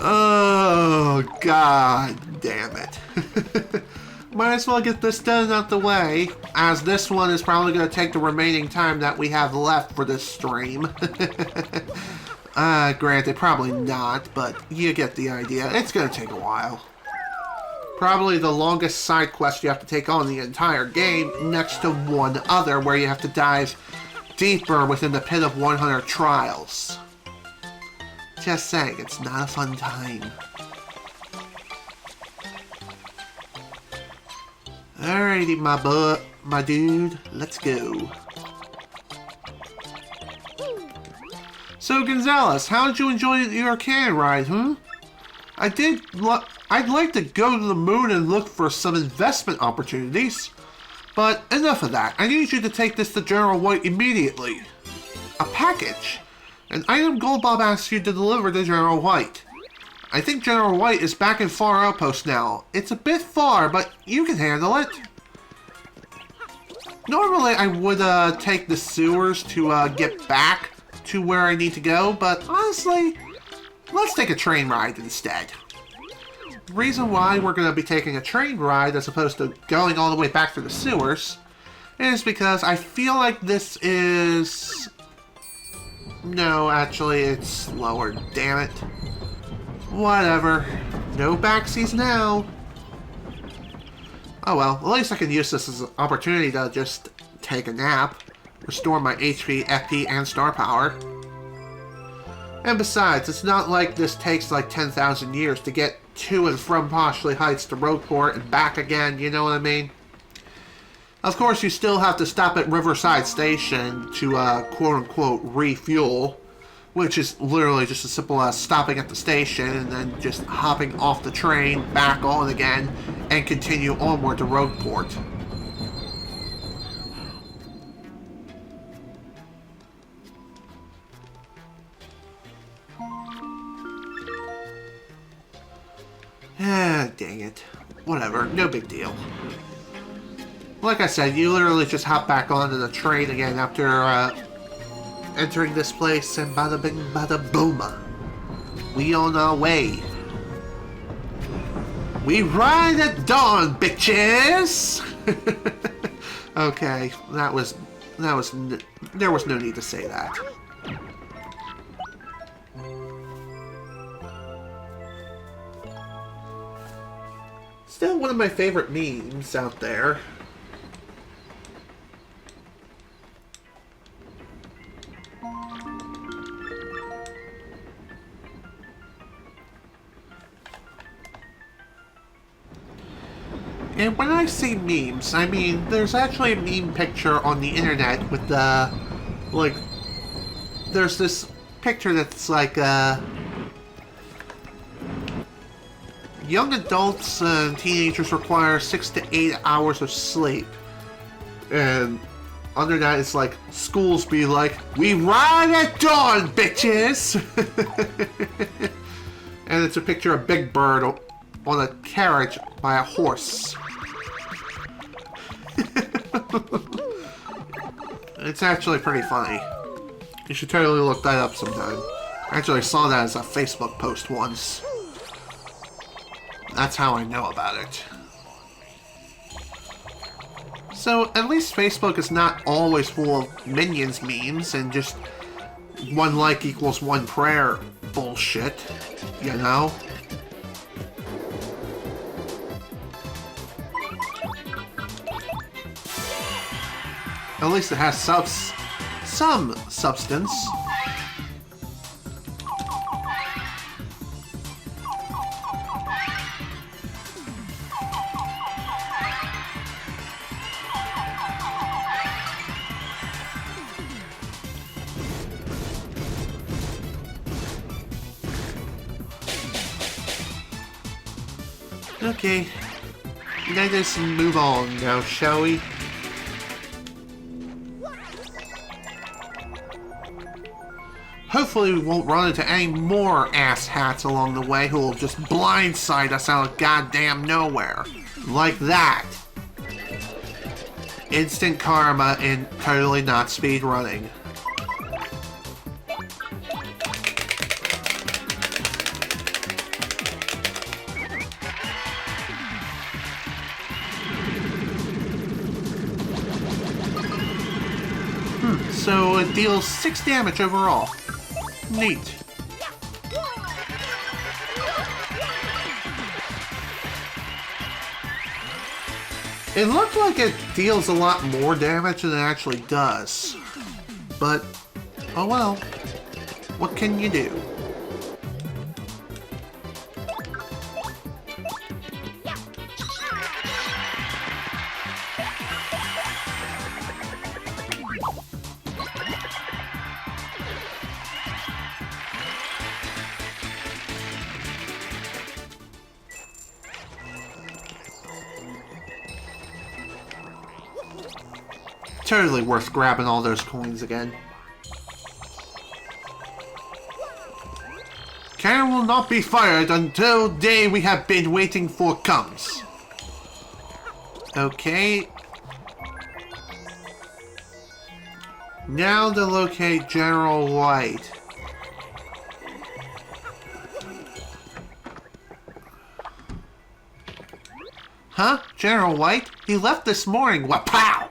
Oh, god damn it. Might as well get this done out the way, as this one is probably going to take the remaining time that we have left for this stream. Granted, probably not, but you get the idea. It's going to take a while. Probably the longest side quest you have to take on the entire game, next to one other where you have to dive deeper within the pit of 100 trials. Just saying, it's not a fun time. Alrighty, my dude, let's go. So, Gonzalez, how did you enjoy your cannon ride, huh? I'd like to go to the moon and look for some investment opportunities. But enough of that. I need you to take this to General White immediately. A package? An item Gold Bob asks you to deliver to General White. I think General White is back in Far Outpost now. It's a bit far, but you can handle it. Normally I would take the sewers to get back to where I need to go, but honestly, let's take a train ride instead. reason why we're going to be taking a train ride as opposed to going all the way back to the sewers is because I feel like this is... No, actually, it's slower. Damn it. Whatever. No backseas now. Oh well, at least I can use this as an opportunity to just take a nap, restore my HP, FP, and star power. And besides, it's not like this takes like 10,000 years to get to and from Poshley Heights to Roadport and back again, you know what I mean? Of course, you still have to stop at Riverside Station to quote-unquote refuel, which is literally just as simple as stopping at the station and then just hopping off the train, back on again, and continue onward to Roadport. Ah, dang it. Whatever, no big deal. Like I said, you literally just hop back onto the train again after entering this place, and bada bing bada boom. We on our way. We ride at dawn, bitches! Okay, there was no need to say that. Still one of my favorite memes out there. And when I say memes, I mean there's actually a meme picture on the internet with the, like, there's this picture that's like, young adults and teenagers require 6 to 8 hours of sleep. And under that it's like, schools be like, we ride at dawn, bitches! And it's a picture of Big Bird on a carriage by a horse. It's actually pretty funny. You should totally look that up sometime. I actually saw that as a Facebook post once. That's how I know about it. So, at least Facebook is not always full of Minions memes and just one like equals one prayer bullshit, you know? At least it has some substance. Okay, let us move on now, shall we? Hopefully we won't run into any more asshats along the way who will just blindside us out of goddamn nowhere. Like that. Instant karma and totally not speed running. So it deals 6 damage overall. Neat. It looked like it deals a lot more damage than it actually does. But, oh well. What can you do? Totally worth grabbing all those coins again. Cannon will not be fired until day we have been waiting for comes. Okay. Now to locate General White. Huh? General White? He left this morning. Wapow!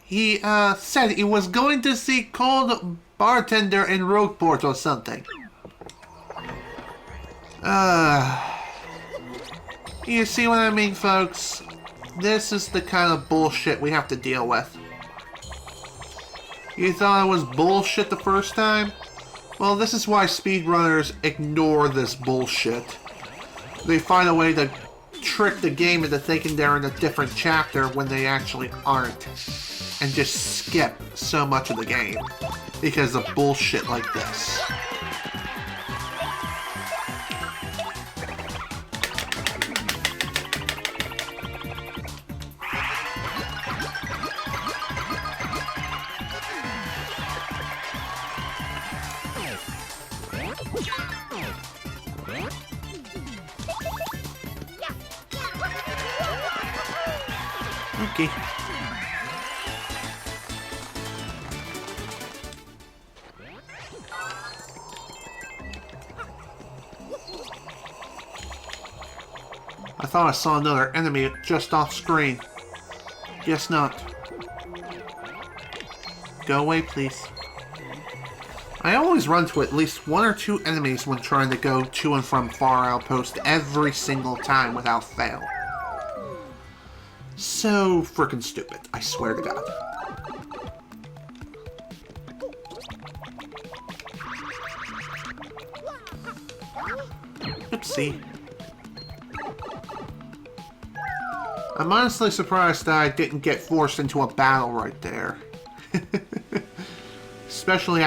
He said he was going to see cold bartender in Rogueport or something. You see what I mean, folks? This is the kind of bullshit we have to deal with. You thought it was bullshit the first time? Well, this is why speedrunners ignore this bullshit. They find a way to trick the game into thinking they're in a different chapter when they actually aren't. And just skip so much of the game because of bullshit like this. Okay. I thought I saw another enemy just off screen. Guess not. Go away, please. I always run to at least 1 or 2 enemies when trying to go to and from Far Outpost every single time without fail. So frickin' stupid, I swear to God. Oopsie. I'm honestly surprised that I didn't get forced into a battle right there. Especially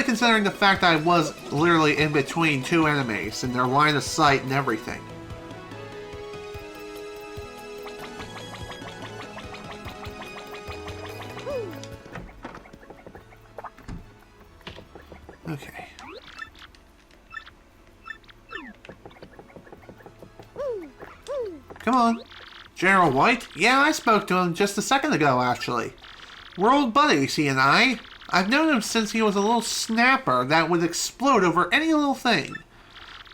considering the fact that I was literally in between 2 enemies and their line of sight and everything. Okay. Come on. General White? Yeah, I spoke to him just a second ago, actually. We're old buddies, he and I. I've known him since he was a little snapper that would explode over any little thing.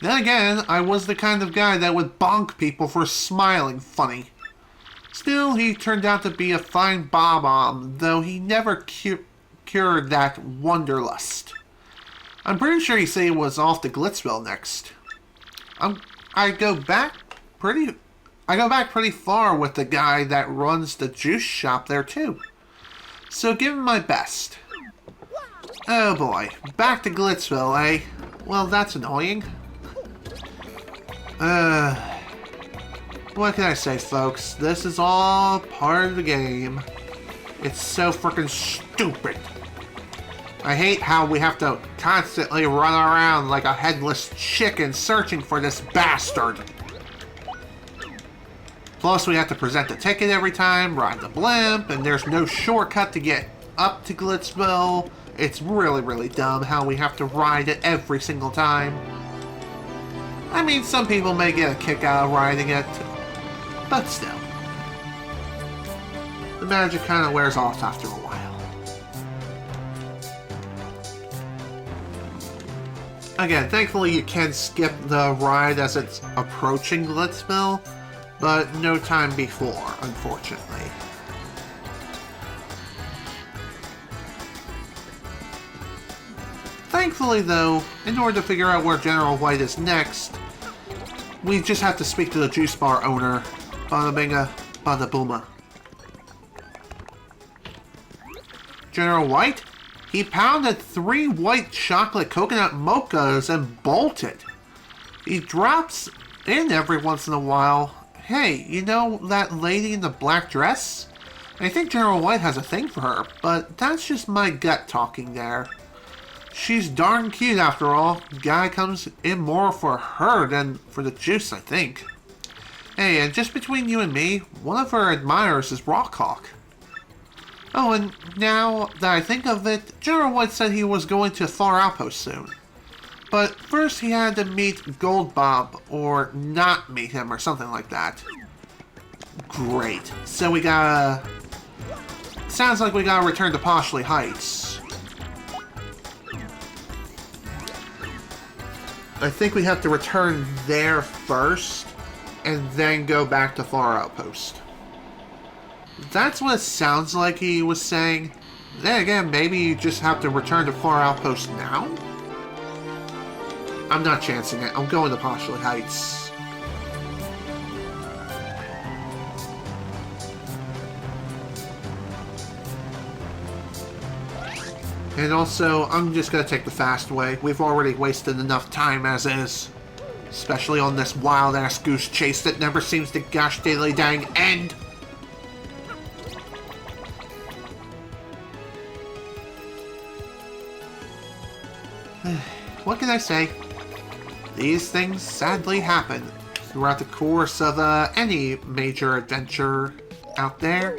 Then again, I was the kind of guy that would bonk people for smiling funny. Still, he turned out to be a fine bob-omb, though he never cured that wanderlust. I'm pretty sure he said he was off to Glitzville next. I go back pretty far with the guy that runs the juice shop there too. So give him my best. Oh boy, back to Glitzville, eh? Well, that's annoying. What can I say, folks? This is all part of the game. It's so freaking stupid. I hate how we have to constantly run around like a headless chicken searching for this bastard. Plus, we have to present the ticket every time, ride the blimp, and there's no shortcut to get up to Glitzville. It's really, really dumb how we have to ride it every single time. I mean, some people may get a kick out of riding it, but still. The magic kind of wears off after a while. Again, thankfully you can skip the ride as it's approaching Glitzville, but no time before, unfortunately. Thankfully, though, in order to figure out where General White is next, we just have to speak to the juice bar owner. Bada binga, bada booma. General White? He pounded 3 white chocolate coconut mochas and bolted. He drops in every once in a while. Hey, you know that lady in the black dress? I think General White has a thing for her, but that's just my gut talking there. She's darn cute after all. Guy comes in more for her than for the juice, I think. Hey, and just between you and me, one of her admirers is Rockhawk. Oh, and now that I think of it, General White said he was going to Far Outpost soon. But first he had to meet Gold Bob, or not meet him, or something like that. Great. So we gotta... Sounds like we gotta return to Poshley Heights. I think we have to return there first, and then go back to Far Outpost. That's what it sounds like he was saying. Then again, maybe you just have to return to Far Outpost now? I'm not chancing it. I'm going to Postulate Heights. And also, I'm just going to take the fast way. We've already wasted enough time as is. Especially on this wild-ass goose chase that never seems to gosh daily dang end. What can I say? These things sadly happen throughout the course of any major adventure out there.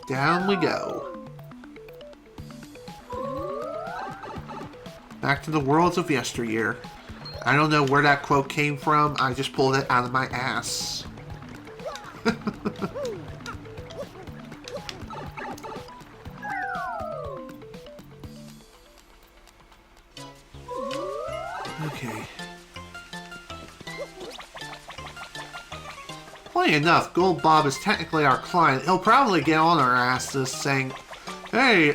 Down we go. Back to the worlds of yesteryear. I don't know where that quote came from. I just pulled it out of my ass. Okay. Funny enough, Gold Bob is technically our client. He'll probably get on our asses saying, "Hey,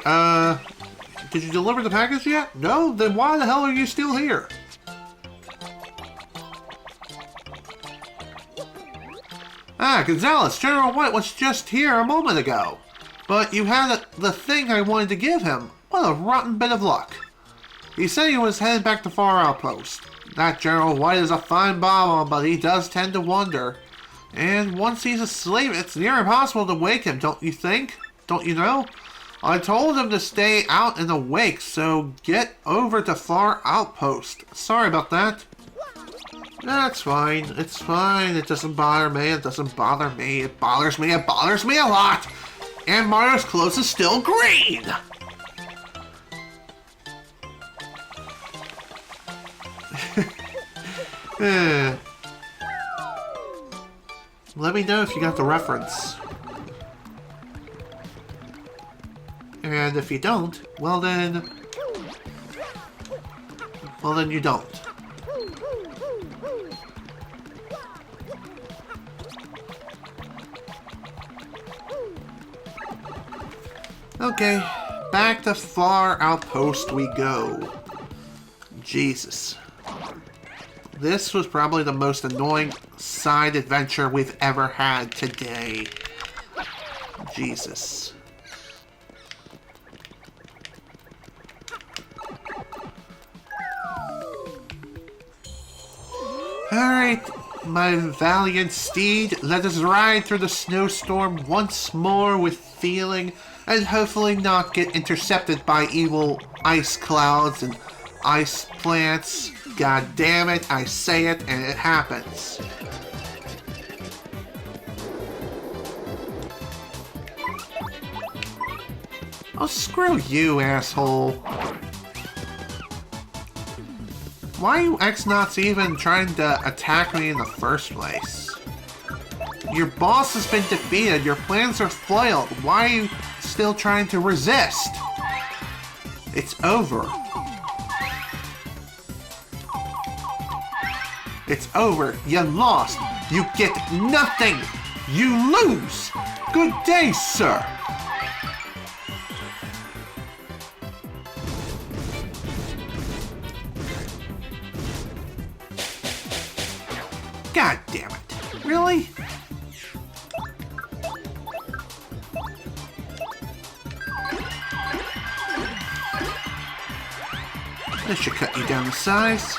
did you deliver the package yet? No? Then why the hell are you still here?" Ah, Gonzalez, General White was just here a moment ago. But you had the thing I wanted to give him. What a rotten bit of luck. He said he was headed back to Far Outpost. That General White is a fine bomb, but he does tend to wander. And once he's asleep, it's near impossible to wake him, don't you think? Don't you know? I told him to stay out and awake, so get over to Far Outpost. Sorry about that. That's fine. It's fine. It doesn't bother me. It doesn't bother me. It bothers me. It bothers me a lot. And Mario's clothes is still green. Let me know if you got the reference. And if you don't, well then you don't. Okay, back to Far Outpost we go. Jesus. This was probably the most annoying side adventure we've ever had today. Jesus. Alright, my valiant steed, let us ride through the snowstorm once more with feeling, and hopefully not get intercepted by evil ice clouds and ice plants. God damn it, I say it and it happens. Oh, screw you, asshole. Why are you X-Nauts even trying to attack me in the first place? Your boss has been defeated, your plans are foiled. Why are you still trying to resist? It's over. It's over. You lost. You get nothing. You lose. Good day, sir. God damn it. Really? This should cut you down to size.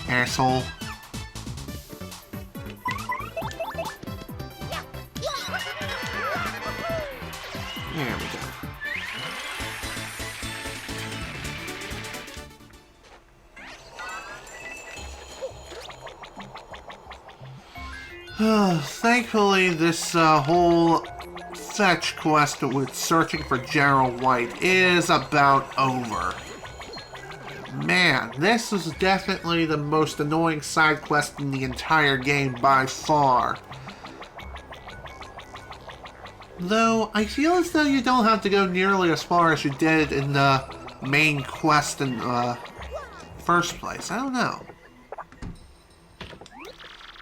Asshole. There we go. Thankfully, this whole fetch quest with searching for General White is about over. Man, this is definitely the most annoying side quest in the entire game by far. Though, I feel as though you don't have to go nearly as far as you did in the main quest in the first place. I don't know.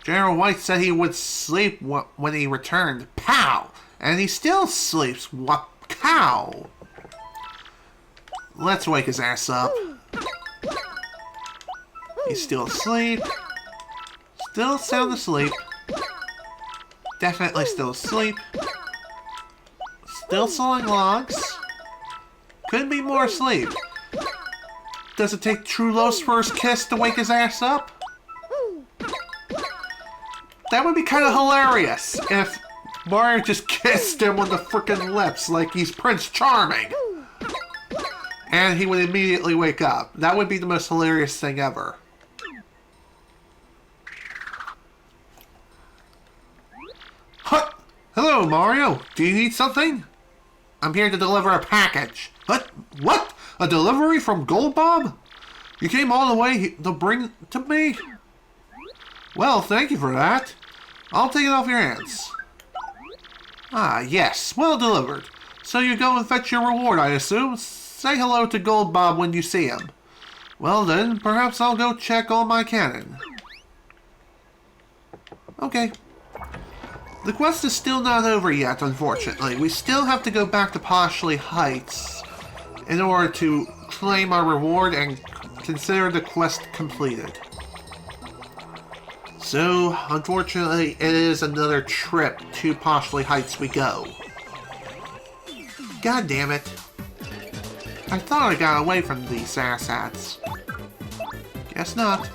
General White said he would sleep when he returned. Pow! And he still sleeps. What cow? Let's wake his ass up. He's still asleep. Still sound asleep. Definitely still asleep. Still sawing logs. Couldn't be more asleep. Does it take Trulo's first kiss to wake his ass up? That would be kind of hilarious if Mario just kissed him on the frickin' lips like he's Prince Charming. And he would immediately wake up. That would be the most hilarious thing ever. Huh? Hello, Mario. Do you need something? I'm here to deliver a package. What? A delivery from Gold Bob? You came all the way to bring it to me? Well, thank you for that. I'll take it off your hands. Ah, yes. Well delivered. So you go and fetch your reward, I assume? Say hello to Gold Bob when you see him. Well then, perhaps I'll go check on my cannon. Okay. The quest is still not over yet, unfortunately. We still have to go back to Poshley Heights in order to claim our reward and consider the quest completed. So, unfortunately, it is another trip to Poshley Heights we go. God damn it. I thought I got away from these asshats. Guess not.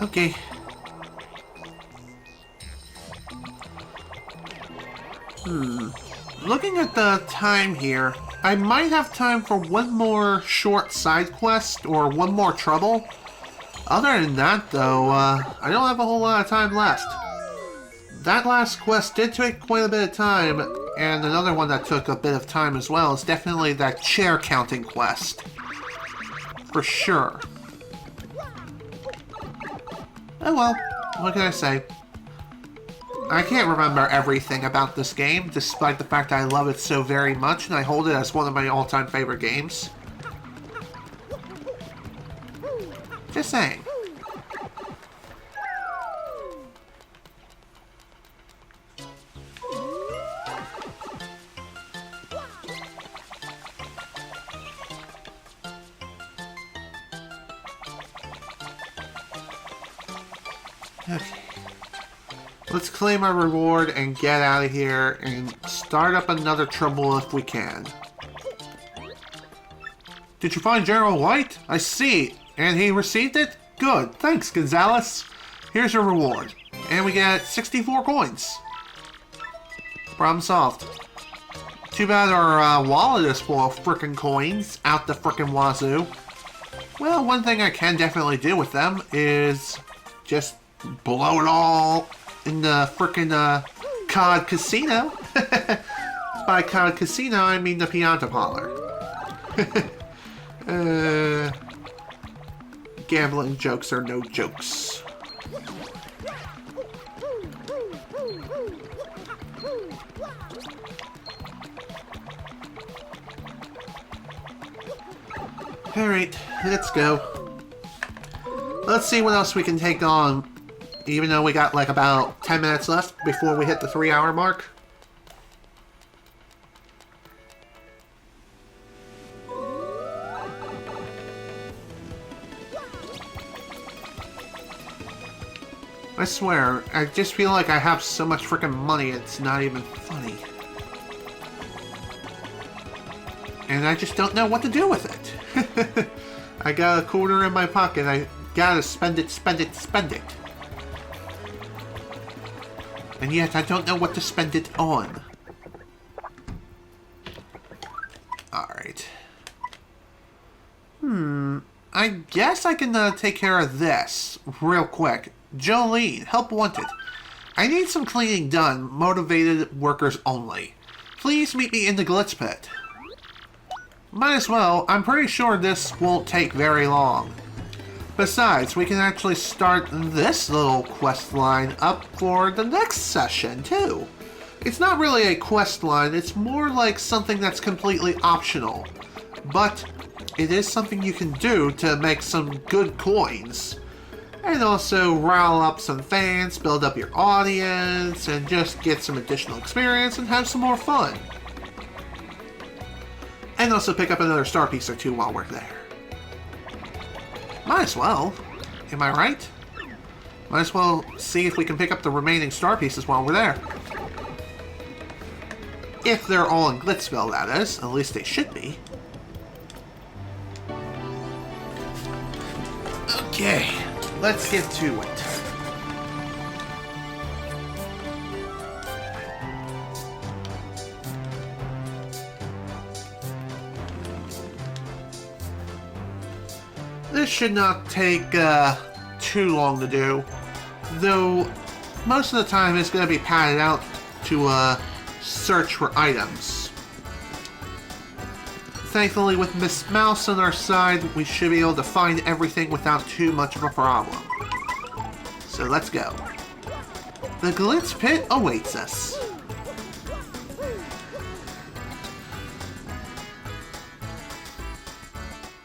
Okay. Looking at the time here, I might have time for one more short side quest or one more trouble. Other than that, though, I don't have a whole lot of time left. That last quest did take quite a bit of time, and another one that took a bit of time as well is definitely that chair counting quest. For sure. Oh well, what can I say? I can't remember everything about this game, despite the fact I love it so very much, and I hold it as one of my all-time favorite games. Just saying. Okay. Let's claim our reward and get out of here and start up another trouble if we can. Did you find General White? I see. And he received it? Good. Thanks, Gonzalez. Here's your reward. And we get 64 coins. Problem solved. Too bad our wallet is full of frickin' coins out the frickin' wazoo. Well, one thing I can definitely do with them is just blow it all in the frickin' COD Casino. By COD Casino, I mean the Pianta Parlor. Gambling jokes are no jokes. Alright, let's go. Let's see what else we can take on, even though we got like about 10 minutes left before we hit the 3-hour mark. I swear, I just feel like I have so much freaking money it's not even funny. And I just don't know what to do with it. I got a quarter in my pocket, I gotta spend it, spend it, spend it. And yet I don't know what to spend it on. I guess I can take care of this real quick. Jolene, help wanted. I need some cleaning done. Motivated workers only. Please meet me in the glitch pit. Might as well. I'm pretty sure this won't take very long. Besides, we can actually start this little quest line up for the next session, too. It's not really a quest line, it's more like something that's completely optional. But it is something you can do to make some good coins. And also rile up some fans, build up your audience, and just get some additional experience and have some more fun. And also pick up another star piece or two while we're there. Might as well. Am I right? Might as well see if we can pick up the remaining star pieces while we're there. If they're all in Glitzville, that is. At least they should be. Okay, let's get to it. This should not take too long to do, though most of the time it's going to be padded out to search for items. Thankfully, with Miss Mouse on our side, we should be able to find everything without too much of a problem. So let's go. The Glitz Pit awaits us.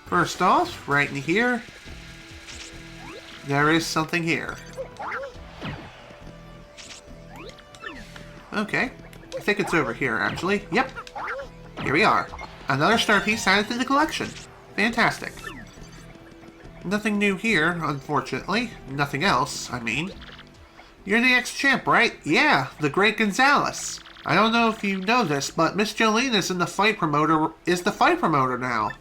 First off, right in here, there is something here. Okay, I think it's over here actually. Yep, here we are. Another star piece added to the collection. Fantastic. Nothing new here, unfortunately. Nothing else, I mean. You're the ex-champ, right? Yeah, the Great Gonzalez. I don't know if you know this, but Miss Jolene is the fight promoter now.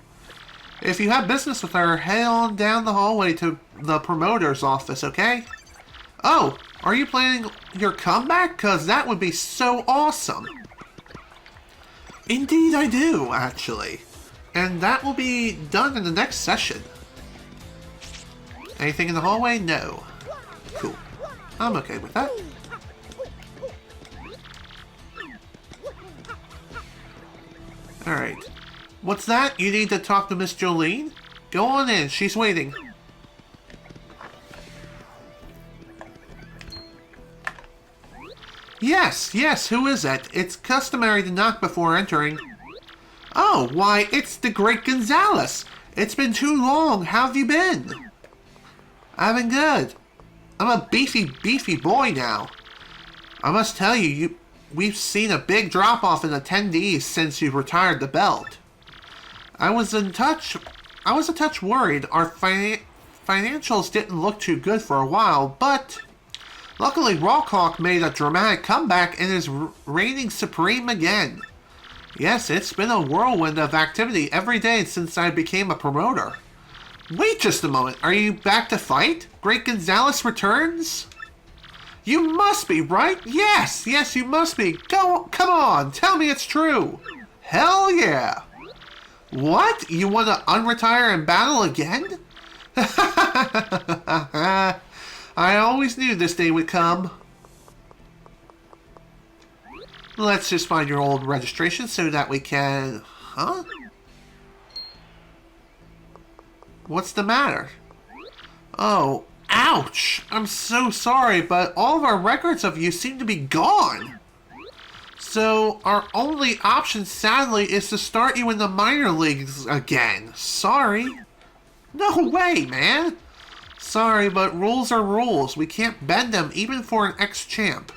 If you have business with her, head on down the hallway to the promoter's office, okay? Oh, are you planning your comeback? 'Cause that would be so awesome. Indeed I do, actually. And that will be done in the next session. Anything in the hallway? No. Cool. I'm okay with that. Alright. What's that? You need to talk to Miss Jolene? Go on in, she's waiting. Yes, who is it? It's customary to knock before entering. Oh, why, it's the Great Gonzalez. It's been too long. How have you been? I've been good. I'm a beefy boy now. I must tell you, we've seen a big drop-off in attendees since you retired the belt. I was a touch worried. Our financials didn't look too good for a while, but luckily Rawkhawk made a dramatic comeback and is reigning supreme again. Yes, it's been a whirlwind of activity every day since I became a promoter. Wait just a moment, are you back to fight? Great Gonzalez returns? You must be, right? Yes, you must be. Come on, tell me it's true. Hell yeah. What? You want to unretire and battle again? I always knew this day would come. Let's just find your old registration so that we can... Huh? What's the matter? Oh, ouch! I'm so sorry, but all of our records of you seem to be gone. So, our only option, sadly, is to start you in the minor leagues again. Sorry. No way, man! Sorry, but rules are rules. We can't bend them, even for an ex-champ.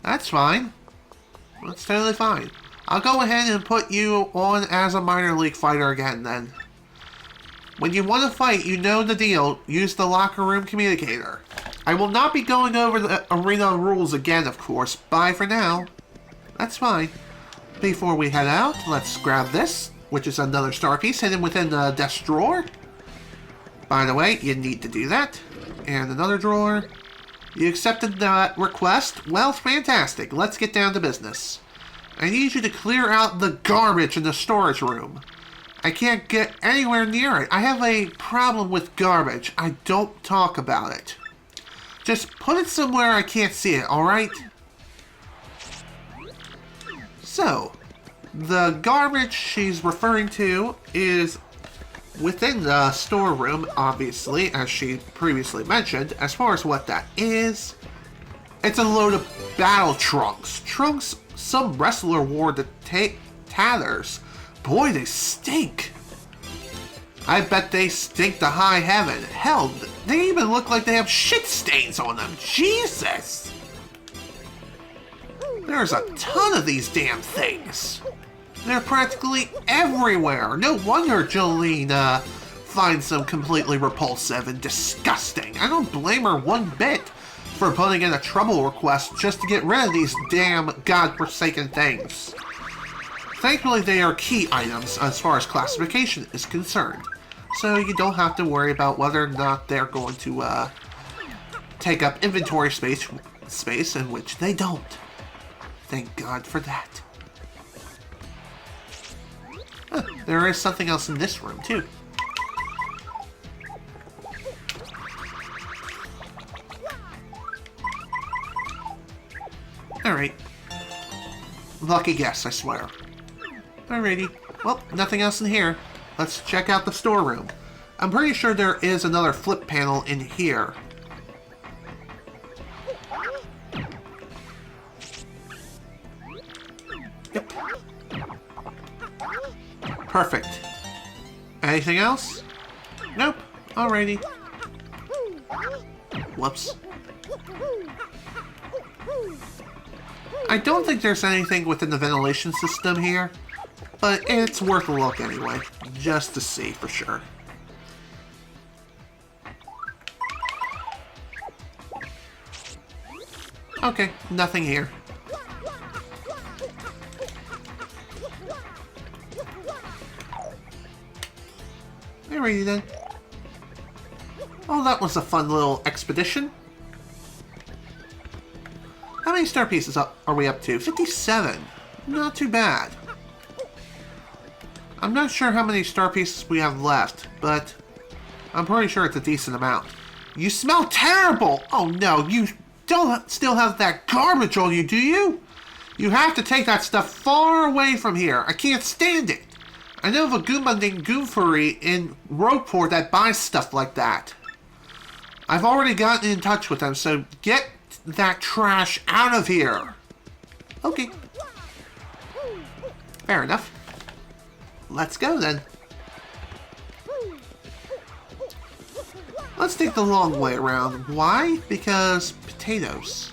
That's fine. That's totally fine. I'll go ahead and put you on as a minor league fighter again, then. When you want to fight, you know the deal. Use the locker room communicator. I will not be going over the arena rules again, of course. Bye for now. That's fine. Before we head out, let's grab this, which is another star piece hidden within the desk drawer. By the way, you need to do that. And another drawer. You accepted that request? Well, fantastic. Let's get down to business. I need you to clear out the garbage in the storage room. I can't get anywhere near it. I have a problem with garbage. I don't talk about it. Just put it somewhere I can't see it, alright? So, the garbage she's referring to is within the storeroom, obviously, as she previously mentioned. As far as what that is, it's a load of battle trunks. Trunks some wrestler wore to tatters. Boy, they stink. I bet they stink to high heaven. Hell, they even look like they have shit stains on them. Jesus! There's a ton of these damn things. They're practically everywhere. No wonder Jolene finds them completely repulsive and disgusting. I don't blame her one bit for putting in a trouble request just to get rid of these damn godforsaken things. Thankfully, they are key items as far as classification is concerned, so you don't have to worry about whether or not they're going to take up inventory space, in which they don't. Thank God for that. Huh, there is something else in this room, too. Alright. Lucky guess, I swear. Alrighty. Well, nothing else in here. Let's check out the storeroom. I'm pretty sure there is another flip panel in here. Yep. Perfect. Anything else? Nope. Alrighty. Whoops. I don't think there's anything within the ventilation system here, but it's worth a look anyway, just to see for sure. Okay, nothing here. Alrighty then. Oh, that was a fun little expedition. How many star pieces are we up to? 57. Not too bad. I'm not sure how many star pieces we have left, but I'm pretty sure it's a decent amount. You smell terrible! Oh no, you don't still have that garbage on you, do you? You have to take that stuff far away from here. I can't stand it. I know of a Goomba named Goomfurry in Rogueport that buys stuff like that. I've already gotten in touch with them, so get that trash out of here. Okay. Fair enough. Let's go then. Let's take the long way around. Why? Because potatoes.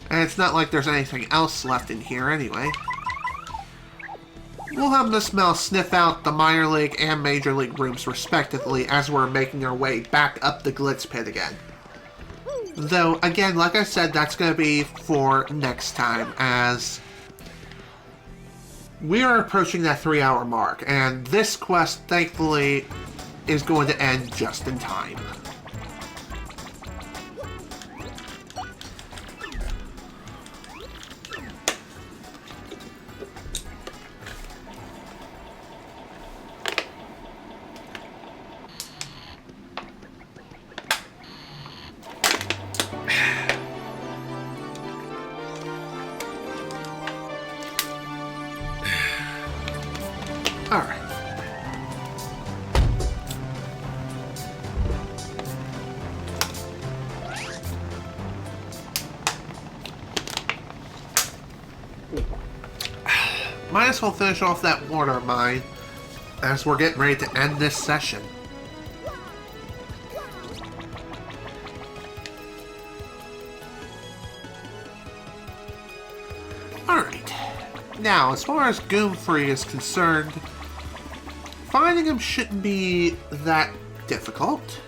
And it's not like there's anything else left in here anyway. We'll have the smell sniff out the minor league and major league rooms respectively as we're making our way back up the glitz pit again. Though, again, like I said, that's going to be for next time, as we are approaching that 3-hour mark, and this quest, thankfully, is going to end just in time. Alright. Might as well finish off that water mine as we're getting ready to end this session. Alright. Now, as far as Goomfree is concerned, finding him shouldn't be that difficult.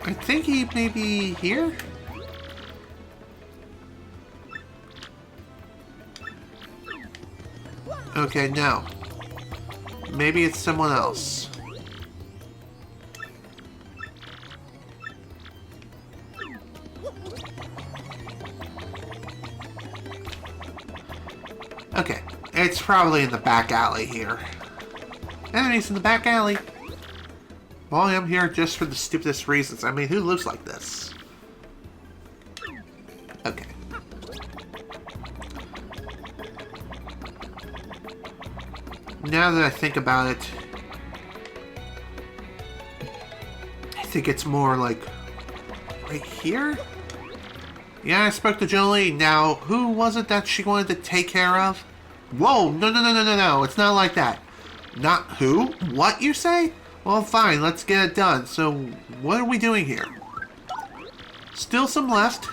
I think he may be here? Okay, no. Maybe it's someone else. Okay, it's probably in the back alley here. Enemies in the back alley. Well, I'm here just for the stupidest reasons. I mean, who lives like this? Okay. Now that I think about it, I think it's more like right here? Yeah, I spoke to Jolie. Now, who was it that she wanted to take care of? Whoa, no, it's not like that. Not who? What, you say? Well, fine, let's get it done. So, what are we doing here? Still some left.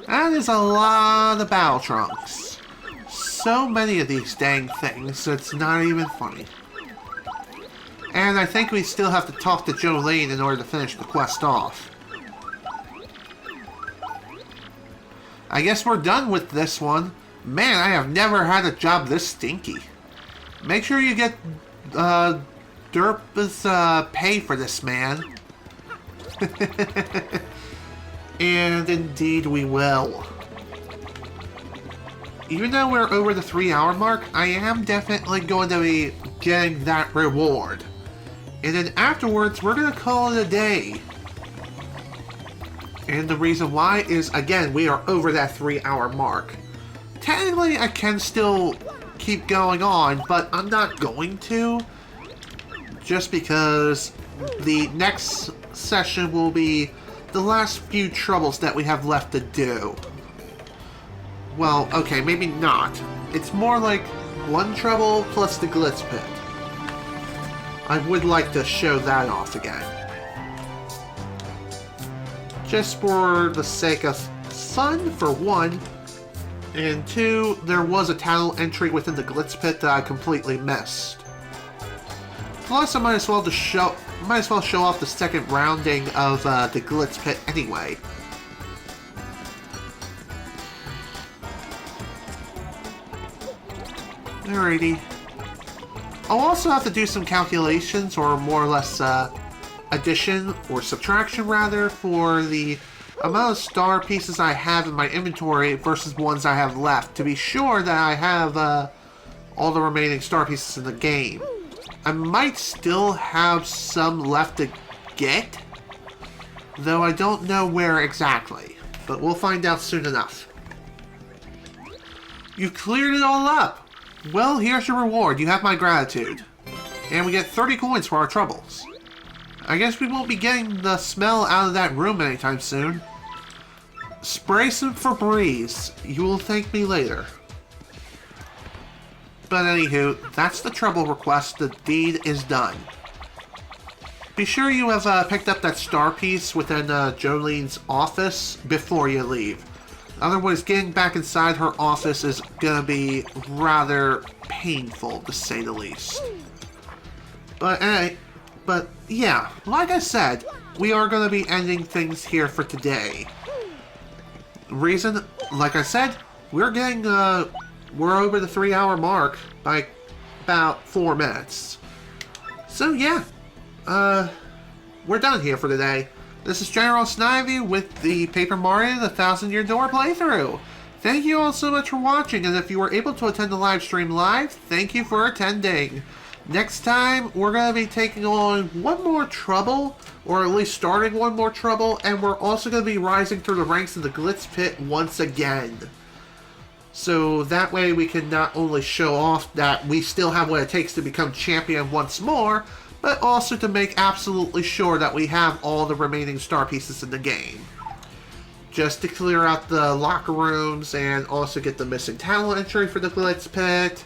That is a lot of battle trunks. So many of these dang things, it's not even funny. And I think we still have to talk to Jolene in order to finish the quest off. I guess we're done with this one. Man, I have never had a job this stinky. Make sure you get Derp's pay for this, man. And indeed we will. Even though we're over the 3-hour mark, I am definitely going to be getting that reward. And then afterwards, we're going to call it a day. And the reason why is, again, we are over that 3-hour mark. Technically, I can still keep going on, but I'm not going to. Just because the next session will be the last few troubles that we have left to do. Well, okay, maybe not. It's more like one trouble plus the Glitz Pit. I would like to show that off again. Just for the sake of fun, for one. And two, there was a title entry within the Glitz Pit that I completely missed. Plus, I might as well show off the second rounding of the Glitz Pit anyway. Alrighty. I'll also have to do some calculations, or more or less addition, or subtraction rather, for the amount of star pieces I have in my inventory versus ones I have left, to be sure that I have all the remaining star pieces in the game. I might still have some left to get, though I don't know where exactly, but we'll find out soon enough. You've cleared it all up! Well, here's your reward. You have my gratitude. And we get 30 coins for our troubles. I guess we won't be getting the smell out of that room anytime soon. Spray some Febreze. You will thank me later. But anywho, that's the trouble request. The deed is done. Be sure you have picked up that star piece within Jolene's office before you leave. Otherwise, getting back inside her office is gonna be rather painful, to say the least. But yeah, like I said, we are gonna be ending things here for today. Reason, like I said, we're over the 3-hour mark by about 4 minutes. So yeah, we're done here for today. This is General Snivy with the Paper Mario The 1000-Year Door playthrough. Thank you all so much for watching, and if you were able to attend the live stream live, thank you for attending. Next time, we're going to be taking on one more trouble, or at least starting one more trouble, and we're also going to be rising through the ranks of the Glitz Pit once again. So that way we can not only show off that we still have what it takes to become champion once more, but also to make absolutely sure that we have all the remaining star pieces in the game. Just to clear out the locker rooms and also get the missing talent entry for the Glitz Pit,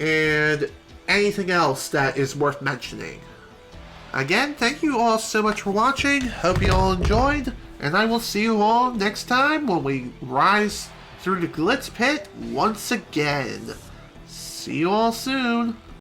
and anything else that is worth mentioning. Again, thank you all so much for watching, hope you all enjoyed, and I will see you all next time when we rise through the Glitz Pit once again. See you all soon.